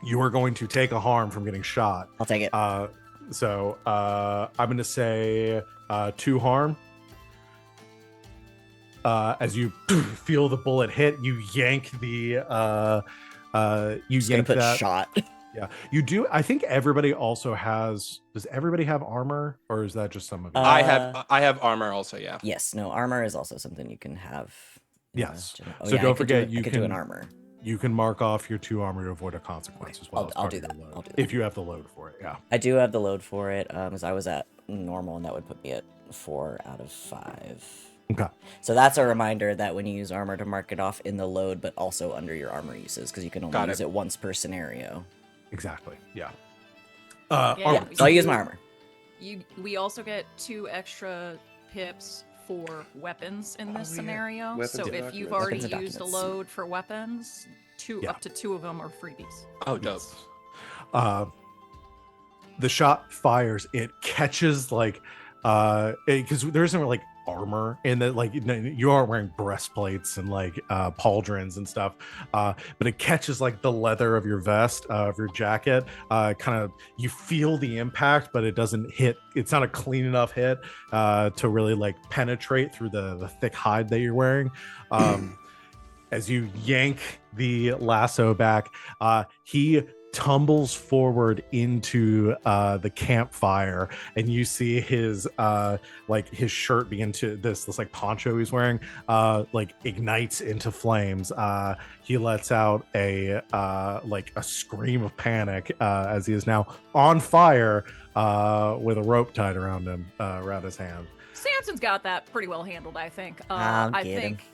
You are going to take a harm from getting shot.
I'll take it.
So I'm going to say 2 harm. As you feel the bullet hit, you yank the
Just gonna put
that.
shot.
Yeah, you do. I think everybody also has. Does everybody have armor, or is that just some of you?
I have armor also. Yeah.
Yes. No. Armor is also something you can have. in the
Yes.
Oh,
So
yeah,
don't
I could do
forget
it-
you
I could do an
can-
armor.
You can mark off your 2 armor to avoid a consequence as well. as
I'll
part
do
of your
that.
load.
I'll do that.
If you have the load for it. Yeah.
I do have the load for it, as I was at normal, and that would put me at 4 out of 5.
Okay.
So that's a reminder that when you use armor to mark it off in the load, but also under your armor uses, because you can only
Got
use
it.
it once per scenario.
Exactly. Yeah.
Yeah,
Yeah,
we
so I use
do-
my armor.
We also get 2 extra pips for weapons in this
Oh, yeah.
scenario.
Weapons
so
and
if you've
documents.
already
Weapons and
used a
documents.
load for weapons, 2
Yeah.
up to 2 of them are freebies.
Oh, dope.
The shot fires. It catches because there isn't like armor in that, like you aren't wearing breastplates and like pauldrons and stuff, but it catches like the leather of your vest, of your jacket. Kind of you feel the impact, but it doesn't hit. It's not a clean enough hit to really like penetrate through the thick hide that you're wearing. As you yank the lasso back, he tumbles forward into the campfire, and you see his his shirt begin to this like poncho he's wearing like ignites into flames. He lets out a scream of panic as he is now on fire with a rope tied around him, around his hand.
Samson's got that pretty well handled, I think.
I'll
I
get him.
think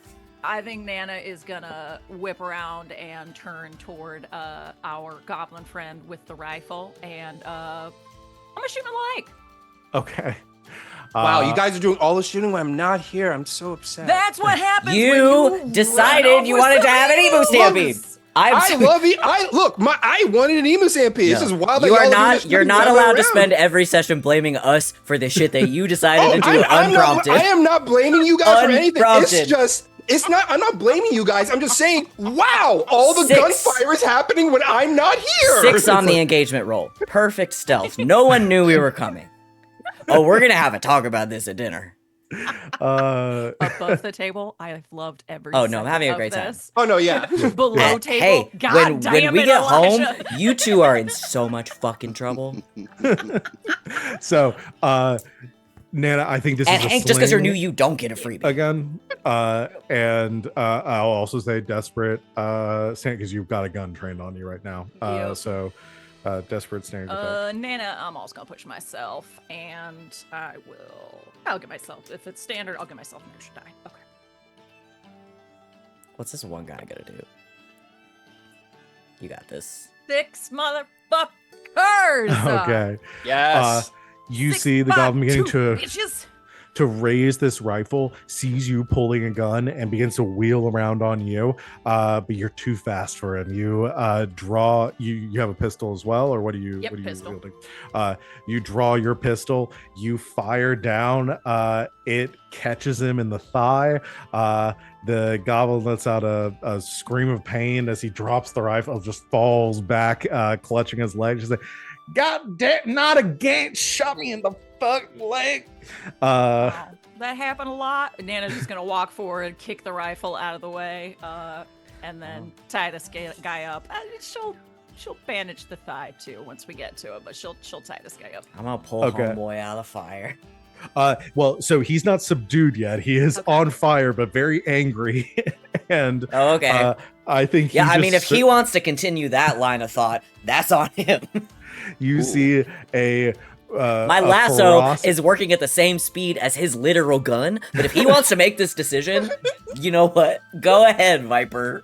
I think Nana is gonna whip around and turn toward our goblin friend with the rifle, and I'm gonna shoot him in the leg.
Okay.
Wow, you guys are doing all the shooting when I'm not here. I'm so upset.
That's what happens.
You
when you
decided
run
you
off with
wanted to have an emu
somebody
stampede.
else.
I love it. I wanted an emu stampede. It's
No.
just wild. that
You
y'all
are
doing
not.
this
You're
shooting
not
the other way
allowed to
around.
spend every session blaming us for the shit that you decided to do
I'm
unprompted.
I am not blaming you guys for anything.
Unprompted.
It's just. It's not. I'm not blaming you guys. I'm just saying. Wow, all the
6.
gunfire is happening when I'm not here.
6 on the engagement roll. Perfect stealth. No one knew we were coming. Oh, we're gonna have a talk about this at dinner.
Above the table, I've loved every.
Oh, no, I'm
second
having a
of
great time.
this.
Oh no, yeah.
Below table.
Hey,
God damn
when we
it,
get
Elijah.
home, you two are in so much fucking trouble.
So Nana, I think this
And
is a
Hank, just because you're
sling
new, you don't get a freebie.
again. And I'll also say desperate because you've got a gun trained on you right now.
Yep.
So desperate standard attack.
Nana, I'm also gonna push myself, and I'll get myself. If it's standard, I'll get myself an extra die. Okay.
What's this one guy gonna do? You got this.
6 motherfuckers.
Okay.
Yes.
You
6,
see the
5,
goblin beginning
2 bitches.
to raise this rifle, sees you pulling a gun, and begins to wheel around on you. But you're too fast for him. You draw. You have a pistol as well, or what are you?
Yep,
what are
pistol.
you wielding? You draw your pistol. You fire down. It catches him in the thigh. The goblin lets out a scream of pain as he drops the rifle. Just falls back, clutching his leg. Just like, God damn! Not again! Shot me in the fucking leg.
Wow, that happened a lot. Nana's just gonna walk forward, kick the rifle out of the way, and then tie this guy up. She'll bandage the thigh too once we get to it, but she'll tie this guy up.
I'm gonna pull
Okay.
homeboy out of the fire.
Well, so he's not subdued yet. He is
Okay.
on fire, but very angry. And
Oh, okay.
I think
Yeah,
he
I
just
mean, if he wants to continue that line of thought, that's on him.
you see a
My
a
lasso
feroc-
is working at the same speed as his literal gun, but if he wants to make this decision, you know what? Go ahead, Viper.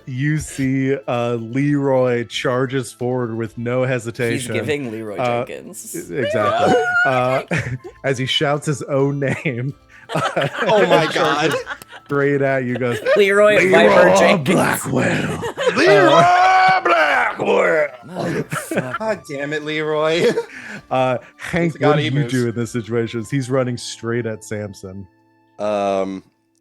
you see Leroy charges forward with no
He's
hesitation.
giving Leroy Jenkins.
Exactly. As he shouts his own name.
Oh my god.
Straight at you goes,
Leroy Viper
Leroy
Jenkins.
Blackwell.
Leroy Blackwell.
Motherfucker.
God damn it, Leroy.
Hank,
He's got
what do you
emus.
do in this situation? He's running straight at Samson.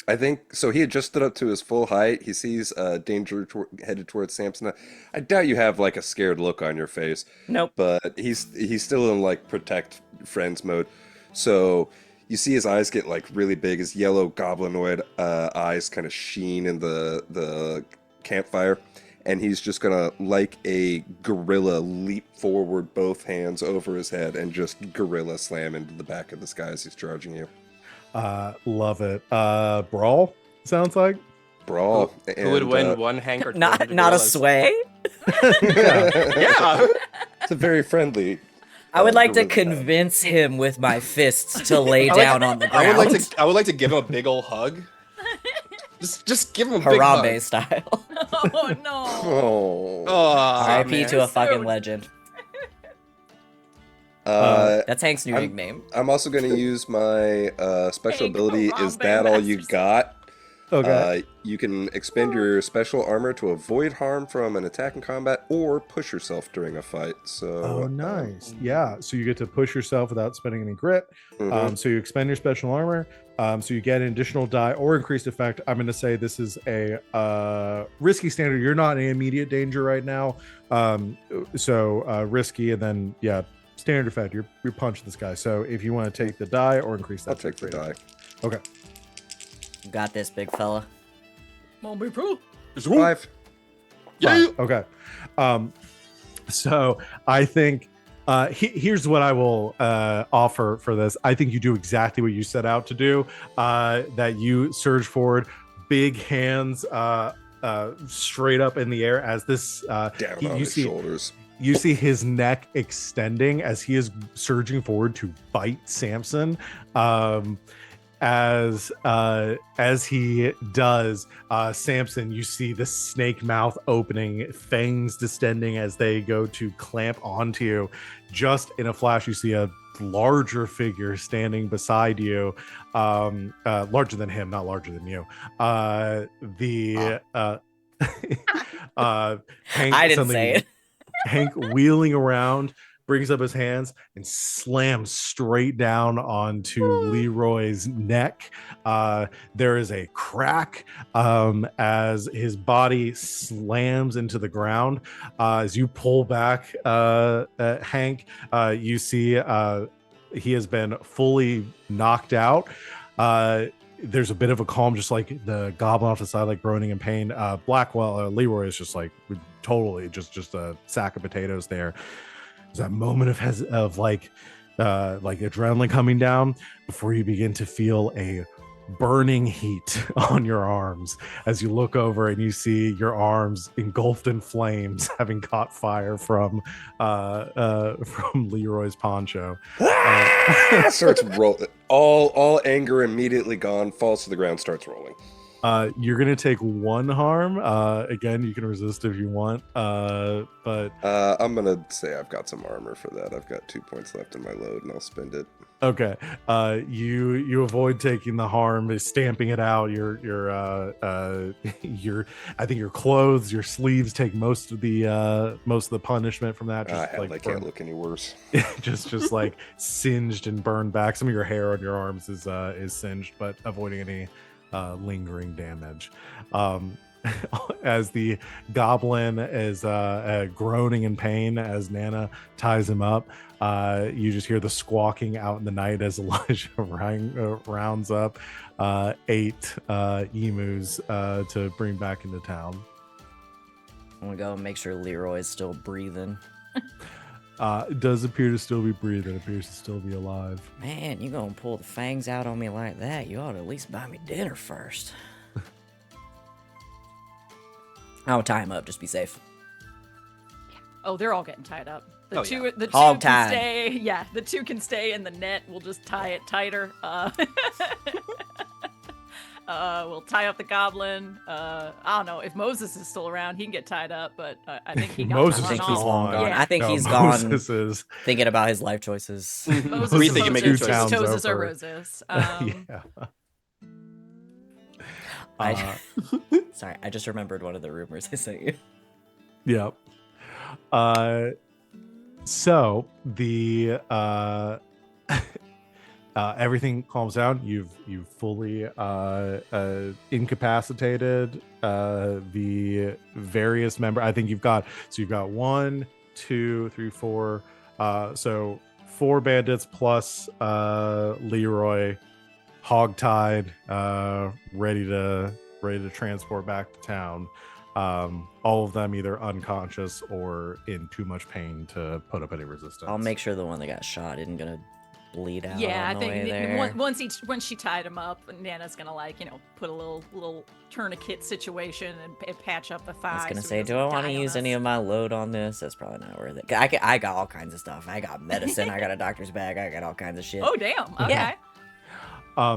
I think so. He had just stood up to his full height. He sees danger headed towards Samson. I doubt you have like a scared look on your face,
Nope.
but he's still in like protect friends mode. So you see his eyes get like really big. His yellow goblinoid eyes kind of sheen in the campfire, and he's just gonna, like a gorilla, leap forward, both hands over his head, and just gorilla slam into the back of this guy as he's charging you.
Love it. Brawl, sounds like.
Brawl.
Who would
and,
win, one Hank or two
Not a
gorillas?
sway.
Yeah.
It's a very friendly.
I would like to
gorilla battle.
convince him with my fists to lay
I would-
down on the
I
ground.
would like to give him a big ol' hug. Just give him a big
Harambe
hug.
style.
Oh no.
Oh.
Oh,
RIP
man.
to a fucking
So-
legend.
That's
That's Hank's new
I'm-
nickname.
I'm also going to use my special
Hey,
ability. Is
Harambe
that all you
Masters.
got?
Okay.
You can expend your special armor to avoid harm from an attack in combat or push yourself during a fight. So,
Oh, nice. Yeah. So you get to push yourself without spending any grit.
mhm.
So you expend your special armor. So you get an additional die or increased effect. I'm going to say this is a risky standard. You're not in immediate danger right now. So risky, and then yeah, standard effect. You're punching this guy. So if you want to take the die or increase that,
I'll take the die.
Okay.
You got this, big fella.
Come on, big bro.
5.
Yeah.
Okay. So I think here's what I will offer for this. I think you do exactly what you set out to do. That you surge forward, big hands straight up in the air as this.
Down on his shoulders.
You see his neck extending as he is surging forward to bite Samson. As he does, Samson, you see the snake mouth opening, fangs distending as they go to clamp onto you. Just in a flash, you see a larger figure standing beside you, larger than him, not larger than you. Hank
I didn't say it.
Hank wheeling around, brings up his hands and slams straight down onto Leroy's neck. There is a crack as his body slams into the ground. As you pull back, Hank, you see he has been fully knocked out. There's a bit of a calm, just like the goblin off the side, like groaning in pain. Blackwell, Leroy is just like totally just a sack of potatoes there. That moment of like adrenaline coming down before you begin to feel a burning heat on your arms as you look over and you see your arms engulfed in flames, having caught fire from Leroy's poncho.
Starts rolling. All anger immediately gone. Falls to the ground. Starts rolling.
You're gonna take 1 harm. Again, you can resist if you want. But
I'm gonna say I've got some armor for that. I've got 2 points left in my load, and I'll spend it.
okay. You avoid taking the harm, stamping it out. Your I think your clothes, your sleeves take most of the punishment from that. Just
Hell, they can't look any worse.
just like singed and burned back. Some of your hair on your arms is singed, but avoiding any lingering damage. As the goblin is groaning in pain as Nana ties him up, you just hear the squawking out in the night as Elijah rounds up 8 emus to bring back into town.
I'm gonna go and make sure Leroy's still breathing.
It does appear to still be breathing. It appears to still be alive.
Man, you gonna pull the fangs out on me like that? You ought to at least buy me dinner first. I'll tie him up, just be safe.
Oh, they're all getting tied up. The
Oh,
two,
yeah.
the two
Hog
can
tied.
stay. Yeah, the 2 can stay in the net. We'll just tie it tighter. We'll tie up the goblin. I don't know if Moses is still around. He can get tied up, but I think he got
Moses
to run
I think
is
he's
off.
long gone.
Yeah.
I think
No,
he's
Moses
gone
is
thinking about his life choices.
Moses
Who do you
is
think you make your
Moses.
choices?
Toes are
Over.
roses.
Yeah.
Sorry, I just remembered one of the rumors I sent you.
Yep. So the everything calms down. You've fully incapacitated the various member. I think you've got 1, 2, 3, 4. So 4 bandits plus Leroy, hogtied, ready to transport back to town. All of them either unconscious or in too much pain to put up any resistance.
I'll make sure the one that got shot isn't gonna bleed out
Yeah,
on
I
the way
think
there.
once she tied him up, Nana's gonna put a little tourniquet situation and patch up the thigh.
I was gonna
so
say,
he
do
doesn't
I want to
die on
use
us.
any of my load on this? That's probably not worth it. I got all kinds of stuff. I got medicine. I got a doctor's bag. I got all kinds of shit.
Oh damn! Okay.
Yeah.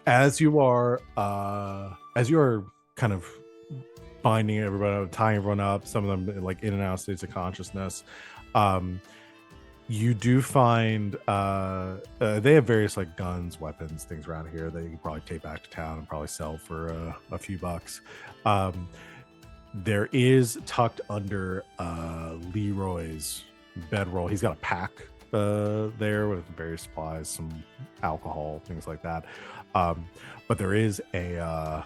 As you are kind of binding everybody up, tying everyone up, some of them like in and out of states of consciousness, You do find they have various like guns, weapons, things around here that you can probably take back to town and probably sell for a few bucks. Um, there is tucked under Leroy's bedroll. He's got a pack there with various supplies, some alcohol, things like that. But there is a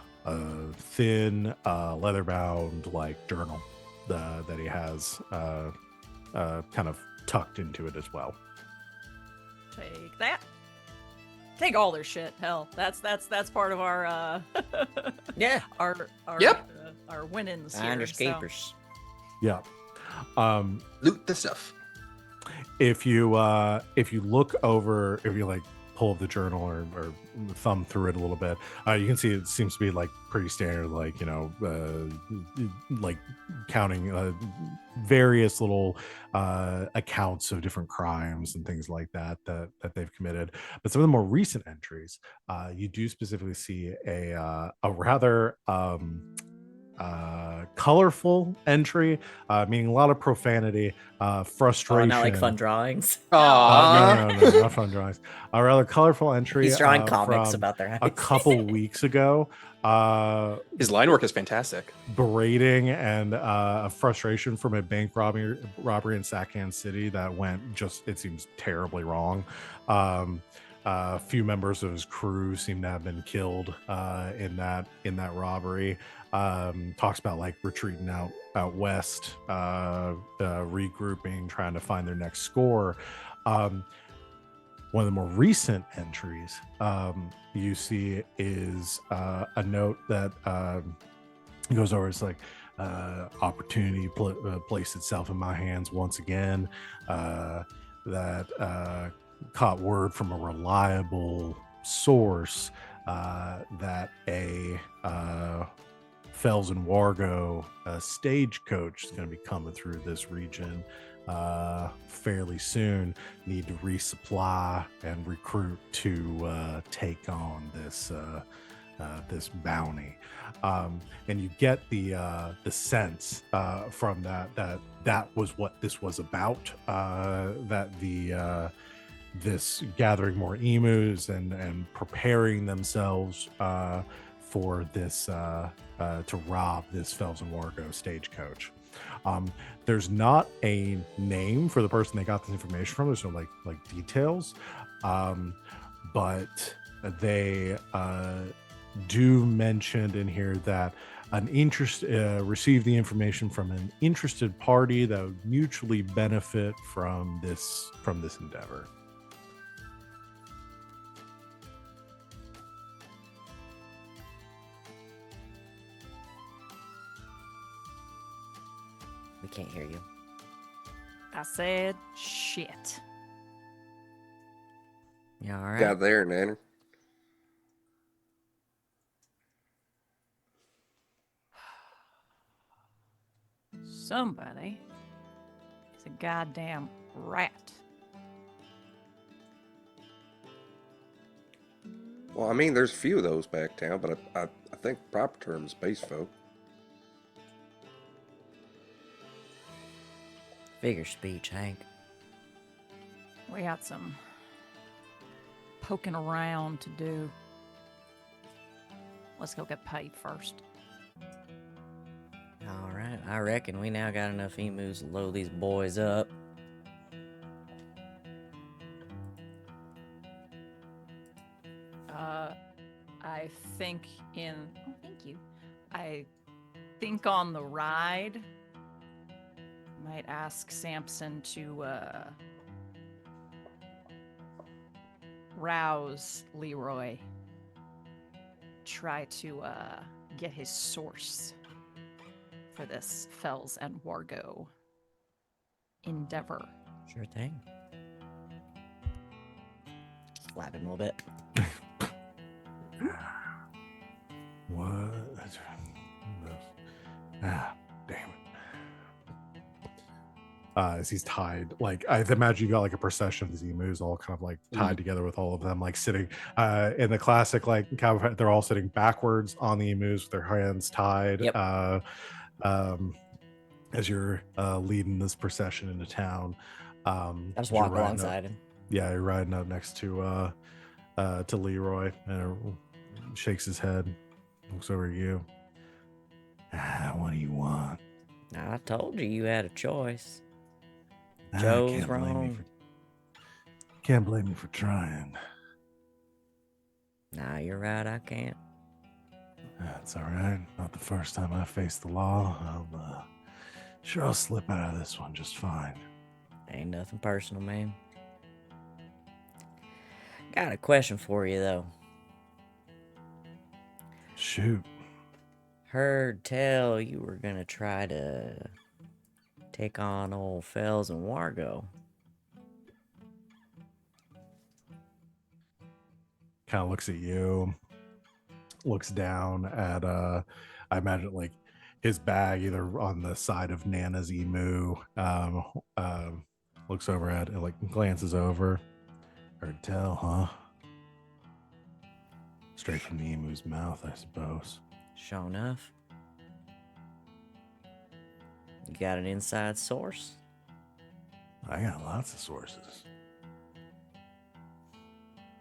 thin leather-bound like journal that he has kind of tucked into it as well.
Take that. Take all their shit. Hell, that's part of our
Yeah.
our
Yep.
Our winnings here.
And
so-
escapers.
Yeah.
Loot the stuff.
If you look over, if you like pull up the journal or thumb through it a little bit, you can see it seems to be like pretty standard, like like counting various little accounts of different crimes and things like that they've committed. But some of the more recent entries, you do specifically see a rather colorful entry, meaning a lot of profanity,
Oh,
frustration.
not like fun drawings.
Aww.
No, not fun drawings. A rather colorful entry.
He's drawing comics
from
about their
a
habits.
couple weeks ago.
His line work is fantastic.
Berating and a frustration from a bank robbery in Saccan City that went just, it seems, terribly wrong. A few members of his crew seem to have been killed in that robbery. Talks about like retreating out west, regrouping, trying to find their next score. One of the more recent entries you see is a note that goes over. It's like opportunity placed itself in my hands once again. That caught word from a reliable source that a Fells and Wargo stagecoach is going to be coming through this region fairly soon. Need to resupply and recruit to take on this bounty, and you get the sense from that was what this was about. That this gathering more emus and preparing themselves for this to rob this Fells and Wargo stagecoach. There's not a name for the person they got this information from. There's no like details, but they do mention in here that an interest received the information from an interested party that would mutually benefit from this endeavor.
We can't hear you.
I said shit.
You all right?
Got there, Nanner.
Somebody is a goddamn rat.
Well, I mean, there's a few of those back town, but I think the proper term is base folk.
Figure speech, Hank.
We got some poking around to do. Let's go get paid first.
All right, I reckon we now got enough emus to load these boys up.
I think in. Oh, thank you. I think on the ride, might ask Samson to rouse Leroy. Try to get his source for this Fells and Wargo endeavor.
Sure thing. Slap him a little bit.
What? Damn it. As he's tied, like I imagine you got like a procession of these emus all kind of like tied together with all of them like sitting in the classic like cowboy, they're all sitting backwards on the emus with their hands tied.
Yep.
As you're leading this procession into town.
I just
you're
walk
riding up-
alongside him.
Yeah, you're riding up next to Leroy, and shakes his head, looks over at you. What do you want?
I told you you had a choice.
I
Joe's
can't blame you
wrong.
Can't blame me for trying.
Nah, you're right, I can't.
That's all right. Not the first time I faced the law. I'll slip out of this one just fine.
Ain't nothing personal, man. Got a question for you, though.
Shoot.
Heard tell you were gonna try to take on old Fells and Wargo.
Kind of looks at you, looks down at I imagine like his bag either on the side of Nana's emu, looks over at it, like glances over. Heard tell, huh? Straight from the emu's mouth, I suppose.
Sure enough. You got an inside source?
I got lots of sources.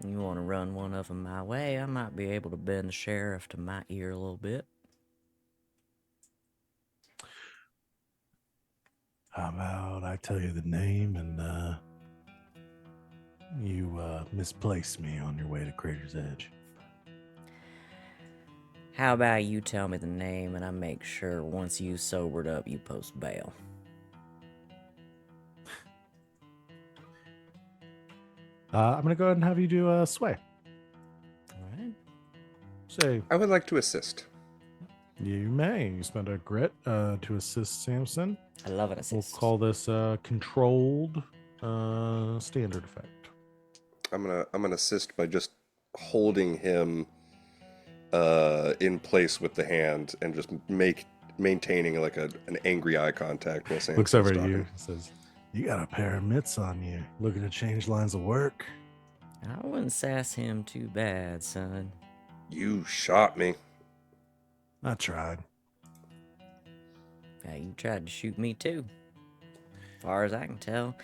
You want to run one of them my way? I might be able to bend the sheriff to my ear a little bit.
How about I tell you the name and you misplace me on your way to Crater's Edge?
How about you tell me the name and I make sure once you sobered up you post bail?
I'm gonna go ahead and have you do sway.
Alright.
Say
I would like to assist.
you may. You spend a grit to assist Samson.
I love an
We'll
assist.
call this controlled standard effect.
I'm gonna assist by just holding him in place with the hand and just maintaining like an angry eye contact while Samson's
Looks over at
talking.
you and says, "You got a pair of mitts on you. Looking to change lines of work?"
I wouldn't sass him too bad, son.
You shot me.
I tried.
Yeah, you tried to shoot me too. As far as I can tell,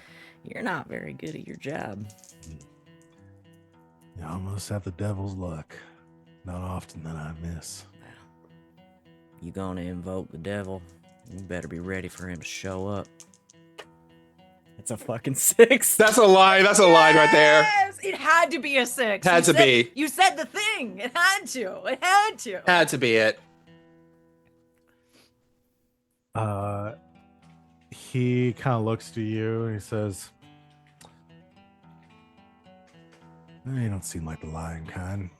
you're not very good at your job.
You almost have the devil's luck. Not often that I miss.
You gonna invoke the devil? You better be ready for him to show up. It's a fucking 6.
That's a line. That's a line right there.
Yes! It had to be a 6.
Had
You
to
said-
be.
You said the thing. It had to. It had to.
Had to be it.
He kind of looks to you and he says, "You don't seem like the lying kind.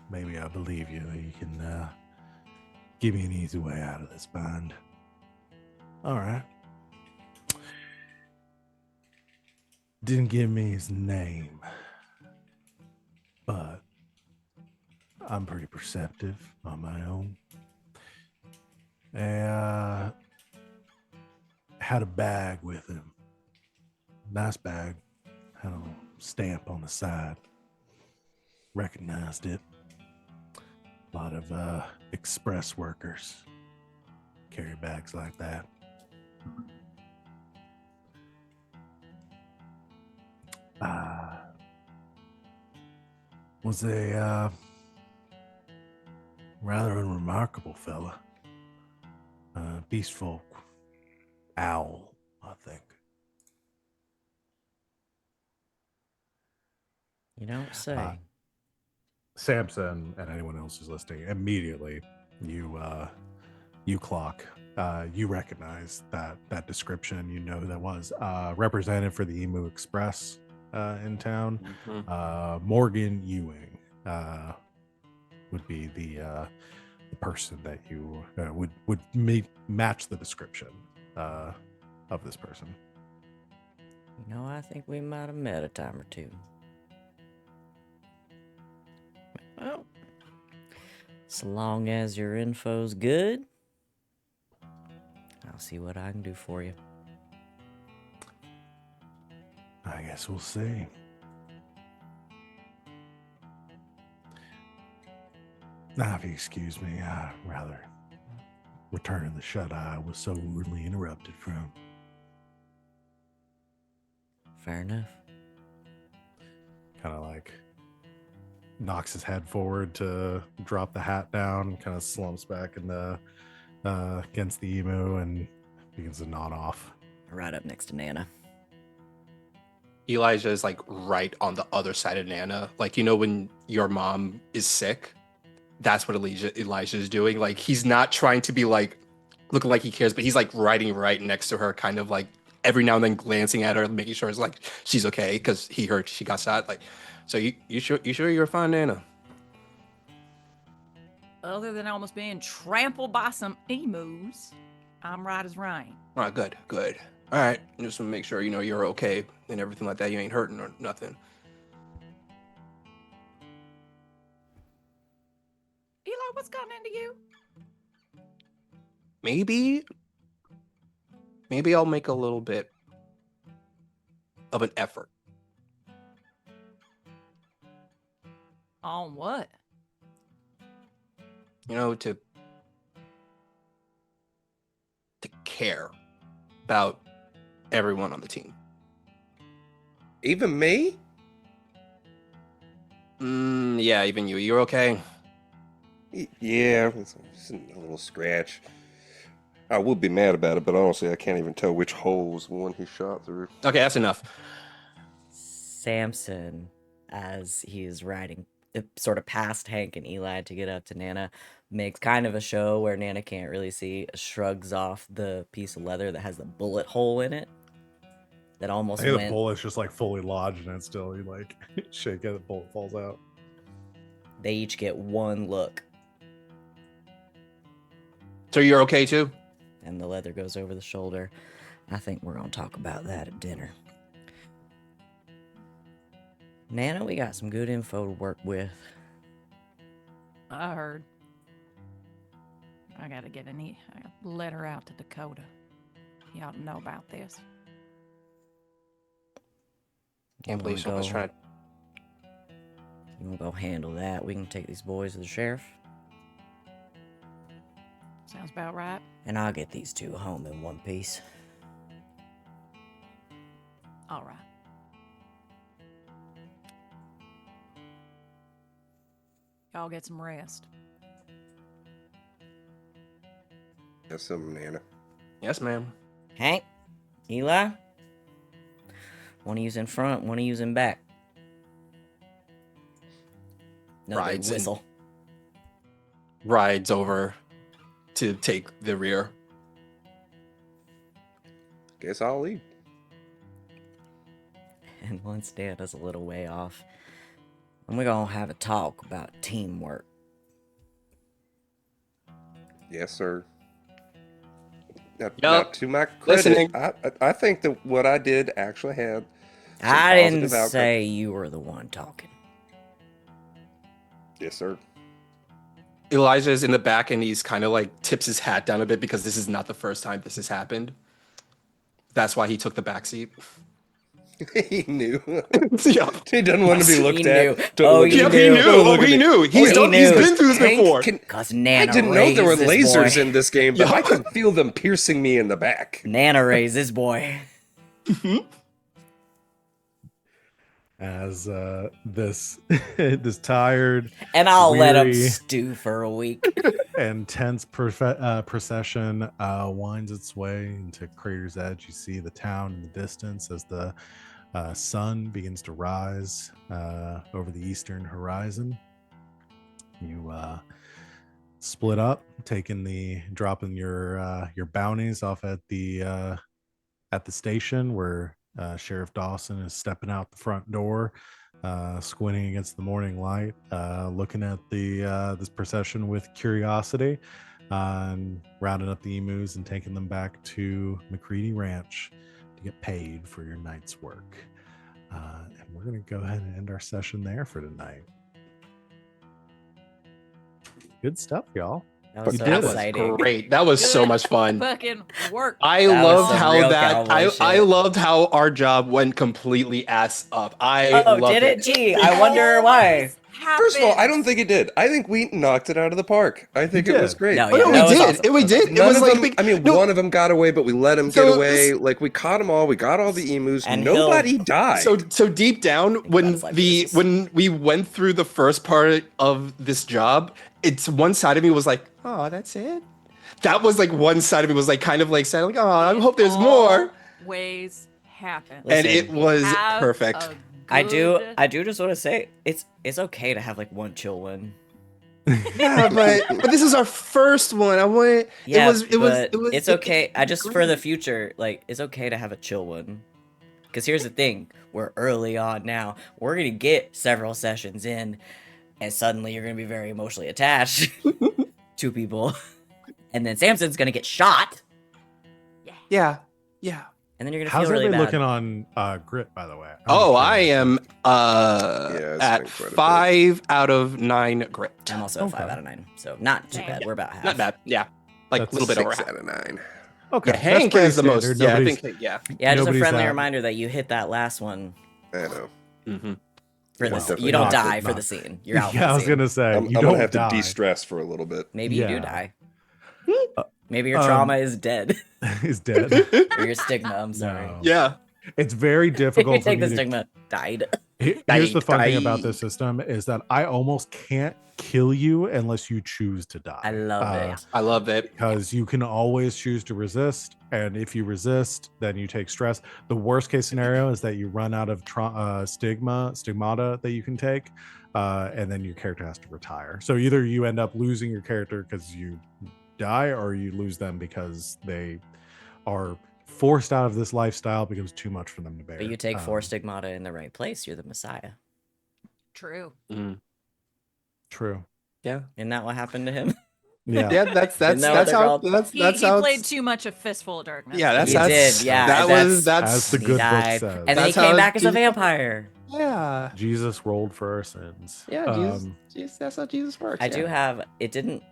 Maybe I believe you that you can give me an easy way out of this bind. All right." Didn't give me his name, but I'm pretty perceptive on my own. Had a bag with him. Nice bag. Had a little stamp on the side. Recognized it. A lot of express workers carry bags like that. Was a rather unremarkable fella. Beast folk. Owl, I think.
You don't say.
Samson and anyone else who's listening, immediately you clock. You recognize that description. You know who that was. Representative for the Emu Express in town. Morgan Ewing would be the person that you would match the description of this person.
You know, I think we might have met a time or two. Well, so long as your info's good, I'll see what I can do for you.
I guess we'll see. Now, if you excuse me, rather returning the shut-eye was so rudely interrupted from.
Fair enough.
Kind of like knocks his head forward to drop the hat down, kind of slumps back in the against the emu and begins to nod off.
Right up next to Nana.
Elijah is like right on the other side of Nana. Like, you know, when your mom is sick, that's what Elijah is doing. Like, he's not trying to be like looking like he cares, but he's like riding right next to her, kind of like every now and then glancing at her, making sure it's like she's okay because he heard she got shot. Like, so you sure you're fine, Nana?
Other than almost being trampled by some emus, I'm right as rain.
All right, good. All right, just want to make sure you know you're okay and everything like that. You ain't hurting or nothing.
Eli, what's gotten into you?
Maybe I'll make a little bit of an effort.
On what?
You know, to care about everyone on the team.
Even me?
Yeah, even you. You're okay?
Yeah, it's just a little scratch. I would be mad about it, but honestly, I can't even tell which hole was the one he shot through.
Okay, that's enough.
Samson, as he is riding sort of past Hank and Eli to get up to Nana, makes kind of a show where Nana can't really see, shrugs off the piece of leather that has the bullet hole in it. That almost
I think the
went.
bullet's just like fully lodged in it still. You like shake it, the bullet falls out.
They each get one look,
So you're okay too?
and the leather goes over the shoulder. I think we're gonna talk about that at dinner. Nana, we got some good info to work with.
I heard. I gotta get a letter out to Dakota. He ought to know about this.
Can't believe someone's trying to.
You wanna go handle that? We can take these boys to the sheriff,
Sounds about right.
and I'll get these two home in one piece.
All right. Y'all get some rest.
That's some Nana.
Yes, ma'am.
Hank, Eli, one of you's in front, one of you's in back. Another big
Rides in.
whistle.
Rides over to take the rear.
Guess I'll leave.
And once Nana's a little way off, and we're gonna have a talk about teamwork.
Yes, sir. Now,
Yup.
to my credit,
Listening.
I think that what I did actually had some
I didn't
positive outcome.
say you were the one talking.
Yes, sir.
Elijah is in the back and he's kind of like tips his hat down a bit because this is not the first time this has happened. That's why he took the back seat.
He knew.
Yeah.
He doesn't want to be
He
looked
knew.
at. Don't
Oh,
look
he
at
Yep,
me.
he
knew.
knew.
Don't look
Oh,
at
he
me.
knew. He's
Oh,
he
he's
knew.
been through this
Hank
before.
can-
Cause
I
Nana
didn't know there were
raised this
lasers
boy.
in this game, but
Yeah.
I can feel them piercing me in the back.
Nana raised this boy.
As this this tired
And I'll let him
Weary.
stew for a week.
and tense procession winds its way into Crater's Edge. You see the town in the distance as the sun begins to rise over the eastern horizon. You split up, dropping your bounties off at the station where Sheriff Dawson is stepping out the front door, squinting against the morning light, looking at this procession with curiosity, and rounding up the emus and taking them back to McCready Ranch to get paid for your night's work. And we're going to go ahead and end our session there for tonight. Good stuff, y'all.
That was
You
so
did it.
That was
exciting.
great. That was so
Good
much fun.
Fucking work.
I
That was
loved
some
how
real
that
cowboy
I
shit.
loved how our job went completely ass up. I
Oh,
loved
did it? Gee, I wonder why.
happened.
First of all, I don't think it did. I think we knocked it out of the park. I think it was
did.
great.
No,
Oh,
yeah,
no,
that
we
was
did.
awesome.
We did. It
None
was
of
like
them.
big,
I mean,
no,
one of them got away, but we let him
So
get
this-
away. Like we caught them all. We got all the emus.
And
Nobody died.
So deep down, when
that's like this.
when we went through the first part of this job, it's one side of me was like, oh, that's it. That was like one side of me was like kind of like sad, like, oh, I hope there's more.
Always happen.
Listen,
And it was
Have
perfect.
a
I
good-
do just want to say it's okay to have like one chill win.
Yeah, but this is our first one. I want
Yeah,
it was
it's okay. I just for the future, like it's okay to have a chill one. Because here's the thing, we're early on now. We're gonna get several sessions in, and suddenly you're gonna be very emotionally attached to people, and then Samson's gonna get shot,
Yeah.
and then you're gonna
How's
feel really
everybody
bad.
looking on grit, by the way?
Oh,
just
I
curious.
am
it's
at
been quite a bit.
5 out of 9 grit.
I'm also a 5
Okay.
out of 9, so not too
Damn.
bad. We're about half.
Not bad. Yeah. Like
That's
a little bit over
6
half.
out of 9.
Okay,
Yeah,
that's
Hank
pretty
is the most.
standard.
Yeah, I
Nobody's-
think. Yeah.
Yeah, just a
Nobody's
friendly
that-
reminder that you hit that last one
I know.
Mm-hmm.
for
Yeah,
the
definitely
you don't
not
die
good,
for
not-
the scene. You're out. For
Yeah,
the
I was
scene.
gonna say
I'm
you
gonna
don't
have
die.
to de-stress for a little bit.
Maybe you do
Yeah.
die.
Uh,
Maybe your
um,
trauma is dead,
Is dead.
or your stigma. I'm sorry.
No.
Yeah.
It's very
You
difficult for
take
me
the
to
stigma. Died.
Here's the fun thing about
Die.
this system is that I almost can't kill you unless you choose to die.
I love it.
I love it.
Because you can always choose to resist, and if you resist, then you take stress. The worst case scenario is that you run out of stigmata that you can take, and then your character has to retire. So either you end up losing your character because you die, or you lose them because they are forced out of this lifestyle because it's too much for them to bear.
But you take 4 stigmata in the right place, you're the Messiah.
True.
True.
Yeah.
Isn't that what happened to him?
Yeah.
Yeah. That's
Isn't that what they're
how
called?
that's
He
how
played
it's-
too much of Fistful of Darkness.
Yeah, that's
He
that's
did, yeah,
That
that's-
was that's
As the
He
good book
died,
says.
and then he
That's
came
how
back as a
Jesus-
vampire.
yeah.
Jesus rolled for our sins.
Yeah, Jesus, that's how Jesus works.
I
yeah.
do have. It didn't.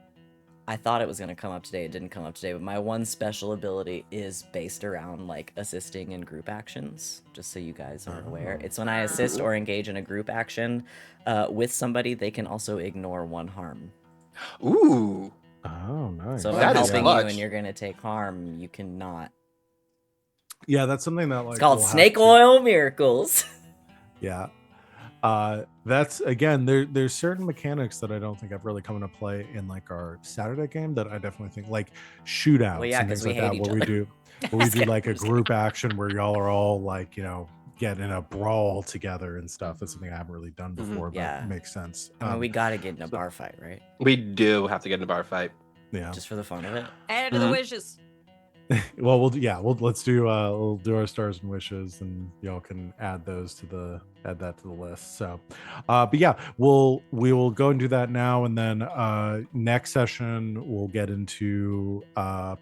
I thought it was gonna come up today. It didn't come up today. But my one special ability is based around like assisting in group actions. Just so you guys are aware, it's when I assist or engage in a group action with somebody, they can also ignore 1 harm.
Ooh.
Oh, nice.
So if
That
I'm
is
helping you
clutch.
and you're gonna take harm, you cannot.
Yeah, that's something that like
It's called
we'll have
snake
to-
oil miracles.
Yeah. That's again there's certain mechanics that I don't think I've really come into play in like our Saturday game that I definitely think like shootouts
Well, yeah,
and
'cause
things
we
like
hate
that
each
where we
other.
do where we do like a group action where y'all are all like, get in a brawl together and stuff. That's something I haven't really done
Mhm.
before, but
Yeah.
it makes sense.
I mean, we gotta get in a bar fight, right?
We do have to get in a bar fight.
yeah.
Just for the fun of it.
Add to the
Mhm.
wishes.
Well, let's do we'll do our stars and wishes, and y'all can add that to the list. So, but yeah, we will go and do that now, and then next session we'll get into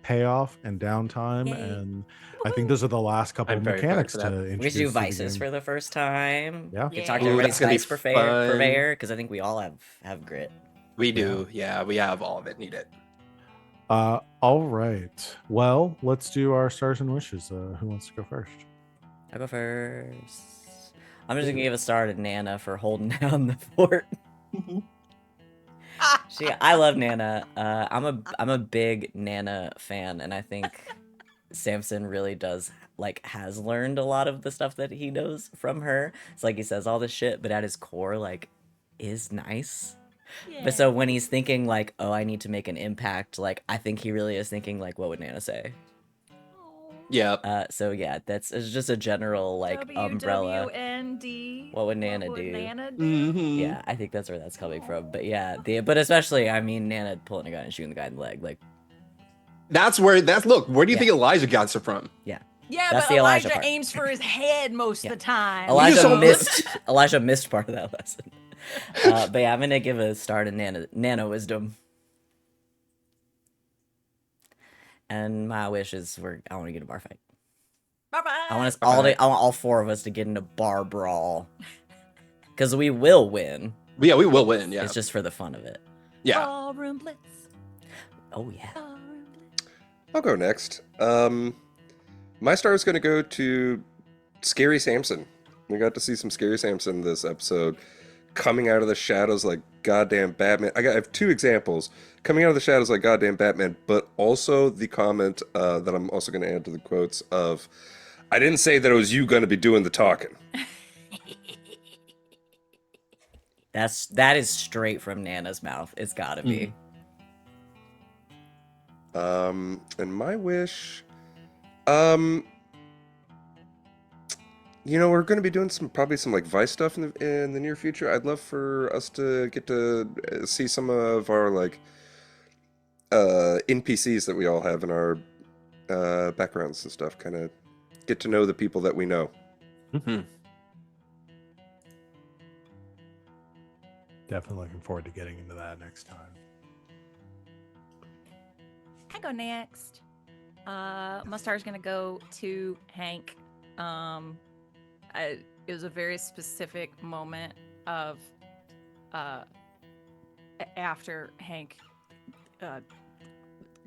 payoff and downtime,
Yay.
and I think those are the last couple
I'm
of
very
mechanics
excited
to
for that.
introduce.
We should do
to the
vices
game.
for the first time.
Yeah.
We talk to
Yeah.
everybody's
That's gonna be
vice
fun.
purveyor because I think we all have grit.
We do. Yeah, we have all of it needed.
All right. Well, let's do our stars and wishes. Who wants to go first?
I'll go first. I'm just gonna give a star to Nana for holding down the fort. I love Nana. I'm a big Nana fan, and I think Samson really has learned a lot of the stuff that he knows from her. It's like he says all this shit, but at his core, is nice. But so when he's thinking oh, I need to make an impact, I think he really is thinking what would Nana say?
Yeah.
So yeah, it's just a general umbrella.
WWND.
What would Nana
What would
do?
Nana do?
Mm-hmm.
Yeah, I think that's where that's coming from. But yeah, but especially, I mean, Nana pulling a gun and shooting the guy in the leg.
Look, where do you
Yeah.
think Elijah got it from?
Yeah,
That's
but
the Elijah
Elijah
part.
aims for his head most
Yeah.
of the time.
Elijah
so-
missed part of that lesson. But yeah, I'm gonna give a star to Nana wisdom. And my wish is I want to get a bar fight.
Bye-bye.
I want I want all 4 of us to get in a bar brawl. Because we will win.
Yeah, we will win. Yeah.
It's just for the fun of it.
Yeah.
Ballroom Blitz.
Oh yeah.
Ballroom Blitz.
I'll go next. My star is going to go to Scary Samson. We got to see some Scary Samson this episode. coming out of the shadows like goddamn Batman. I have two examples. Coming out of the shadows like goddamn Batman, but also the comment that I'm also going to add to the quotes of, I didn't say that it was you going to be doing the talking.
That is straight from Nana's mouth. It's gotta be.
And my wish, we're going to be doing probably some like Vice stuff in the near future. I'd love for us to get to see some of our like NPCs that we all have in our backgrounds and stuff. Kind of get to know the people that we know.
Mm-hmm.
Definitely looking forward to getting into that next time.
I go next. My star's gonna go to Hank. It was a very specific moment of after Hank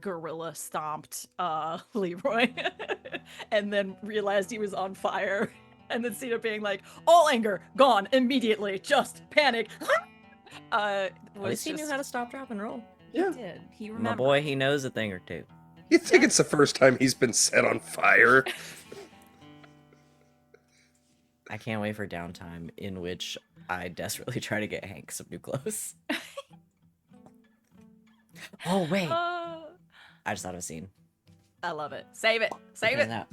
gorilla stomped Leroy and then realized he was on fire, and then Cena being like, all anger gone immediately, just panic.
At least he knew how to stop, drop, and roll.
He did. He remembered.
My boy, he knows a thing or two.
You think it's the first time he's been set on fire?
I can't wait for downtime in which I desperately try to get Hank some new clothes. Oh, wait. I just thought of a scene.
I love it. Save it. Save
Okay,
it.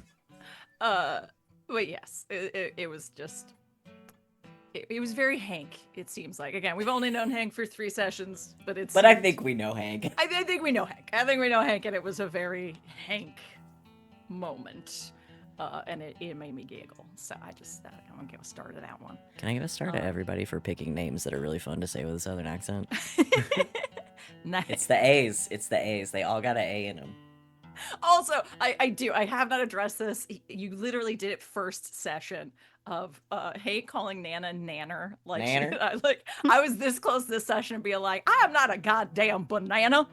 that.
But yes, it was just... It was very Hank, it seems like. Again, we've only known Hank for 3 sessions, but it's...
But I think we know Hank.
I think we know Hank. I think we know Hank, and it was a very Hank moment. And it made me giggle. So I'm going to give a star to that one.
Can I give a star to everybody for picking names that are really fun to say with a southern accent?
Nice.
It's the A's. It's the A's. They all got an A in them.
Also, I have not addressed this. You literally did it first session of Hank calling Nana Nanner. Like,
Nanner?
I was this close this session to be like, I am not a goddamn banana.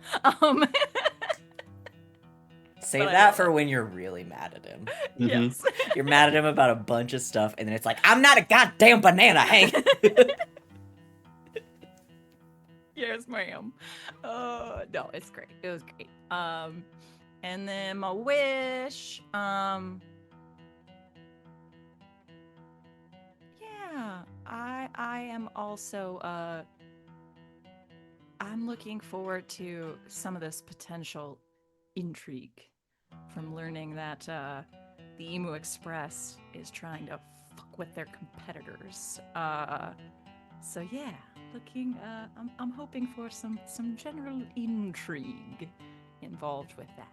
Save that for when you're really mad at him.
Yes.
You're mad at him about a bunch of stuff, and then it's like, I'm not a goddamn banana, Hank.
Yes, ma'am. No, it's great. It was great. And then my wish, yeah, I am also, I'm looking forward to some of this potential intrigue from learning that the Emu Express is trying to fuck with their competitors. So yeah, looking, I'm hoping for some general intrigue involved with that.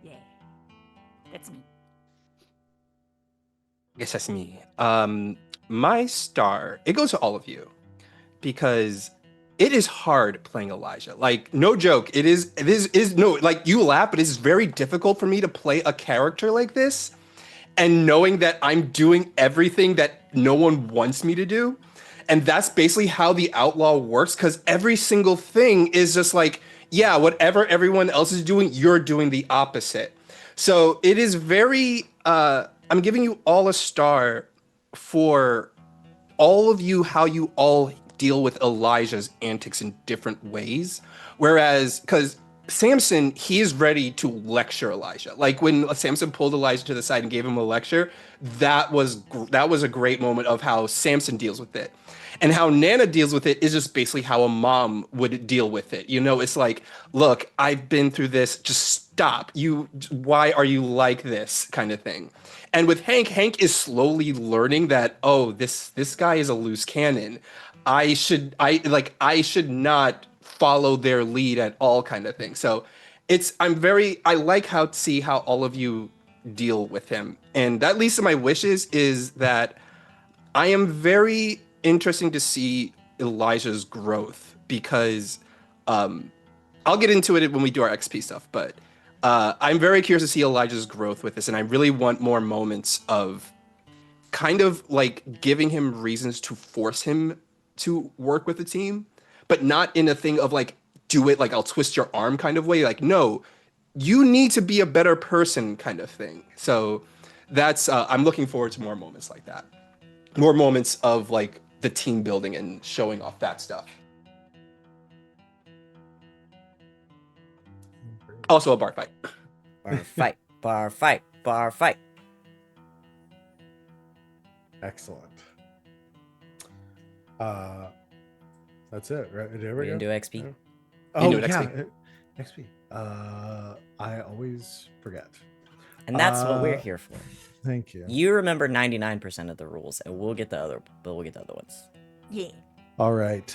Yeah, that's me.
I guess that's me. My star, it goes to all of you because it is hard playing Elijah. Like, no joke. It is no, like, you laugh, but it's very difficult for me to play a character like this and knowing that I'm doing everything that no one wants me to do. And that's basically how the Outlaw works, because every single thing is just like, yeah, whatever everyone else is doing, you're doing the opposite. So it is very, I'm giving you all a star for all of you, how you all deal with Elijah's antics in different ways. Whereas, because Samson, he is ready to lecture Elijah. Like when Samson pulled Elijah to the side and gave him a lecture, that was a great moment of how Samson deals with it. And how Nana deals with it is just basically how a mom would deal with it. You know, it's like, look, I've been through this. Just stop. Why are you like this kind of thing? And with Hank is slowly learning that, oh, this guy is a loose cannon. I should not follow their lead at all kind of thing. So I like see how all of you deal with him. And that leads to my wishes is that I am very interesting to see Elijah's growth because I'll get into it when we do our XP stuff, but I'm very curious to see Elijah's growth with this, and I really want more moments of kind of like giving him reasons to force him to work with the team, but not in a thing of like, do it like I'll twist your arm kind of way. Like, no, you need to be a better person kind of thing. So that's I'm looking forward to more moments like that. More moments of like the team building and showing off that stuff. Also a bar fight.
Bar fight, bar fight, bar fight.
Excellent. That's it, right? There
We
we
didn't
go.
do XP.
Yeah.
You
Oh
do it
yeah,
XP.
XP. I always forget.
And that's what we're
Uh,
here for.
Thank you.
You remember 99% of the rules, and we'll get the other ones.
Yeah.
All right.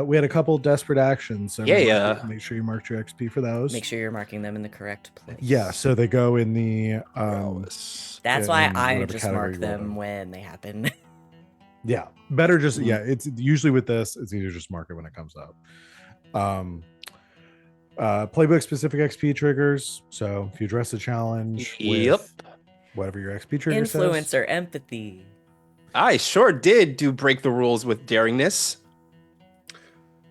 We had a couple desperate actions. So
Yeah.
make sure you mark your XP for those.
Make sure you're marking them in the correct place.
Yeah, so they go in the
That's
in
why I
whatever
just
category
mark
you
them
want.
when they happen.
Yeah, better just
Mhm.
yeah. It's usually with this. It's easier just mark it when it comes up. Playbook specific XP triggers. So if you address a challenge
Yep.
with whatever your XP trigger says,
Influencer empathy.
I sure did do break the rules with daringness.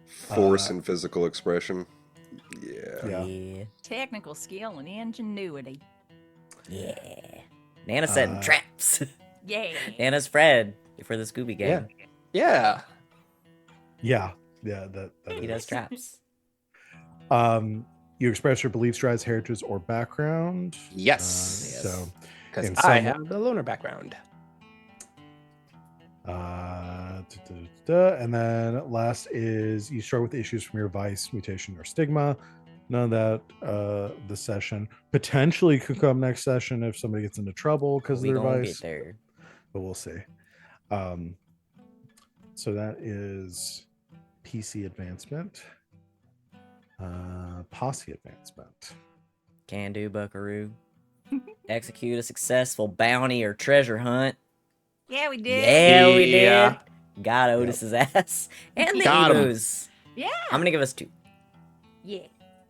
Force and physical expression. Yeah.
Yeah.
Yeah.
Technical skill and ingenuity.
Yeah. Nana setting
Uh,
traps.
Yeah.
Nana's Fred for the Scooby Gang.
Yeah.
yeah. That
He
is.
does traps.
You express your beliefs, drives, heritage, or background.
Yes.
Yes.
So
Because
in
I
some-
have the loner background.
And then last is you struggle with issues from your vice, mutation, or stigma. None of that this session. Potentially could come next session if somebody gets into trouble because of
We
their
gonna
vice,
get there.
but we'll see. So that is PC advancement, posse advancement.
Can do, Buckaroo. Execute a successful bounty or treasure hunt.
Yeah, we did.
Yeah, we
Yeah.
did. Got Otis's ass. And the
Got 'em.
emus.
Yeah.
I'm gonna give us 2.
Yeah.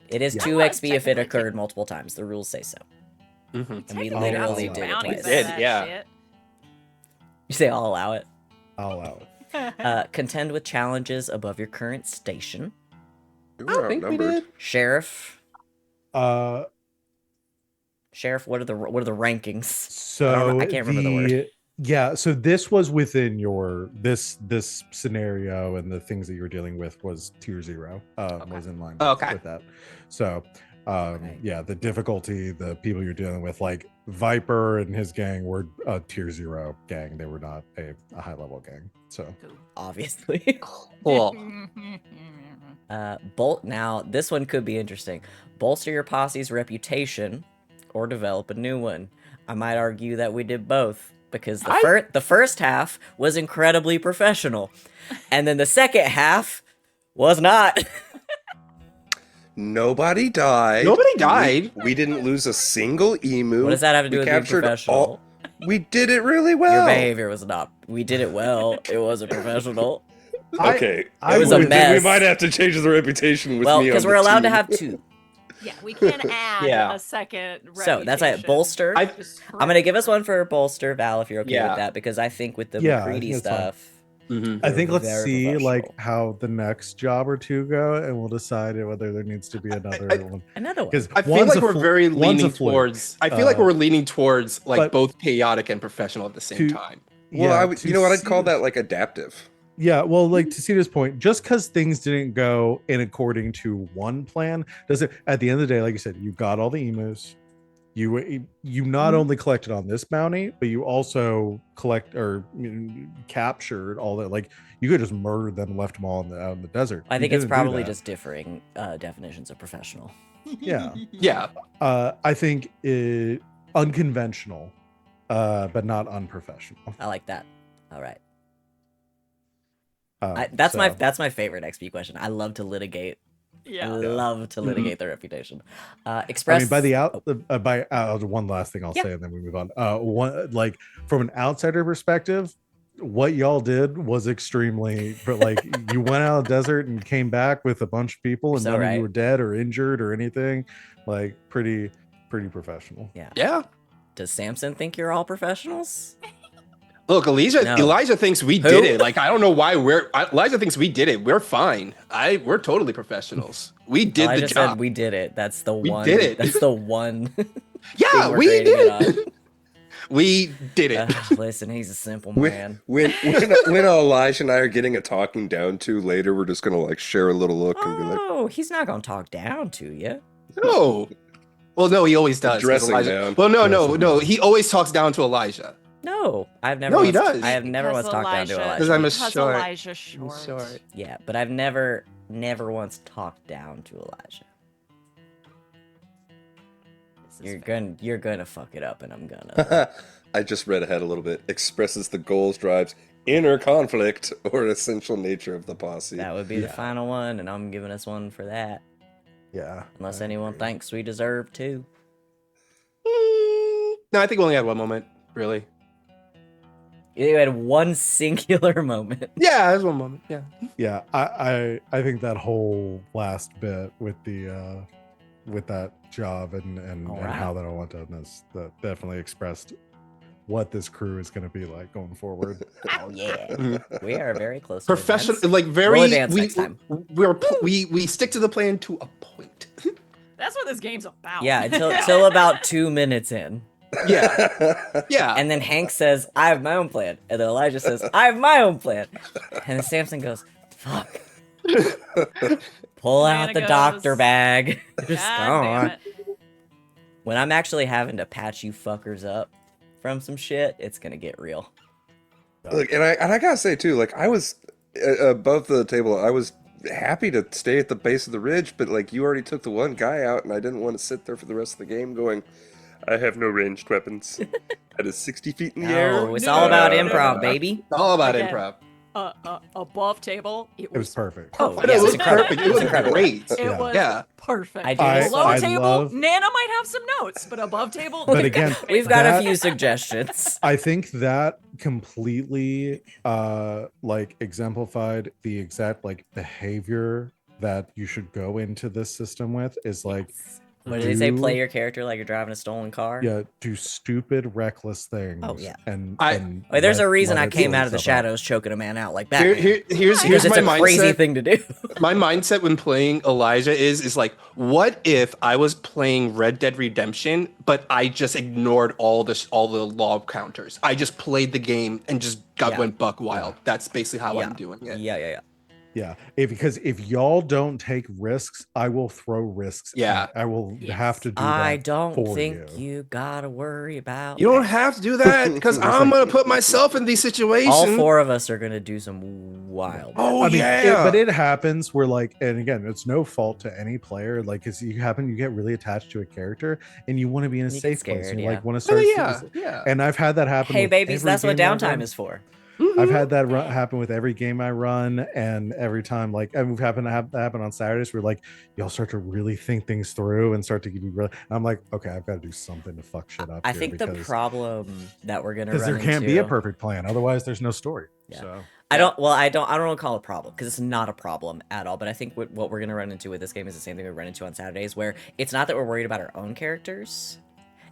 It is
Yeah.
2
That
XP
was
if it
technically
occurred multiple times. The rules say so.
Mm-hmm.
And we
Technically,
literally
got some
did it
bounties
twice.
out of
Did,
that
yeah.
shit.
You say I'll allow it.
I'll allow it.
Contend with challenges above your current station.
We're
I don't think we
outnumbered.
did.
Sheriff.
Uh,
Sheriff, what are the rankings?
so
I can't remember the word.
Yeah, so this was within your this scenario, and the things that you were dealing with was tier 0. Was in line with that. So
Okay.
yeah, the difficulty, the people you're dealing with, like Viper and his gang were a tier 0 gang. They were not a high level gang. So
Obviously.
Cool.
Now this one could be interesting. Bolster your posse's reputation or develop a new one. I might argue that we did both because the first half was incredibly professional, and then the second half was not.
Nobody died.
Nobody died.
We didn't lose a single emu.
What does that have to do
We
with being
captured
professional?
We did it really
Your
well.
behavior was not. We did it well. It wasn't professional.
Okay.
I
It was a
would-
mess.
We might have to change the reputation with
Well,
me on
because
the
we're allowed to
team.
have 2.
Yeah, we can add
Yeah.
a second.
So that's it.
reputation.
Bolster.
I-
Just
I'm gonna give us one for bolster, Val, if you're okay
Yeah.
with that, because I think with the
Yeah, I
McCready
think that's fine.
stuff.
Mm-hmm.
I think let's
Very
see like
professional.
how the next job or 2 go, and we'll decide whether there needs to be another one.
Another one.
Because
I feel like we're very leaning towards. I feel like we're leaning towards like
but-
both chaotic and professional at the same
To-
time.
Well, you know what I'd call that, like, adaptive.
Yeah, well, like to Cita's point, just because things didn't go in according to one plan doesn't. At the end of the day, like you said, you got all the emus. You not only collected on this bounty, but you also captured all that. Like you could just murdered them and left them all out in the desert.
I
You
think it's
didn't do
probably
that.
just differing definitions of professional.
Yeah.
Yeah.
I think unconventional, but not unprofessional.
I like that. All right.
So-
That's my favorite XP question. I love to litigate.
Yeah.
Love to
Mhm.
litigate the reputation. Express.
I mean, by the out, by one last thing I'll
Yeah.
say, and then we move on. One like from an outsider perspective, what y'all did was extremely, but like you went out of the desert and came back with a bunch of people, and
So
none of
right.
you were dead or injured or anything. Like pretty professional.
Yeah.
Does Samson think you're all professionals?
Look,
No.
Elijah thinks we
Who?
did it. Like I don't know why Elijah thinks we did it. We're fine. We're totally professionals. We did
Elijah
the
said
job.
we did it. That's the
We
one.
did it.
That's the one.
Yeah,
we're
we
grading
did
it
it. We did it.
Listen, he's a simple
When,
man.
when Elijah and I are getting a talking down to later, we're just gonna like share a little look and be like,
Oh, he's not gonna talk down to you.
No. Well, no, he always does. 'cause
Dressing
Elijah.
down.
Well, no,
Dressing
no.
down.
He always talks down to Elijah.
No, I've never.
No, he
once-
does.
I have never once talked down to
Because
Elijah.
I'm a
Because
short.
Elijah's short.
Short.
Yeah, but I've never once talked down to Elijah.
This is fair.
You're gonna fuck it up, and I'm gonna.
I just read ahead a little bit. Expresses the goals, drives, inner conflict, or essential nature of the posse.
That would be the final one, and I'm giving us one for that.
Yeah.
Unless
I
anyone
agree.
thinks we deserve two.
No, I think we only had one moment, really.
You had one singular moment.
Yeah, there's one moment. Yeah.
Yeah, I think that whole last bit with the with that job and
All
and
right.
how that all went down that definitely expressed what this crew is going to be like going forward.
Oh yeah,
Mhm.
we are very close. to
Professional,
advance.
like very.
We'll advance
we,
next time.
we stick to the plan to a point.
That's what this game's about.
Yeah, until about 2 minutes in,
Yeah. Yeah.
and then Hank says, "I have my own plan," and then Elijah says, "I have my own plan," and then Samson goes, "Fuck." Pull out
Diana
the
goes,
doctor bag. Just
God
go
damn
on.
it.
When I'm actually having to patch you fuckers up from some shit, it's gonna get real.
Look, and I gotta say too, like I was above the table. I was happy to stay at the base of the ridge, but like you already took the one guy out, and I didn't want to sit there for the rest of the game going, I have no ranged weapons. That is 60 feet in the air.
Oh, it's all about
Uh,
improv, baby.
It's all about
Again.
improv.
Above table, it
It was
was
perfect.
Oh,
But
yeah,
it
it was
was
incredible.
perfect.
It
It
was
was
incredible.
great.
It
Yeah.
was
Yeah.
perfect.
I do
I-
Below
I
table,
love-
Nana might have some notes, but above table,
But again,
We've got
That-
a few suggestions.
I think that completely like exemplified the exact like behavior that you should go into this system with is like
What did they say?
do-
Play your character like you're driving a stolen car?
yeah, do stupid reckless things.
Oh, yeah.
And,
I-
and
Wait, there's a reason
let
I
it
came
sort
out of the
itself out.
shadows choking a man out like
Here,
that.
here's
Because
my
it's a crazy
mindset.
thing to do.
My mindset when playing Elijah is like, what if I was playing Red Dead Redemption, but I just ignored all the law counters. I just played the game and just
Yeah.
went buck wild. That's basically how
Yeah.
I'm doing it.
Yeah.
Yeah, because if y'all don't take risks, I will throw risks.
Yeah.
I will
Yes.
have to do
I
that
don't
for
think
you.
you gotta worry about
You don't
that.
have to do that because I'm gonna put myself in these situations.
All four of us are gonna do some wild.
Oh
I mean,
yeah.
but it happens where like, and again, it's no fault to any player. Like, cause you get really attached to a character, and you want to be in a
You get
safe place.
scared,
And you
yeah.
like want to
Oh,
start.
yeah.
And I've had that happen.
Hey
with
babies,
every
that's what
game I've
downtime
run.
is for.
I've had that happen with every game I run, and every time, like, and we've happened to have that happen on Saturdays, where like y'all start to really think things through and start to give you really. And I'm like, okay, I've got to do something to fuck shit up.
I
here
think the
because-
problem that we're gonna
because
run
there can't be a
into-
perfect plan, otherwise there's no story.
Yeah.
So
I don't want to call it a problem because it's not a problem at all. But I think what we're gonna run into with this game is the same thing we run into on Saturdays, where it's not that we're worried about our own characters,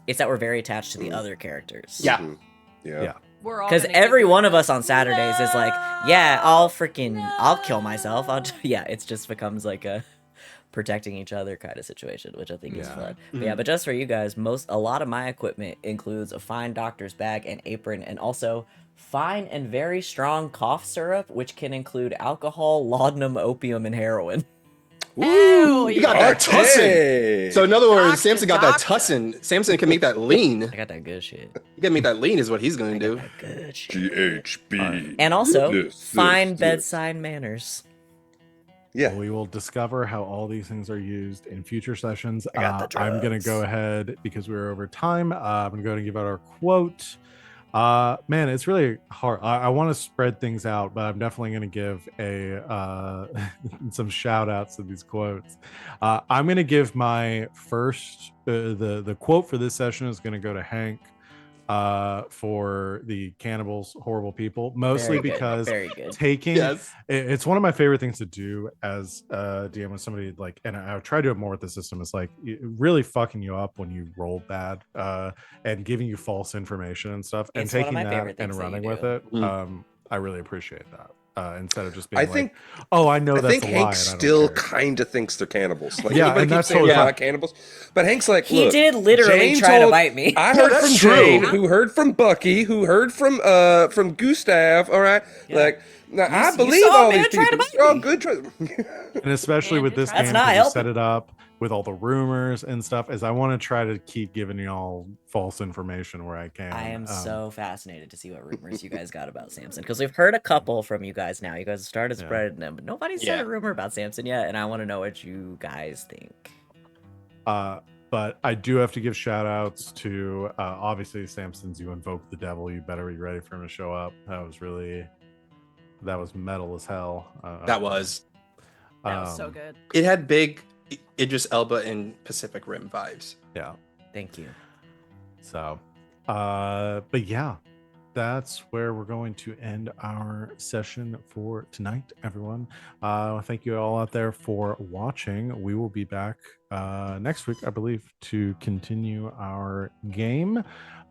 it's that we're very attached to the other characters.
Yeah.
Mhm. Yeah.
Yeah.
We're all
Because
gonna get
every
through
one of
this.
us on Saturdays is like, yeah, I'll kill myself. Yeah, it just becomes like a protecting each other kind of situation, which I think is
Yeah.
fun. But yeah, but just for you guys, a lot of my equipment includes a fine doctor's bag and apron, and also fine and very strong cough syrup, which can include alcohol, laudanum, opium, and heroin.
Hell
You got
yeah.
that tussin.
Hey!
So in other words,
Doctor,
Samson got that
doctor.
tussin. Samson can make that lean.
I got that good shit.
You can make that lean is what he's gonna
I
do.
got that good shit.
GHB.
And also,
This,
fine
this.
bedside manners.
Yeah.
we will discover how all these things are used in future sessions.
I got the
I'm gonna
drugs.
go ahead because we're over time. I'm gonna go and give out our quote. Man, it's really hard. I want to spread things out, but I'm definitely going to give a some shout outs to these quotes. I'm going to give my first the quote for this session is going to go to Hank for the cannibals, horrible people, mostly
Very good,
because
very good.
taking
Yes.
it's one of my favorite things to do as DM with somebody like, and I try to do it more with the system. It's like really fucking you up when you roll bad and giving you false information and stuff, and
It's one of
taking
my
that
favorite
and
things that you
running with
do.
it. I really appreciate that. instead of just being
I
like,
think
oh, I know
I
that's
think
a lie.
Hank
and I
still
don't care.
kind of thinks they're cannibals. Like
Yeah,
everybody
and
keeps
that's
saying
totally
they're
fine.
not cannibals, but Hank's like,
He
look,
did literally
Jane
try to
told-
bite me.
I
Yeah,
heard
that's
from
true.
Jane, who heard from Bucky, who heard from Gustav. All right,
Yeah.
like now I
You
believe
saw a
all
man
these
try to
people.
bite
They're all
me.
good.
And especially
Man
with
did
this
try
game,
That's
to-
not
because you set
helping.
it up with all the rumors and stuff, is I want to try to keep giving y'all false information where I can.
I am so fascinated to see what rumors you guys got about Samson, because we've heard a couple from you guys now. You guys have started
Yeah.
spreading them, but nobody's said
Yeah.
a rumor about Samson yet, and I want to know what you guys think.
But I do have to give shout outs to obviously Samson's You Invoke the Devil. You better be ready for him to show up. That was metal as hell.
That was.
That was so
um,
good.
It had big Idris Elba and Pacific Rim vibes.
Yeah.
Thank you.
So, but yeah, that's where we're going to end our session for tonight, everyone. Thank you all out there for watching. We will be back next week, I believe, to continue our game.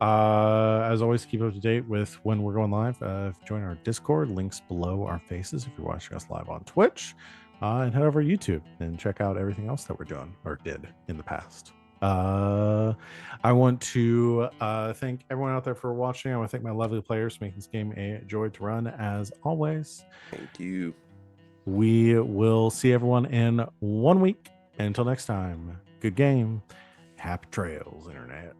As always, keep up to date with when we're going live. Join our Discord, links below our faces if you're watching us live on Twitch. And head over to YouTube and check out everything else that we're doing or did in the past. I want to thank everyone out there for watching. I want to thank my lovely players for making this game a joy to run. As always,
Thank you.
we will see everyone in 1 week. And until next time, good game. Happy trails, internet.